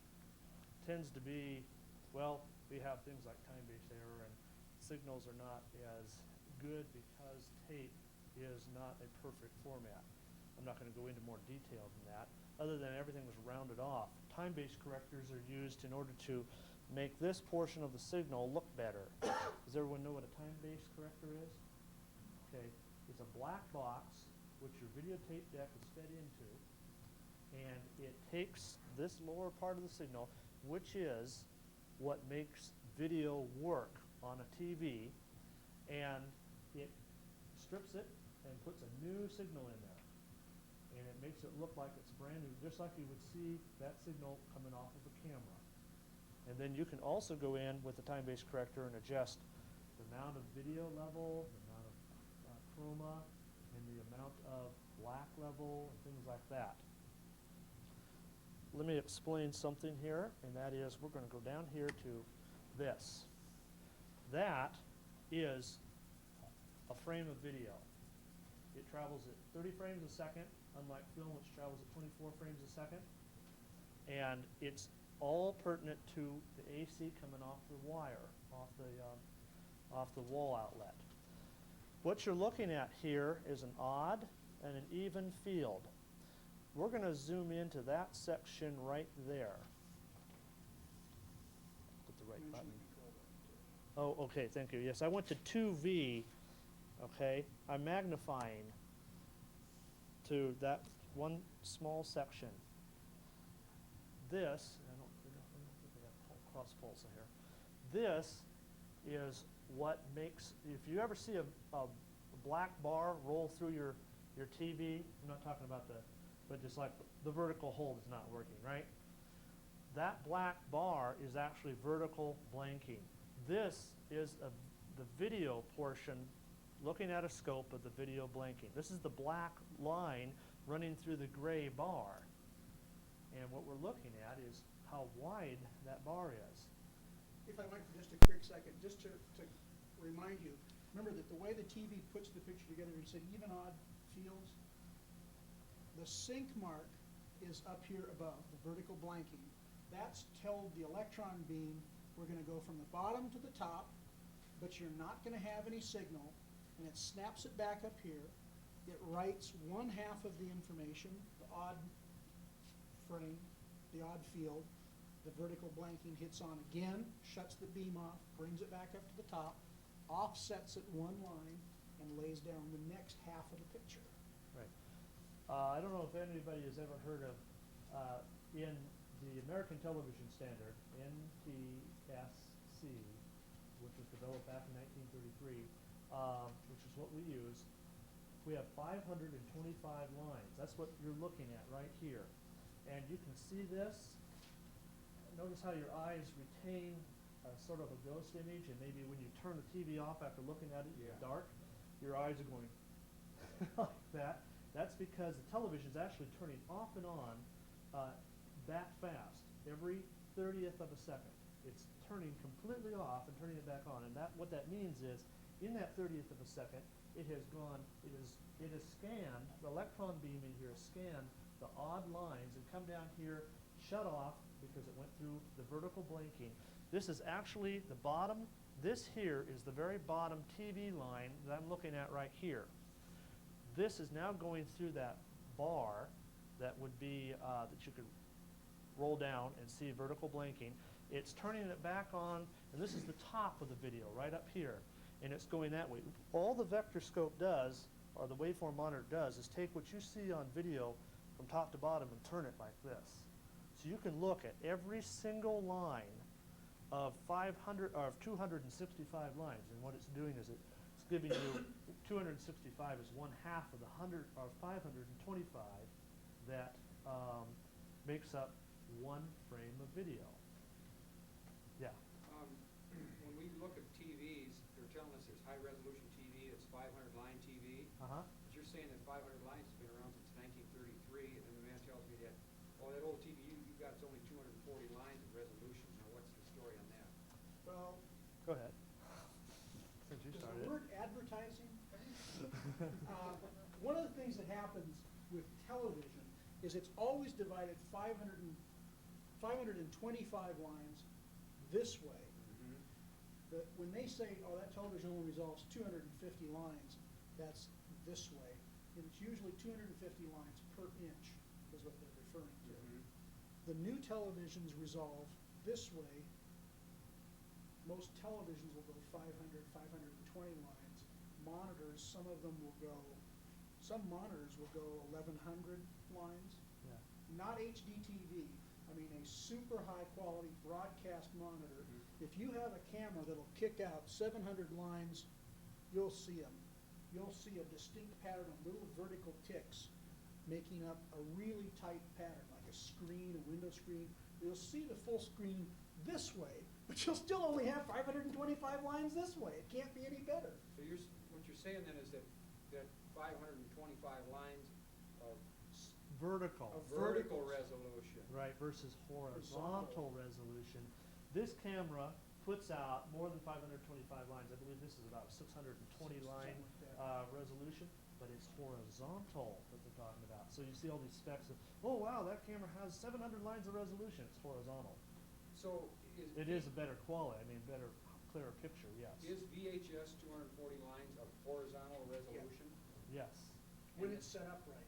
tends to be, well, we have things like time-based error and signals are not as good because tape is not a perfect format. I'm not going to go into more detail than that, other than everything was rounded off. Time-based correctors are used in order to make this portion of the signal look better. Does everyone know what a time-based corrector is? Okay, it's a black box which your videotape deck is fed into, and it takes this lower part of the signal, which is what makes video work on a TV, and it strips it and puts a new signal in there. And it makes it look like it's brand new, just like you would see that signal coming off of a camera. And then you can also go in with the time-based corrector and adjust the amount of video level, the amount of chroma, and the amount of black level, and things like that. let me explain something here, and that is we're going to go down here to this. That is a frame of video. It travels at 30 frames a second, unlike film, which travels at 24 frames a second. And it's all pertinent to the AC coming off the wire, off the wall outlet. What you're looking at here is an odd and an even field. We're going to zoom into that section right there. Put the right button. Oh, okay, thank you. Yes, I went to 2V, okay? I'm magnifying to that one small section. This, I don't think I got cross pulse in here. This is what makes, if you ever see a black bar roll through your TV, I'm not talking about but just like the vertical hold is not working, right? That black bar is actually vertical blanking. This is the video portion, looking at a scope of the video blanking. This is the black line running through the gray bar. And what we're looking at is how wide that bar is. If I might for just a quick second, just to remind you, remember that the way the TV puts the picture together, you said even odd fields. The sync mark is up here above, the vertical blanking. That's told the electron beam we're going to go from the bottom to the top, but you're not going to have any signal, and it snaps it back up here. It writes one half of the information, the odd frame, the odd field. The vertical blanking hits on again, shuts the beam off, brings it back up to the top, offsets it one line, and lays down the next half of the picture. Right. I don't know if anybody has ever heard of, in the American Television Standard, NTSC, which was developed back in 1933, which is what we use, we have 525 lines. That's what you're looking at right here. And you can see this. Notice how your eyes retain sort of a ghost image, and maybe when you turn the TV off after looking at it in the dark, your eyes are going like that. That's because the television is actually turning off and on that fast, every 30th of a second. It's turning completely off and turning it back on, and what that means is, in that 30th of a second, it has scanned, the electron beam in here has scanned the odd lines and come down here, shut off because it went through the vertical blanking. This is actually the bottom. This here is the very bottom TV line that I'm looking at right here. This is now going through that bar that would be, that you could roll down and see vertical blanking. It's turning it back on, and this is the top of the video right up here, and it's going that way. All the vector scope does, or the waveform monitor does, is take what you see on video from top to bottom and turn it like this. So you can look at every single line of 500 or of 265 lines, and what it's doing is it's giving you 265 is one half of the 100 or 525 that makes up one frame of video. Yeah. When we look at TVs, they're telling us there's high resolution TV, it's 500 line TV. Uh-huh. But you're saying that 500 lines has been around since 1933, and then the man tells me that, oh, that old TV you got is only 240 lines of resolution. Now, what's the story on that? Well, Go ahead. Since you does started. the word advertising? One of the things that happens with television is it's always divided 525 lines this way. But when they say, oh, that television only resolves 250 lines, that's this way. And it's usually 250 lines per inch is what they're referring to. The new televisions resolve this way. Most televisions will go 500, 520 lines. Monitors, some monitors will go 1,100 lines. Yeah. Not HD TV. I mean a super high quality broadcast monitor. If you have a camera that'll kick out 700 lines, you'll see them. You'll see a distinct pattern of little vertical ticks making up a really tight pattern, like a screen, a window screen. You'll see the full screen this way, but you'll still only have 525 lines this way. It can't be any better. So what you're saying then is that 525 lines of vertical. A vertical resolution. Right, versus horizontal resolution. This camera puts out more than 525 lines. I believe this is about 620 line Something like that. resolution, but it's horizontal that they're talking about. So you see all these specs of, oh wow, that camera has 700 lines of resolution. It's horizontal. So It is a better quality, I mean, better, clearer picture, yes. Is VHS 240 lines of horizontal resolution? Yes. When it's set up right.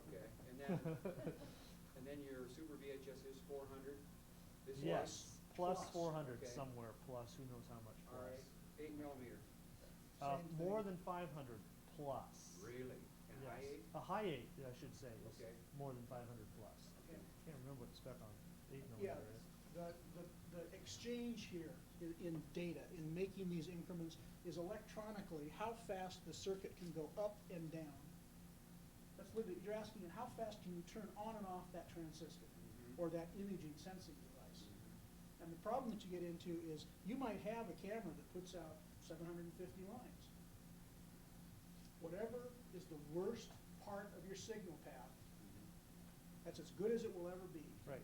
Okay, and then your Super VHS is 400? This is Yes, plus plus, 400 okay. somewhere, plus, who knows how much All right, plus. 8 millimeter. Uh, Same more thing. than 500 plus. Really? And Yes. high 8? A high 8, I should say, is Okay. more than 500 plus. Okay. Can't remember what the spec on 8 Yeah, millimeter is. the exchange here in data, in making these increments, is electronically how fast the circuit can go up and down. That's literally, you're asking how fast can you turn on and off that transistor Mhm. or that imaging sensing device. And the problem that you get into is you might have a camera that puts out 750 lines. Whatever is the worst part of your signal path, that's as good as it will ever be. Right.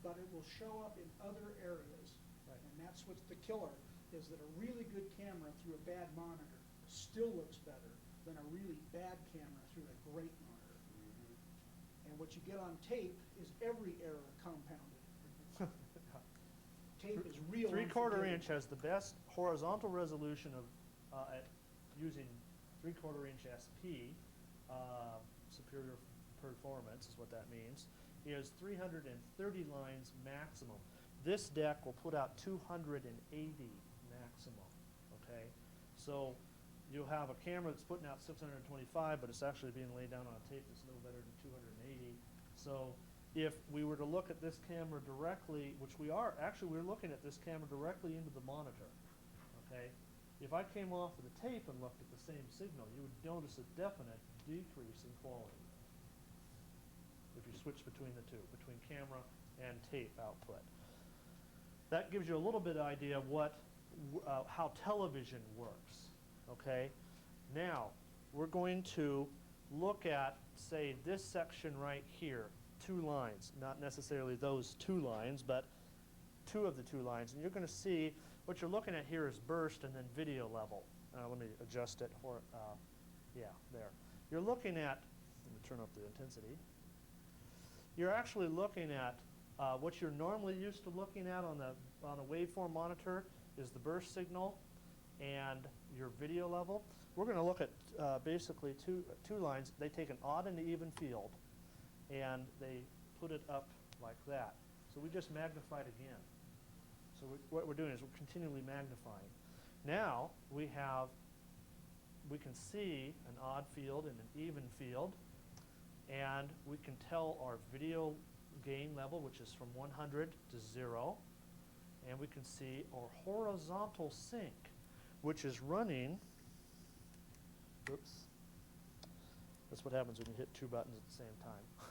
But it will show up in other areas. Right. And that's what's the killer, is that a really good camera through a bad monitor still looks better than a really bad camera through a great monitor. And what you get on tape is every error compounded. Tape is real 3/4 unforgiving. inch has the best horizontal resolution of, at using 3/4 inch SP, superior performance is what that means, is 330 lines maximum. This deck will put out 280 maximum, okay? So you'll have a camera that's putting out 625, but it's actually being laid down on a tape that's no better than 280. So if we were to look at this camera directly, which we are, actually we're looking at this camera directly into the monitor, okay? If I came off of the tape and looked at the same signal, you would notice a definite decrease in quality if you switch between the two, between camera and tape output. That gives you a little bit of idea of what, how television works, okay? Now, we're going to look at, say, this section right here, 2 lines, not necessarily those 2 lines, but 2 of the 2 lines. And you're going to see what you're looking at here is burst and then video level. Let me adjust it. Yeah, there. You're looking at, let me turn up the intensity. You're actually looking at what you're normally used to looking at on a waveform monitor is the burst signal and your video level. We're going to look at basically two lines. They take an odd and even field, and they put it up like that. So we just magnified again. So what we're doing is we're continually magnifying. Now we can see an odd field and an even field, and we can tell our video gain level, which is from 100 to 0, and we can see our horizontal sync, which is running, oops, that's what happens when you hit 2 buttons at the same time.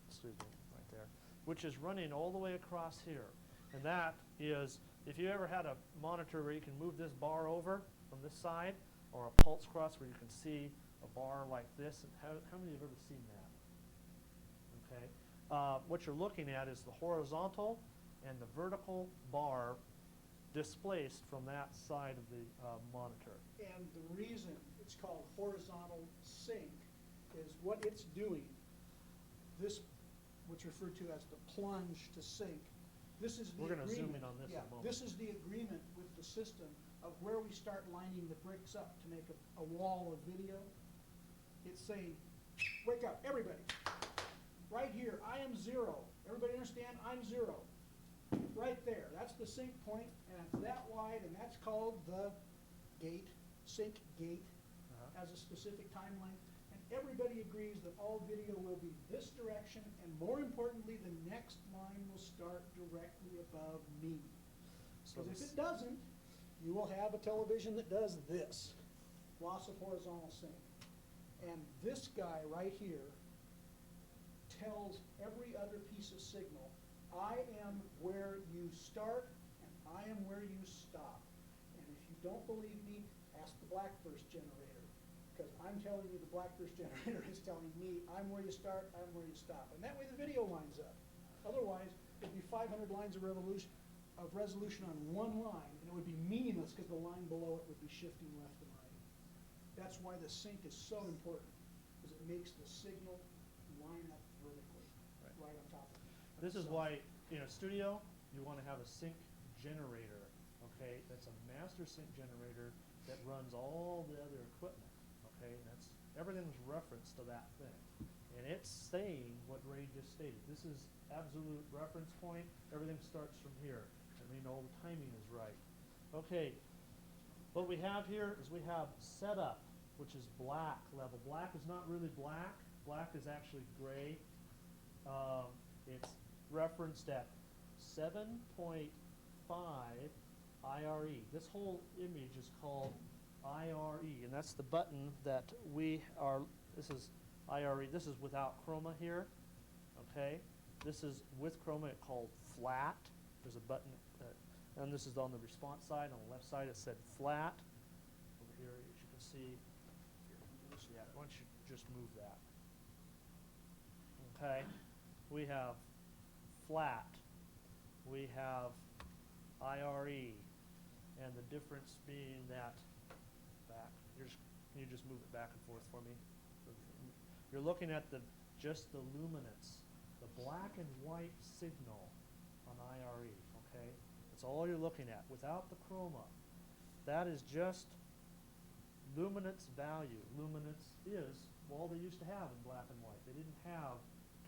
Excuse me, right there, which is running all the way across here. And that is, if you ever had a monitor where you can move this bar over from this side, or a pulse cross where you can see a bar like this, and how many have ever seen that? Okay. What you're looking at is the horizontal and the vertical bar displaced from that side of the monitor. And the reason it's called horizontal sync is what it's doing. This, what's referred to as the plunge to sync, this is the We're going to agreement. zoom in on this in a moment. This is the agreement with the system of where we start lining the bricks up to make a wall of video. It's saying, wake up, everybody. Right here, I am 0. Everybody understand? I'm 0. Right there, that's the sync point, and it's that wide, and that's called the gate, sync gate, has a specific timeline. And everybody agrees that all video will be this direction, and more importantly, the next line will start directly above me. Because if it doesn't, you will have a television that does this, loss of horizontal sync. And this guy right here tells every other piece of signal, I am where you start and I am where you stop. And if you don't believe me, ask the blackburst generator. Because I'm telling you, the Blackburst generator is telling me, I'm where you start, I'm where you stop. And that way the video lines up. Otherwise, it'd be 500 lines of resolution on one line, and it would be meaningless because the line below it would be shifting left and right. That's why the sync is so important, because it makes the signal line up vertically, right on top of it. This is why, in a studio, you want to have a sync generator, okay? That's a master sync generator that runs all the other equipment, okay? And that's, everything's referenced to that thing. And it's saying what Ray just stated. This is absolute reference point. Everything starts from here. I mean, all the timing is right. Okay, what we have here is we have setup, which is black level. Black is not really black. Black is actually gray. It's referenced at 7.5 IRE. This whole image is called IRE, and that's the button that we are, this is IRE, this is without chroma here, okay? This is with chroma, it's called flat. There's a button, and this is on the response side. On the left side it said flat. Over here, as you can see, yeah, why don't you just move that? Okay, we have flat, we have IRE, and the difference being that back. Can you just move it back and forth for me? You're looking at just the luminance, the black and white signal on IRE. Okay, that's all you're looking at without the chroma. That is just luminance value. Luminance is all they used to have in black and white. They didn't have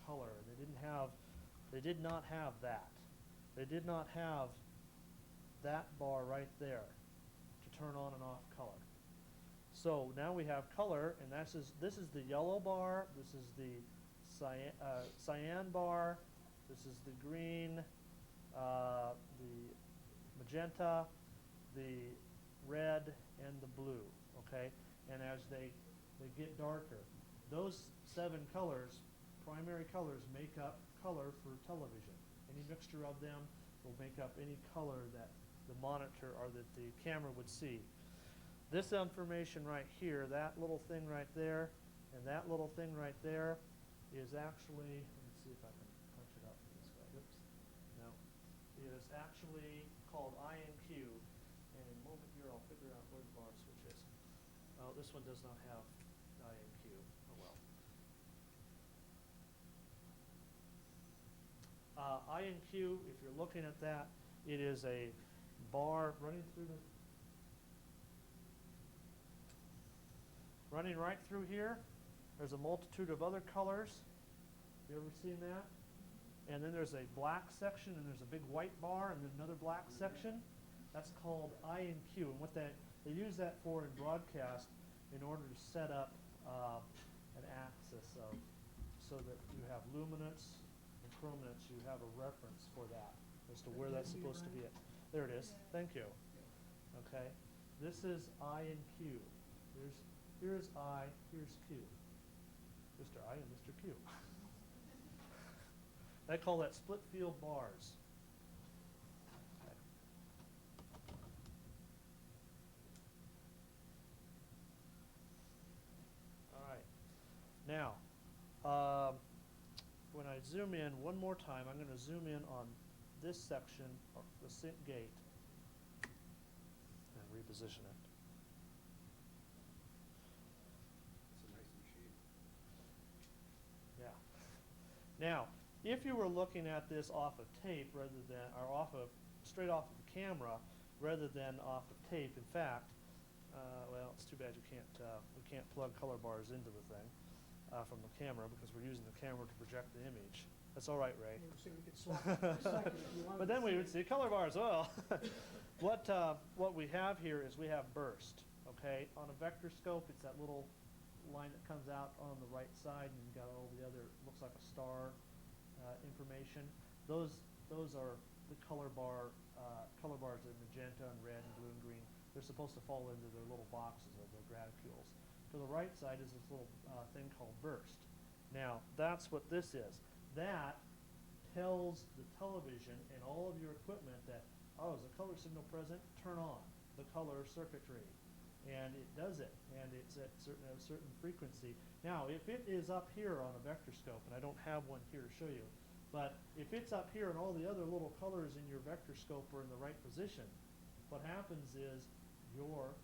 color. They did not have that. They did not have that bar right there to turn on and off color. So now we have color, and this is the yellow bar, this is the cyan bar, this is the green, the magenta, the red, and the blue, okay? And as they get darker, those 7 colors, primary colors, make up color for television. Any mixture of them will make up any color that the monitor or that the camera would see. This information right here, that little thing right there, and that little thing right there is actually, let me see if I can punch it up this way. Oops. No. It is actually called INQ, and in a moment here I'll figure out where the bar switch is. Oh, this one does not have INQ. Oh well. INQ, if you're looking at that, it is a bar running right through here. There's a multitude of other colors. You ever seen that? And then there's a black section, and there's a big white bar, and then another black section. That's called INQ, and what they use that for in broadcast in order to set up an axis of, so that you have luminance and chrominance. You have a reference for that as to where that's supposed to be at. There it is. Thank you. Okay. This is I and Q. Here's I, here's Q. Mr. I and Mr. Q. They call that split field bars. Okay. All right. Now, when I zoom in one more time, I'm going to zoom in on this section, or the sync gate, and reposition it. It's a nice machine. Yeah. Now, if you were looking at this off of tape rather than, or straight off of the camera rather than off of tape, in fact, well, it's too bad we can't plug color bars into the thing from the camera because we're using the camera to project the image. That's all right, Ray. So we could swap it for a second if you wanted But then to we see would it. see color bars. Well, what we have here is we have burst. Okay, on a vector scope, it's that little line that comes out on the right side, and you've got all the other, looks like a star information. Those are the color bars of magenta and red and blue and green. They're supposed to fall into their little boxes or their graticules. To the right side is this little thing called burst. Now, that's what this is. That tells the television and all of your equipment that, oh, is a color signal present? Turn on the color circuitry. and it does it, and it's at a certain frequency. Now, if it is up here on a vector scope, and I don't have one here to show you, but if it's up here and all the other little colors in your vector scope are in the right position, what happens is you're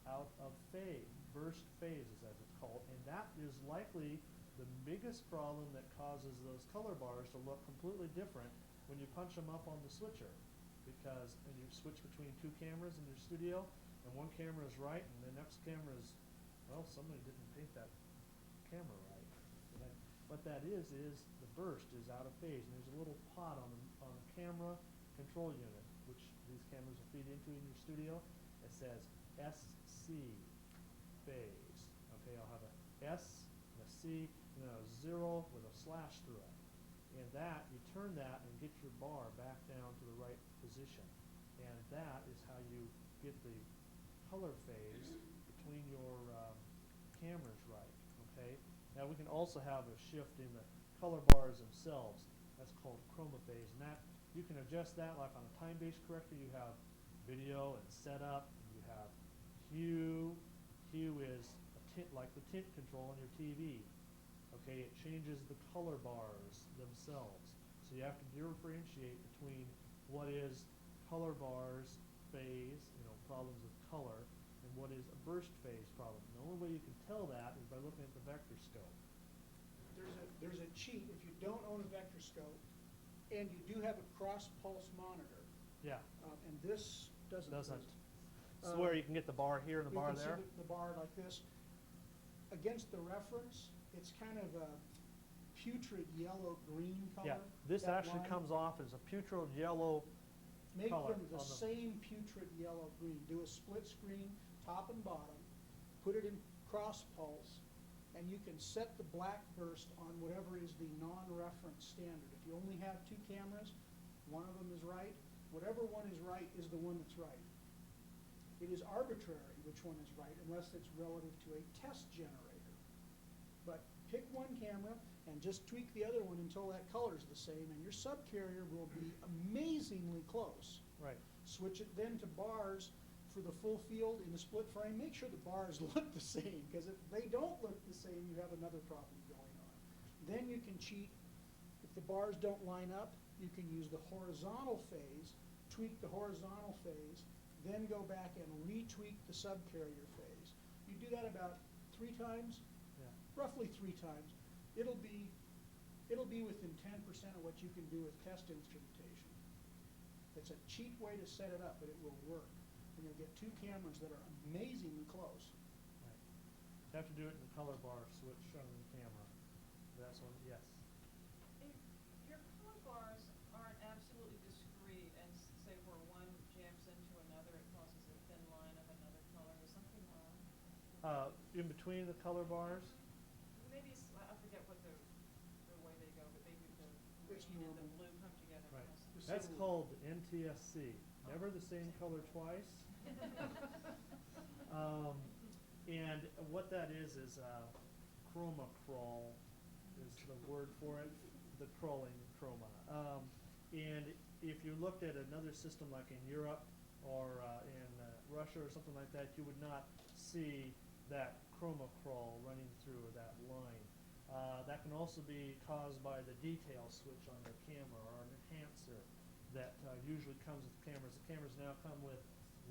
out of phase, burst phases as it's called, and that is likely the biggest problem that causes those color bars to look completely different when you punch them up on the switcher. Because when you switch between two cameras in your studio, and one camera is right, and the next camera is, well, somebody didn't paint that camera right. So what that is the burst is out of phase, and there's a little pot on the camera control unit, which these cameras will feed into in your studio. It says SC phase. Okay, I'll have a S and a C and then a 0 with a slash through it. And that, you turn that and get your bar back down to the right position. And that is how you get the color phase between your cameras right, okay? Now we can also have a shift in the color bars themselves. That's called chroma phase. And that, you can adjust that like on a time-based corrector. You have video and setup, and you have hue. Hue is a tint, like the tint control on your TV. Okay, it changes the color bars themselves. So you have to differentiate between what is color bars phase, problems with color, and what is a burst phase problem. The only way you can tell that is by looking at the vector scope. There's a cheat if you don't own a vector scope and you do have a cross pulse monitor. Yeah. And this doesn't. So where you can get the bar here and the bar there? You can see the bar like this. Against the reference, it's kind of a putrid yellow-green color. Yeah, this actually comes off as a putrid yellow Make color. them the same putrid yellow-green. Do a split screen, top and bottom, put it in cross pulse, and you can set the black burst on whatever is the non-reference standard. If you only have two cameras, one of them is right. Whatever one is right is the one that's right. It is arbitrary which one is right unless it's relative to a test generator. But pick one camera and just tweak the other one until that color is the same, and your subcarrier will be amazingly close. Right. Switch it then to bars for the full field in the split frame. Make sure the bars look the same, because if they don't look the same, you have another problem going on. Then you can cheat. If the bars don't line up, you can use the horizontal phase, tweak the horizontal phase, then go back and retweak the subcarrier phase. You do that about 3 times, roughly 3 times. It'll be within 10% of what you can do with test instrumentation. It's a cheap way to set it up, but it will work. And you'll get 2 cameras that are amazingly close. Right. You have to do it in the color bar switch on the camera. That's one, yes. Your color bars aren't absolutely discrete, and say where one jams into another, it causes a thin line of another color. Is something wrong? In between the color bars? Maybe I forget what the way they go, but maybe the It's green and the normal. blue come together. Right. Yes. That's called NTSC. Never the same color twice. And what that is chroma crawl is the word for it, the crawling chroma. And if you looked at another system like in Europe or in Russia or something like that, you would not see that chroma crawl running through that line. That can also be caused by the detail switch on the camera or an enhancer that usually comes with cameras. The cameras now come with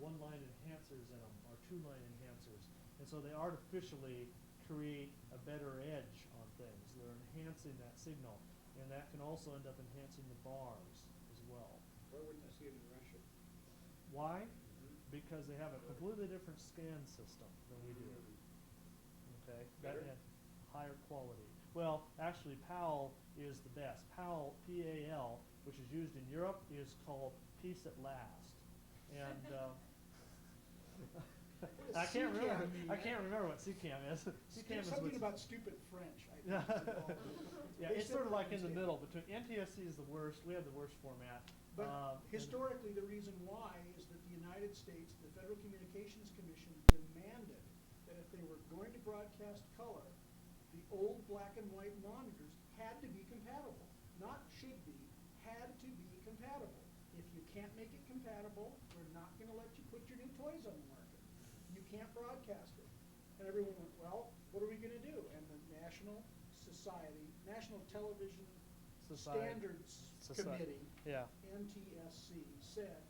1-line enhancers in them or 2-line enhancers. And so they artificially create a better edge on things. They're enhancing that signal. And that can also end up enhancing the bars as well. Why wouldn't I see it in Russia? Why? Because they have a completely different scan system than we do. Okay? Better? That higher quality. Well, actually, PAL is the best. PAL, P-A-L, which is used in Europe, is called Peace at Last. And I can't remember. I can't remember what CCAM is. CCAM is something about stupid French, I think. Yeah, it's sort of like in the middle between NTSC is the worst. We have the worst format. But historically, the reason why is that the United States, the Federal Communications Commission, demanded that if they were going to broadcast color, the old black and white monitors had to be compatible. Not should be, had to be compatible. If you can't make it compatible, we're not going to let you put your new toys on the market. You can't broadcast it. And everyone went, well, what are we gonna do? And the National Society. Television Standards Society. Committee, Yeah. NTSC, said,